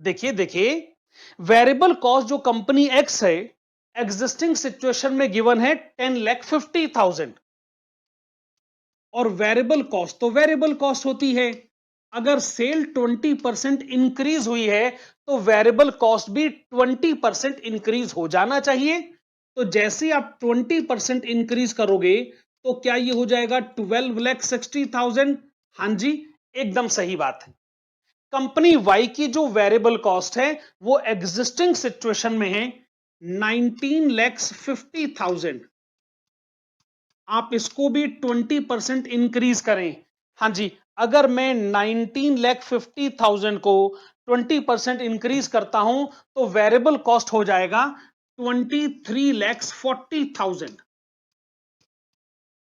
Speaker 1: देखिए देखिए, वेरिएबल कॉस्ट जो कंपनी एक्स है एग्जिस्टिंग सिचुएशन में गिवन है 10,50,000, और वेरिएबल कॉस्ट तो वेरिएबल कॉस्ट होती है, अगर सेल 20% इंक्रीज हुई है तो वेरिएबल कॉस्ट भी 20% इंक्रीज हो जाना चाहिए। तो जैसे आप 20% इंक्रीज करोगे तो क्या ये हो जाएगा 12,60,000। हां जी, एकदम सही बात है। कंपनी वाई की जो वेरिएबल कॉस्ट है वो एग्जिस्टिंग सिचुएशन में है 19,50,000। आप इसको भी 20% इंक्रीज करें। हां जी, अगर मैं 19,50,000 को 20% इंक्रीज करता हूं तो वेरिएबल कॉस्ट हो जाएगा 23,40,000।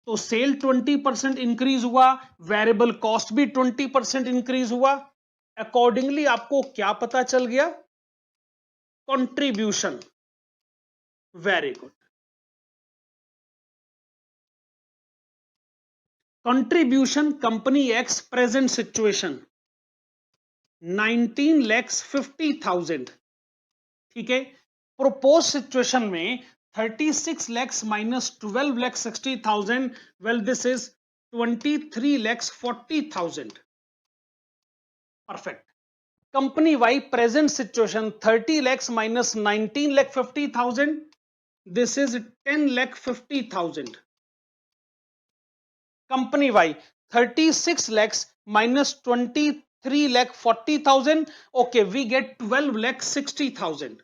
Speaker 1: तो सेल 20% इंक्रीज हुआ, वेरिएबल कॉस्ट भी 20% इंक्रीज हुआ। अकॉर्डिंगली आपको क्या पता चल गया? Contribution. Very good. Contribution company x present situation 19,50,000। ठीक है। प्रोपोज सिचुएशन में 36 lakhs minus 12,60,000, well this is 23,40,000। Perfect. Company Y present situation 30 lakhs minus 19,50,000, this is 10,50,000। Company Y 36 lakhs minus 23,40,000, okay we get 12,60,000।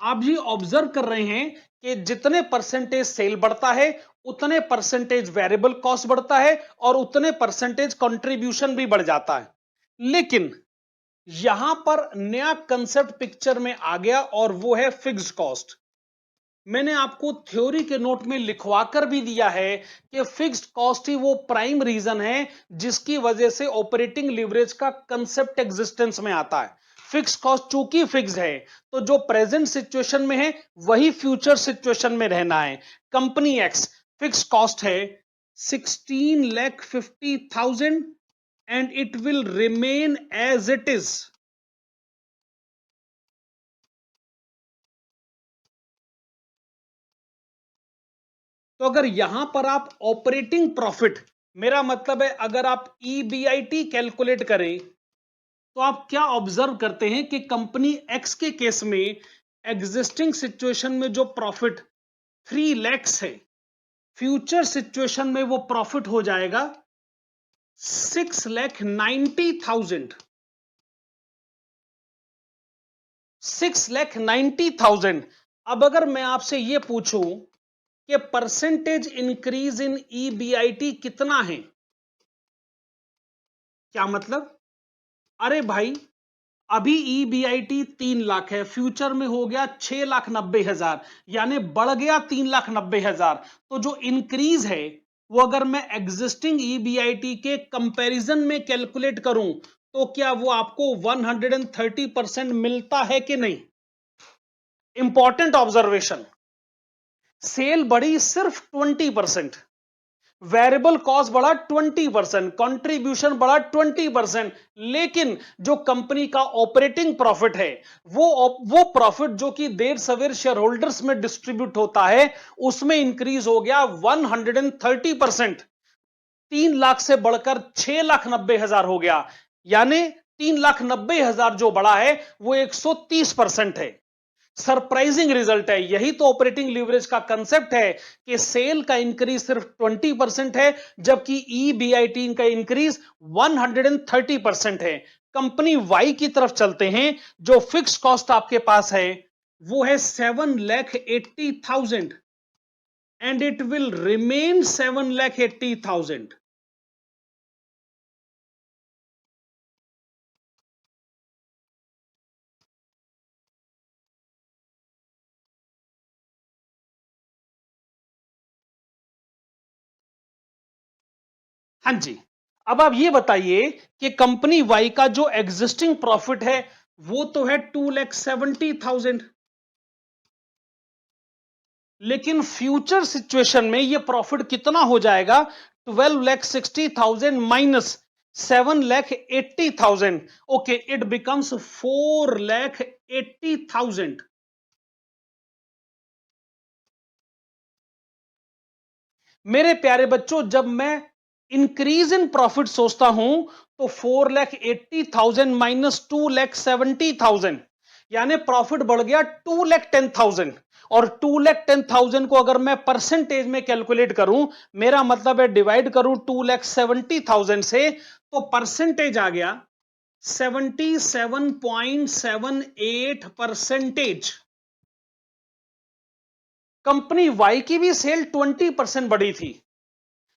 Speaker 1: आप ये observe कर रहे हैं कि जितने परसेंटेज सेल बढ़ता है उतने परसेंटेज वेरिएबल कॉस्ट बढ़ता है और उतने परसेंटेज कंट्रीब्यूशन भी बढ़ जाता है। लेकिन यहां पर नया कंसेप्ट पिक्चर में आ गया और वो है फिक्स्ड कॉस्ट। मैंने आपको थ्योरी के नोट में लिखवाकर भी दिया है कि फिक्स्ड कॉस्ट ही वो प्राइम रीजन है जिसकी वजह से ऑपरेटिंग लीवरेज का कंसेप्ट एग्जिस्टेंस में आता है। फिक्स कॉस्ट चूंकि फिक्स है तो जो प्रेजेंट सिचुएशन में है वही फ्यूचर सिचुएशन में रहना है। कंपनी एक्स फिक्स कॉस्ट है 16,50,000 and it will remain as it is. तो अगर यहां पर आप ऑपरेटिंग प्रॉफिट, मेरा मतलब है अगर आप ईबीआईटी कैलकुलेट करें तो आप क्या ऑब्जर्व करते हैं कि कंपनी एक्स के केस में एग्जिस्टिंग सिचुएशन में जो प्रॉफिट 3 lakhs है, फ्यूचर सिचुएशन में वो प्रॉफिट हो जाएगा 6,90,000। 6,90,000। अब अगर मैं आपसे ये पूछूं कि परसेंटेज इंक्रीज इन ईबीआईटी कितना है, क्या मतलब? अरे भाई अभी ईबीआईटी 3 लाख है, फ्यूचर में हो गया 6,90,000, यानी बढ़ गया 3,90,000। तो जो इंक्रीज है वो अगर मैं एग्जिस्टिंग ईबीआईटी के कंपैरिजन में कैलकुलेट करूं तो क्या वो आपको 130% मिलता है कि नहीं? इंपॉर्टेंट ऑब्जर्वेशन, सेल बढ़ी सिर्फ 20%, वेरिएबल कॉस्ट बढ़ा 20%, कंट्रीब्यूशन बढ़ा 20%, लेकिन जो कंपनी का ऑपरेटिंग प्रॉफिट है वो प्रॉफिट जो कि देर सवेर शेयर होल्डर्स में डिस्ट्रीब्यूट होता है उसमें इंक्रीज हो गया 130%। 3 लाख से बढ़कर 6,90,000 हो गया, यानी 3,90,000 जो बढ़ा है वो 130% है। सरप्राइजिंग रिजल्ट है। यही तो ऑपरेटिंग लीवरेज का कंसेप्ट है कि सेल का इंक्रीज सिर्फ 20% है जबकि ईबीआईटी का इंक्रीज 130% है। कंपनी वाई की तरफ चलते हैं। जो फिक्स कॉस्ट आपके पास है वो है 7,80,000 एंड इट विल रिमेन 7,80,000। हाँ जी। अब आप ये बताइए कि कंपनी वाई का जो एग्जिस्टिंग प्रॉफिट है वो तो है 2,70,000, लेकिन फ्यूचर सिचुएशन में ये प्रॉफिट कितना हो जाएगा? 12,60,000 माइनस 7,80,000। Okay, it becomes 4,80,000। मेरे प्यारे बच्चों, जब मैं इंक्रीज इन प्रॉफिट सोचता हूं तो 4,80,000 माइनस 2,70,000, यानी प्रॉफिट बढ़ गया 2,10,000। और 2,10,000 को अगर मैं परसेंटेज में कैलकुलेट करूं, मेरा मतलब है डिवाइड करूं 2,70,000 से, तो परसेंटेज आ गया 77.78 परसेंटेज। कंपनी वाई की भी सेल 20% बढ़ी थी,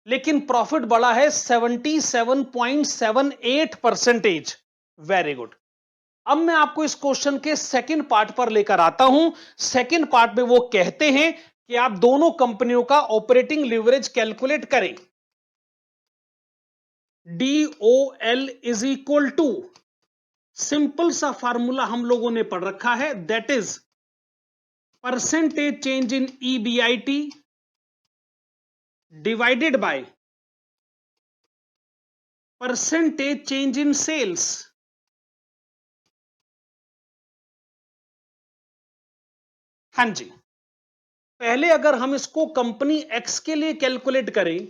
Speaker 1: लेकिन प्रॉफिट बढ़ा है 77.78 परसेंटेज। Very good. अब मैं आपको इस क्वेश्चन के सेकंड पार्ट पर लेकर आता हूं। सेकंड पार्ट में वो कहते हैं कि आप दोनों कंपनियों का ऑपरेटिंग लीवरेज कैलकुलेट करें। DOL is equal to, simple सा फार्मूला हम लोगों ने पढ़ रखा है, that is percentage change in EBIT divided by percentage change in sales. हाँ जी। पहले अगर हम इसको कंपनी एक्स के लिए कैलकुलेट करें,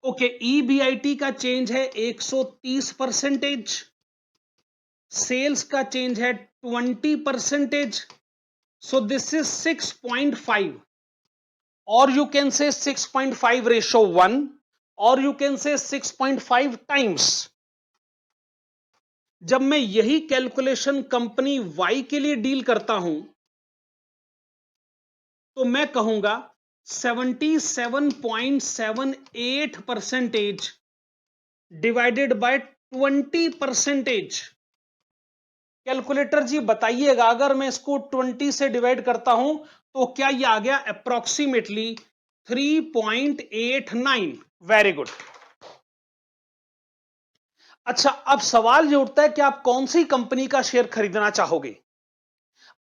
Speaker 1: ओके, EBIT का चेंज है 130%, सेल्स का चेंज है 20%, सो दिस इज 6.5, और यू कैन से 6.5:1, और यू कैन से 6.5 टाइम्स। जब मैं यही कैलकुलेशन कंपनी वाई के लिए डील करता हूं तो मैं कहूंगा 77.78 परसेंटेज डिवाइडेड बाय 20%। कैलकुलेटर जी बताइएगा, अगर मैं इसको 20 से डिवाइड करता हूं तो क्या ये आ गया? अप्रोक्सीमेटली 3.89। Very good. अच्छा, अब सवाल ये उठता है कि आप कौन सी कंपनी का शेयर खरीदना चाहोगे?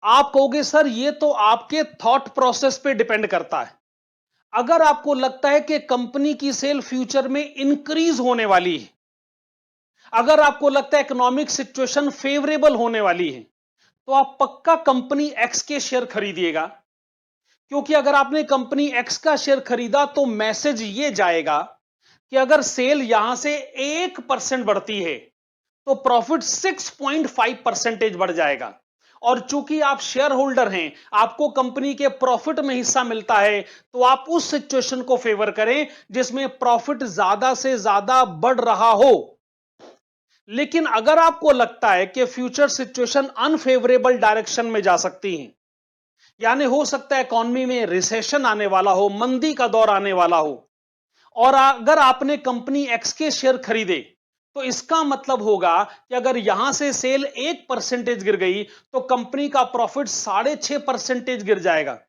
Speaker 1: आप कहोगे सर ये तो आपके थॉट प्रोसेस पे डिपेंड करता है। अगर आपको लगता है कि कंपनी की सेल फ्यूचर में इंक्रीज होने वाली है, अगर आपको लगता है इकोनॉमिक सिचुएशन फेवरेबल होने वाली है, तो आप पक्का कंपनी एक्स के शेयर खरीदिएगा। क्योंकि अगर आपने कंपनी एक्स का शेयर खरीदा तो मैसेज ये जाएगा कि अगर सेल यहां से 1% बढ़ती है तो प्रॉफिट 6.5% बढ़ जाएगा। और चूंकि आप शेयर होल्डर हैं, आपको कंपनी के प्रॉफिट में हिस्सा मिलता है, तो आप उस सिचुएशन को फेवर करें जिसमें प्रॉफिट ज्यादा से ज्यादा बढ़ रहा हो। लेकिन अगर आपको लगता है कि फ्यूचर सिचुएशन अनफेवरेबल डायरेक्शन में जा सकती है, यानी हो सकता है इकोनॉमी में रिसेशन आने वाला हो, मंदी का दौर आने वाला हो, और अगर आपने कंपनी एक्स के शेयर खरीदे तो इसका मतलब होगा कि अगर यहां से सेल 1% गिर गई तो कंपनी का प्रॉफिट 6.5% गिर जाएगा।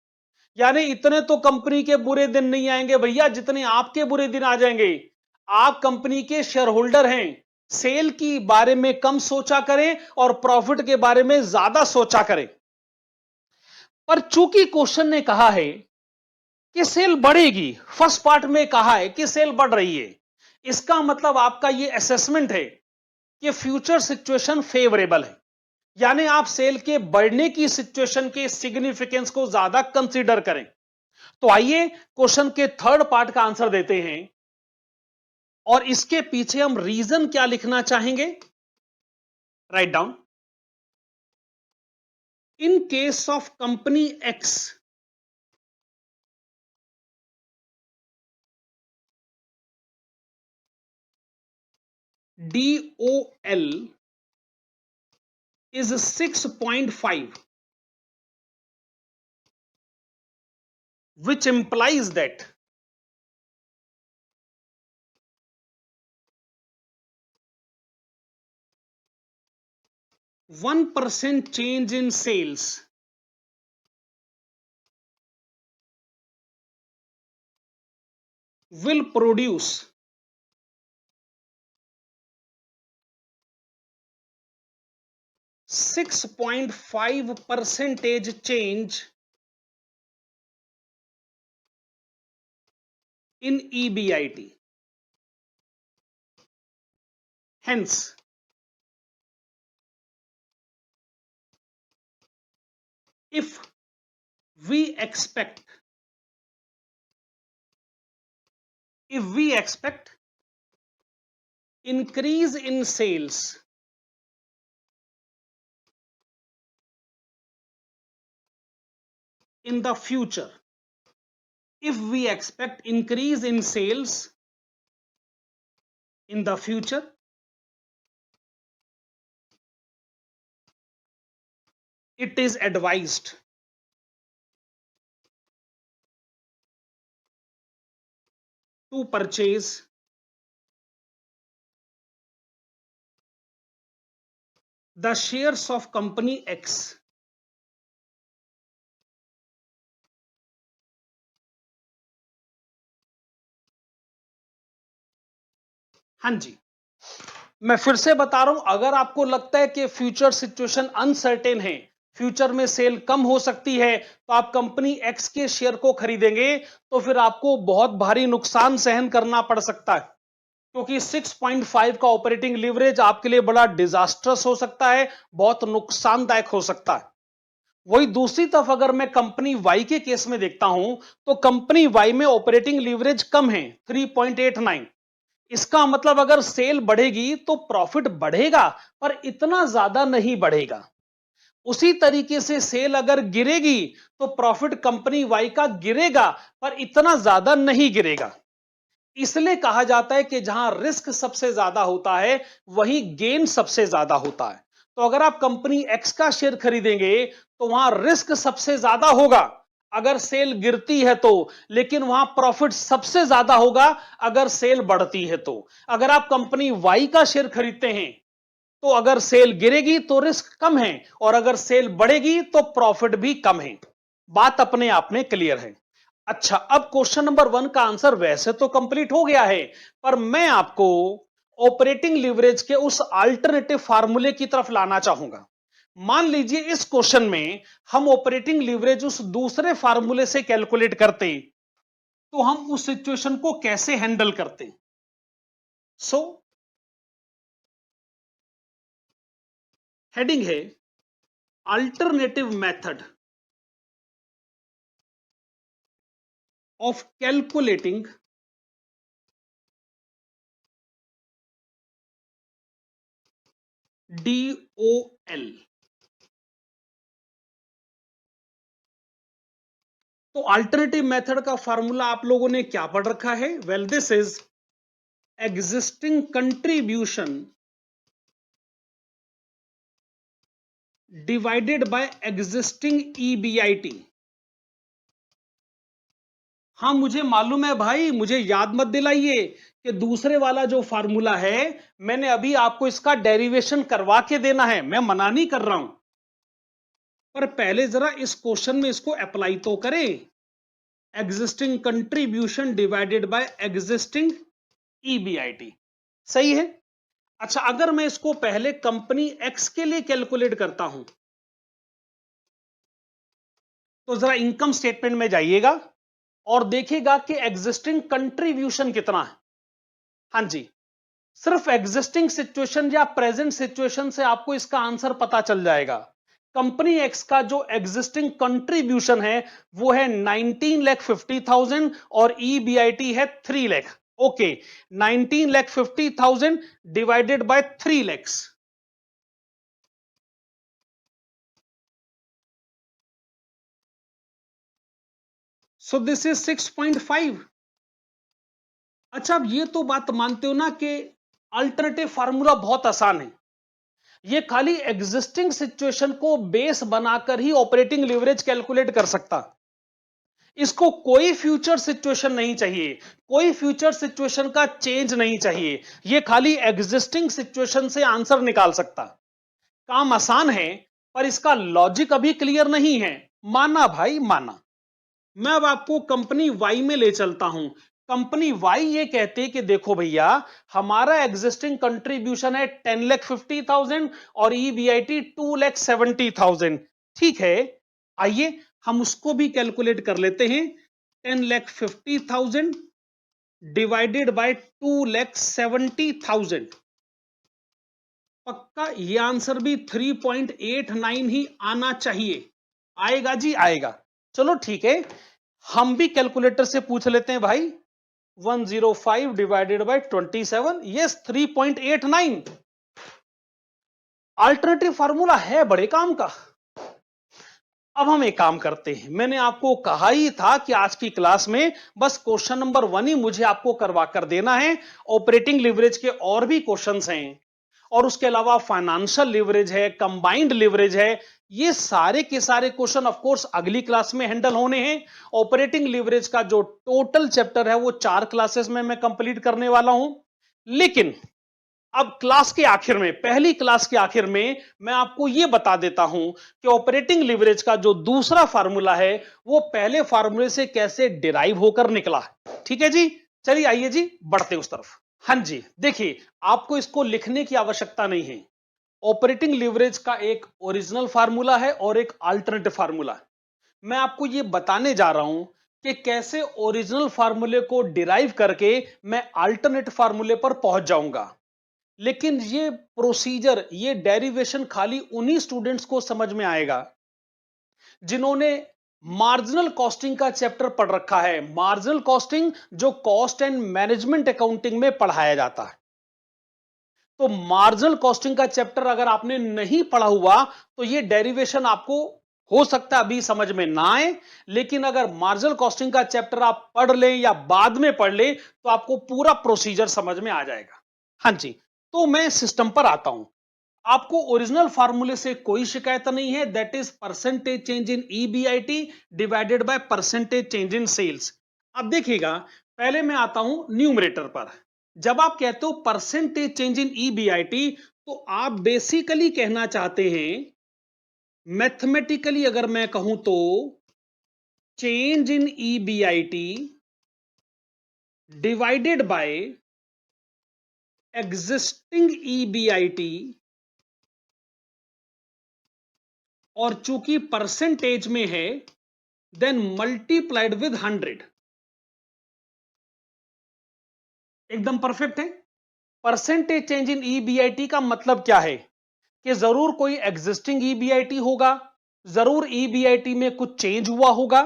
Speaker 1: यानी इतने तो कंपनी के बुरे दिन नहीं आएंगे भैया जितने आपके बुरे दिन आ जाएंगे। आप कंपनी के शेयर होल्डर हैं, सेल की बारे में कम सोचा करें और प्रॉफिट के बारे में ज्यादा सोचा करें। पर चूंकि क्वेश्चन ने कहा है कि सेल बढ़ेगी, फर्स्ट पार्ट में कहा है कि सेल बढ़ रही है, इसका मतलब आपका ये असेसमेंट है कि फ्यूचर सिचुएशन फेवरेबल है, यानी आप सेल के बढ़ने की सिचुएशन के सिग्निफिकेंस को ज्यादा कंसीडर करें। तो आइए क्वेश्चन के थर्ड पार्ट का आंसर देते हैं और इसके पीछे हम रीजन क्या लिखना चाहेंगे। Write down. In case of company x, DOL is 6.5, which implies that %1 change in sales will produce 6.5% change in EBIT. Hence, if we expect increase in sales in the future, if we expect increase in sales in the future, it is advised to purchase the shares of company X हाँ जी, मैं फिर से बता रहा हूं, अगर आपको लगता है कि फ्यूचर सिचुएशन अनसर्टेन है, फ्यूचर में सेल कम हो सकती है, तो आप कंपनी एक्स के शेयर को खरीदेंगे तो फिर आपको बहुत भारी नुकसान सहन करना पड़ सकता है, क्योंकि 6.5 का ऑपरेटिंग लीवरेज आपके लिए बड़ा डिजास्टर्स हो सकता है, बहुत नुकसानदायक हो सकता है। वही दूसरी तरफ अगर मैं कंपनी वाई के केस में देखता हूं तो कंपनी वाई में ऑपरेटिंग लीवरेज कम है, 3.89। इसका मतलब अगर सेल बढ़ेगी तो प्रॉफिट बढ़ेगा पर इतना ज्यादा नहीं बढ़ेगा। उसी तरीके से सेल अगर गिरेगी तो प्रॉफिट कंपनी वाई का गिरेगा पर इतना ज्यादा नहीं गिरेगा। इसलिए कहा जाता है कि जहां रिस्क सबसे ज्यादा होता है वहीं गेन सबसे ज्यादा होता है। तो अगर आप कंपनी एक्स का शेयर खरीदेंगे तो वहां रिस्क सबसे ज्यादा होगा अगर सेल गिरती है तो, लेकिन वहां प्रॉफिट सबसे ज्यादा होगा अगर सेल बढ़ती है तो। अगर आप कंपनी वाई का शेयर खरीदते हैं तो अगर सेल गिरेगी तो रिस्क कम है और अगर सेल बढ़ेगी तो प्रॉफिट भी कम है। बात अपने आप में क्लियर है। अच्छा, अब क्वेश्चन नंबर 1 का आंसर वैसे तो कंप्लीट हो गया है, पर मैं आपको ऑपरेटिंग लीवरेज के उस अल्टरनेटिव फार्मूले की तरफ लाना चाहूंगा। मान लीजिए इस क्वेश्चन में हम ऑपरेटिंग लीवरेज उस दूसरे फार्मूले से कैलकुलेट करते तो हम उस सिचुएशन को कैसे हैंडल करते। सो हेडिंग है alternative method of calculating DOL। तो अल्टरनेटिव मेथड का फॉर्मूला आप लोगों ने क्या पढ़ रखा है? Well, this is existing contribution divided by existing EBIT। हाँ, मुझे मालूम है भाई, मुझे याद मत दिलाइए कि दूसरे वाला जो फार्मूला है मैंने अभी आपको इसका डेरिवेशन करवा के देना है, मैं मना नहीं कर रहा हूं, पर पहले जरा इस क्वेश्चन में इसको अप्लाई तो करें। Existing contribution divided by existing EBIT, सही है। अच्छा, अगर मैं इसको पहले कंपनी एक्स के लिए कैलकुलेट करता हूं तो जरा इनकम स्टेटमेंट में जाइएगा और देखेगा कि एग्जिस्टिंग कंट्रीब्यूशन कितना है। हां जी, सिर्फ एग्जिस्टिंग सिचुएशन या प्रेजेंट सिचुएशन से आपको इसका आंसर पता चल जाएगा। कंपनी एक्स का जो एग्जिस्टिंग कंट्रीब्यूशन है वो है 19,50,000 और ईबीआईटी है 3 lakh. Okay, 19,50,000 divided by 3 lakh. So this is 6.5। अच्छा, अब ये तो बात मानते हो ना कि अल्टरनेटिव फार्मूला बहुत आसान है। ये खाली एग्जिस्टिंग सिचुएशन को बेस बनाकर ही ऑपरेटिंग लीवरेज कैलकुलेट कर सकता। इसको कोई फ्यूचर सिचुएशन नहीं चाहिए, कोई फ्यूचर सिचुएशन का चेंज नहीं चाहिए। ये खाली एग्जिस्टिंग सिचुएशन से आंसर निकाल सकता। काम आसान है, पर इसका लॉजिक अभी क्लियर नहीं है। माना भाई माना। मैं अब आपको कंपनी वाई में ले चलता हूं। कंपनी वाई ये कहते हैं कि देखो भैया, हमारा एग्जिस्टिंग कंट्रीब्यूशन है 10,50,000 और ईबीआईटी 2,70,000। ठीक है, आइए हम उसको भी कैलकुलेट कर लेते हैं। 10,50,000 डिवाइडेड बाय 2,70,000। पक्का ये आंसर भी 3.89 ही आना चाहिए। आएगा जी आएगा। चलो ठीक है, हम भी कैलकुलेटर से पूछ लेते हैं भाई। 105 divided by 27, yes 3.89। Alternative formula है बड़े काम का। अब हम एक काम करते हैं, मैंने आपको कहा ही था कि आज की क्लास में बस क्वेश्चन नंबर 1 ही मुझे आपको करवा कर देना है। ऑपरेटिंग लिवरेज के और भी क्वेश्चंस हैं, और उसके अलावा फाइनेंशियल लिवरेज है, कंबाइंड लिवरेज है। ये सारे के सारे क्वेश्चन ऑफ कोर्स अगली क्लास में हैंडल होने हैं। ऑपरेटिंग लिवरेज का जो टोटल चैप्टर है वो 4 क्लासेस में मैं कंप्लीट करने वाला हूं। लेकिन अब क्लास के आखिर में, पहली क्लास के आखिर में मैं आपको यह बता देता हूं कि ऑपरेटिंग लिवरेज का जो दूसरा फार्मूला है वो पहले फार्मूले से कैसे डिराइव होकर निकला। ठीक है जी, चलिए आइए जी बढ़ते उस तरफ। हां जी, देखिए आपको इसको लिखने की आवश्यकता नहीं है। ऑपरेटिंग लिवरेज का एक ओरिजिनल फार्मूला है और एक अल्टरनेटिव फार्मूला। मैं आपको यह बताने जा रहा हूं कि कैसे ओरिजिनल फार्मूले को डिराइव करके मैं अल्टरनेट फार्मूले पर पहुंच जाऊंगा। लेकिन ये प्रोसीजर, ये डेरिवेशन खाली उन्हीं स्टूडेंट्स को समझ में आएगा जिन्होंने मार्जिनल कॉस्टिंग का चैप्टर पढ़ रखा है। मार्जिनल कॉस्टिंग जो कॉस्ट एंड मैनेजमेंट अकाउंटिंग में पढ़ाया जाता है। तो मार्जिनल कॉस्टिंग का चैप्टर अगर आपने नहीं पढ़ा हुआ तो ये डेरिवेशन आपको हो सकता है अभी समझ में ना आए, लेकिन अगर मार्जिनल कॉस्टिंग का चैप्टर आप पढ़ लें या बाद में पढ़ लें तो आपको पूरा प्रोसीजर समझ में आ जाएगा। हां जी, तो मैं सिस्टम पर आता हूं। आपको ओरिजिनल फार्मूले से कोई शिकायत नहीं है, that is percentage change in EBIT divided by percentage change in sales. अब देखिएगा, पहले मैं आता हूं न्यूमरेटर पर। जब आप कहते हो परसेंटेज चेंज इन ईबीआईटी तो आप बेसिकली कहना चाहते हैं, मैथमेटिकली अगर मैं कहूं तो change in EBIT divided by existing EBIT, और चूंकि परसेंटेज में है देन मल्टीप्लाइड विद 100। एकदम परफेक्ट है। परसेंटेज चेंज इन ईबीआईटी का मतलब क्या है कि जरूर कोई एग्जिस्टिंग ईबीआईटी होगा, जरूर ईबीआईटी में कुछ चेंज हुआ होगा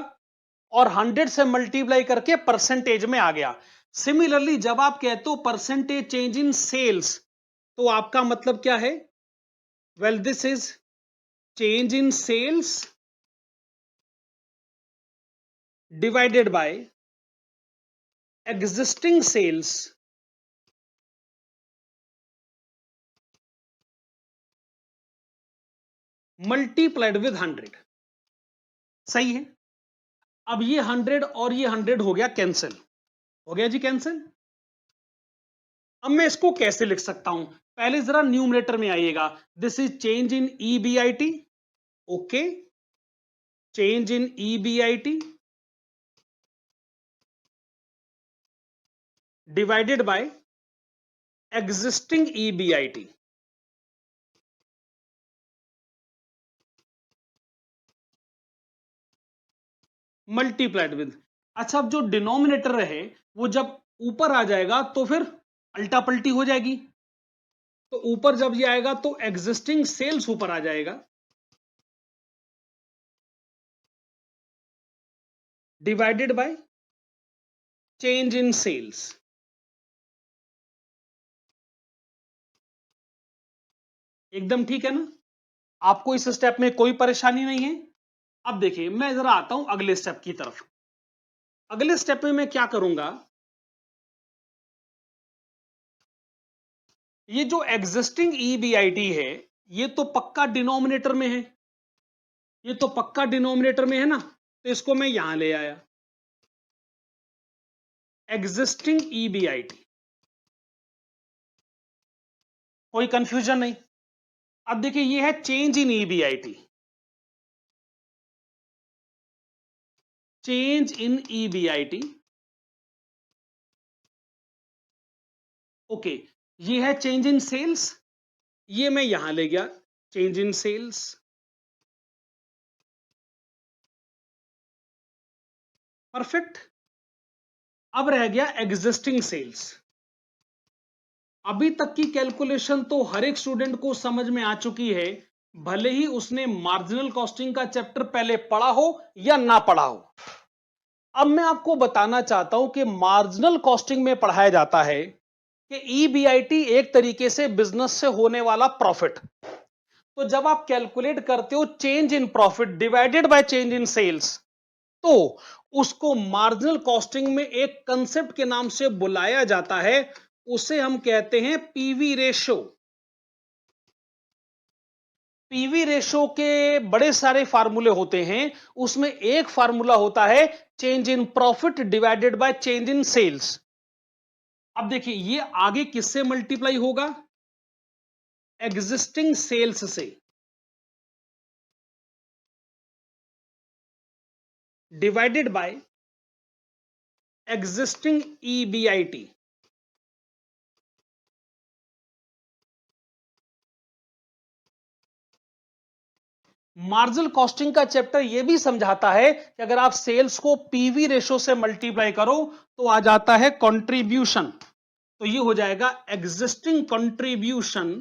Speaker 1: और 100 से मल्टीप्लाई करके परसेंटेज में आ गया। सिमिलरली जब आप कहते हो परसेंटेज चेंज इन सेल्स तो आपका मतलब क्या है? Well this is change in sales divided by existing sales multiplied with 100। सही है। अब ये 100 और ये 100 हो गया कैंसिल, हो गया जी कैंसिल। अब मैं इसको कैसे लिख सकता हूं? पहले जरा न्यूमरेटर में आइएगा। This is change in EBIT, okay, change in EBIT divided by existing EBIT. Multiplied with, अच्छा, अब जो डिनोमिनेटर है वो जब ऊपर आ जाएगा तो फिर अल्टा पल्टी हो जाएगी। तो ऊपर जब ये आएगा तो एग्जिस्टिंग सेल्स ऊपर आ जाएगा, divided by change in sales. एकदम ठीक है ना? आपको इस स्टेप में कोई परेशानी नहीं है? अब देखिए, मैं जरा आता हूं अगले स्टेप की तरफ। अगले स्टेप में मैं क्या करूंगा, ये जो एग्जिस्टिंग ईबीआईटी है ये तो पक्का डिनोमिनेटर में है, ये तो पक्का डिनोमिनेटर में है ना, तो इसको मैं यहां ले आया, एग्जिस्टिंग ईबीआईटी। कोई कंफ्यूजन नहीं। अब देखिए, ये है change in EBIT, change in EBIT. Okay, ये है चेंज इन सेल्स, ये मैं यहां ले गया, चेंज इन सेल्स। परफेक्ट। अब रह गया एग्जिस्टिंग सेल्स। अभी तक की कैलकुलेशन तो हर एक स्टूडेंट को समझ में आ चुकी है, भले ही उसने मार्जिनल कॉस्टिंग का चैप्टर पहले पढ़ा हो या ना पढ़ा हो। अब मैं आपको बताना चाहता हूं कि मार्जिनल कॉस्टिंग में पढ़ाया जाता है कि ईबीआईटी एक तरीके से बिजनेस से होने वाला प्रॉफिट। तो जब आप कैलकुलेट करते हो change in profit divided by change in sales, तो उसको मार्जिनल कॉस्टिंग में एक कंसेप्ट के नाम से बुलाया जाता है, उसे हम कहते हैं पीवी रेशो। पीवी रेशो के बड़े सारे फार्मूले होते हैं, उसमें एक फार्मूला होता है change in profit divided by change in sales. अब देखिए, ये आगे किससे मल्टीप्लाई होगा, एग्जिस्टिंग सेल्स से, divided by existing EBIT. Marginal costing का चैप्टर यह भी समझाता है कि अगर आप सेल्स को पीवी रेशो से मल्टीप्लाई करो तो आ जाता है कंट्रीब्यूशन। तो ये हो जाएगा existing contribution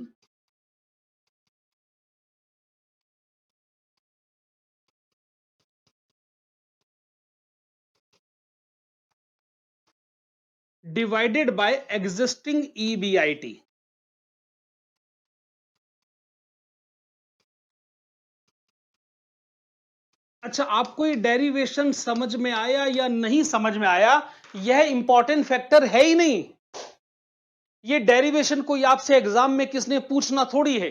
Speaker 1: divided by existing EBIT. अच्छा, आपको ये डेरिवेशन समझ में आया या नहीं समझ में आया, यह इंपॉर्टेंट फैक्टर है ही नहीं। ये डेरिवेशन कोई आपसे एग्जाम में किसने पूछना थोड़ी है।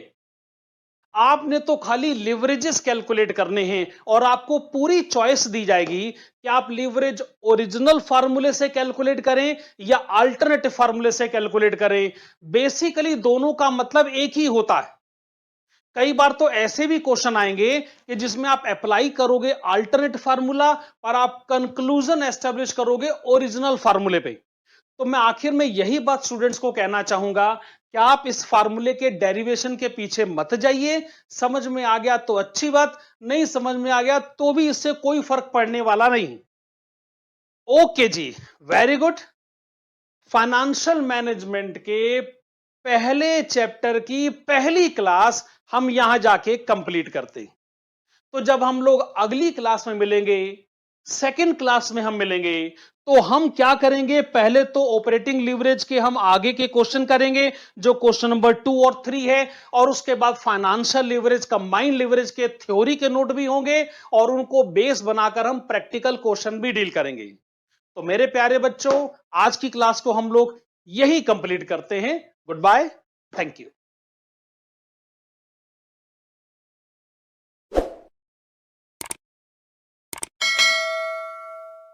Speaker 1: आपने तो खाली लिवरेजेस कैलकुलेट करने हैं और आपको पूरी चॉइस दी जाएगी कि आप लिवरेज ओरिजिनल फार्मूले से कैलकुलेट करें या अल्टरनेटिव फार्मूले से कैलकुलेट करें। बेसिकली दोनों का मतलब एक ही होता है। कई बार तो ऐसे भी क्वेश्चन आएंगे कि जिसमें आप अप्लाई करोगे अल्टरनेट फार्मूला और आप कंक्लूजन एस्टेब्लिश करोगे ओरिजिनल फार्मूले पे। तो मैं आखिर में यही बात स्टूडेंट्स को कहना चाहूंगा कि आप इस फार्मूले के डेरिवेशन के पीछे मत जाइए। समझ में आ गया तो अच्छी बात, नहीं समझ में आ गया तो भी इससे कोई फर्क पड़ने वाला नहीं। ओके जी, वेरी गुड। फाइनेंशियल मैनेजमेंट के पहले चैप्टर की पहली क्लास हम यहां जाके कंप्लीट करते। तो जब हम लोग अगली क्लास में मिलेंगे, सेकंड क्लास में हम मिलेंगे, तो हम क्या करेंगे, पहले तो ऑपरेटिंग लीवरेज के हम आगे के क्वेश्चन करेंगे जो क्वेश्चन नंबर 2 और 3 है, और उसके बाद फाइनेंशियल लीवरेज, कंबाइंड लीवरेज के थ्योरी के नोट भी होंगे और उनको बेस बनाकर हम प्रैक्टिकल क्वेश्चन भी डील करेंगे। तो मेरे प्यारे बच्चों, आज की क्लास को हम लोग यही कंप्लीट करते हैं। Goodbye, thank you.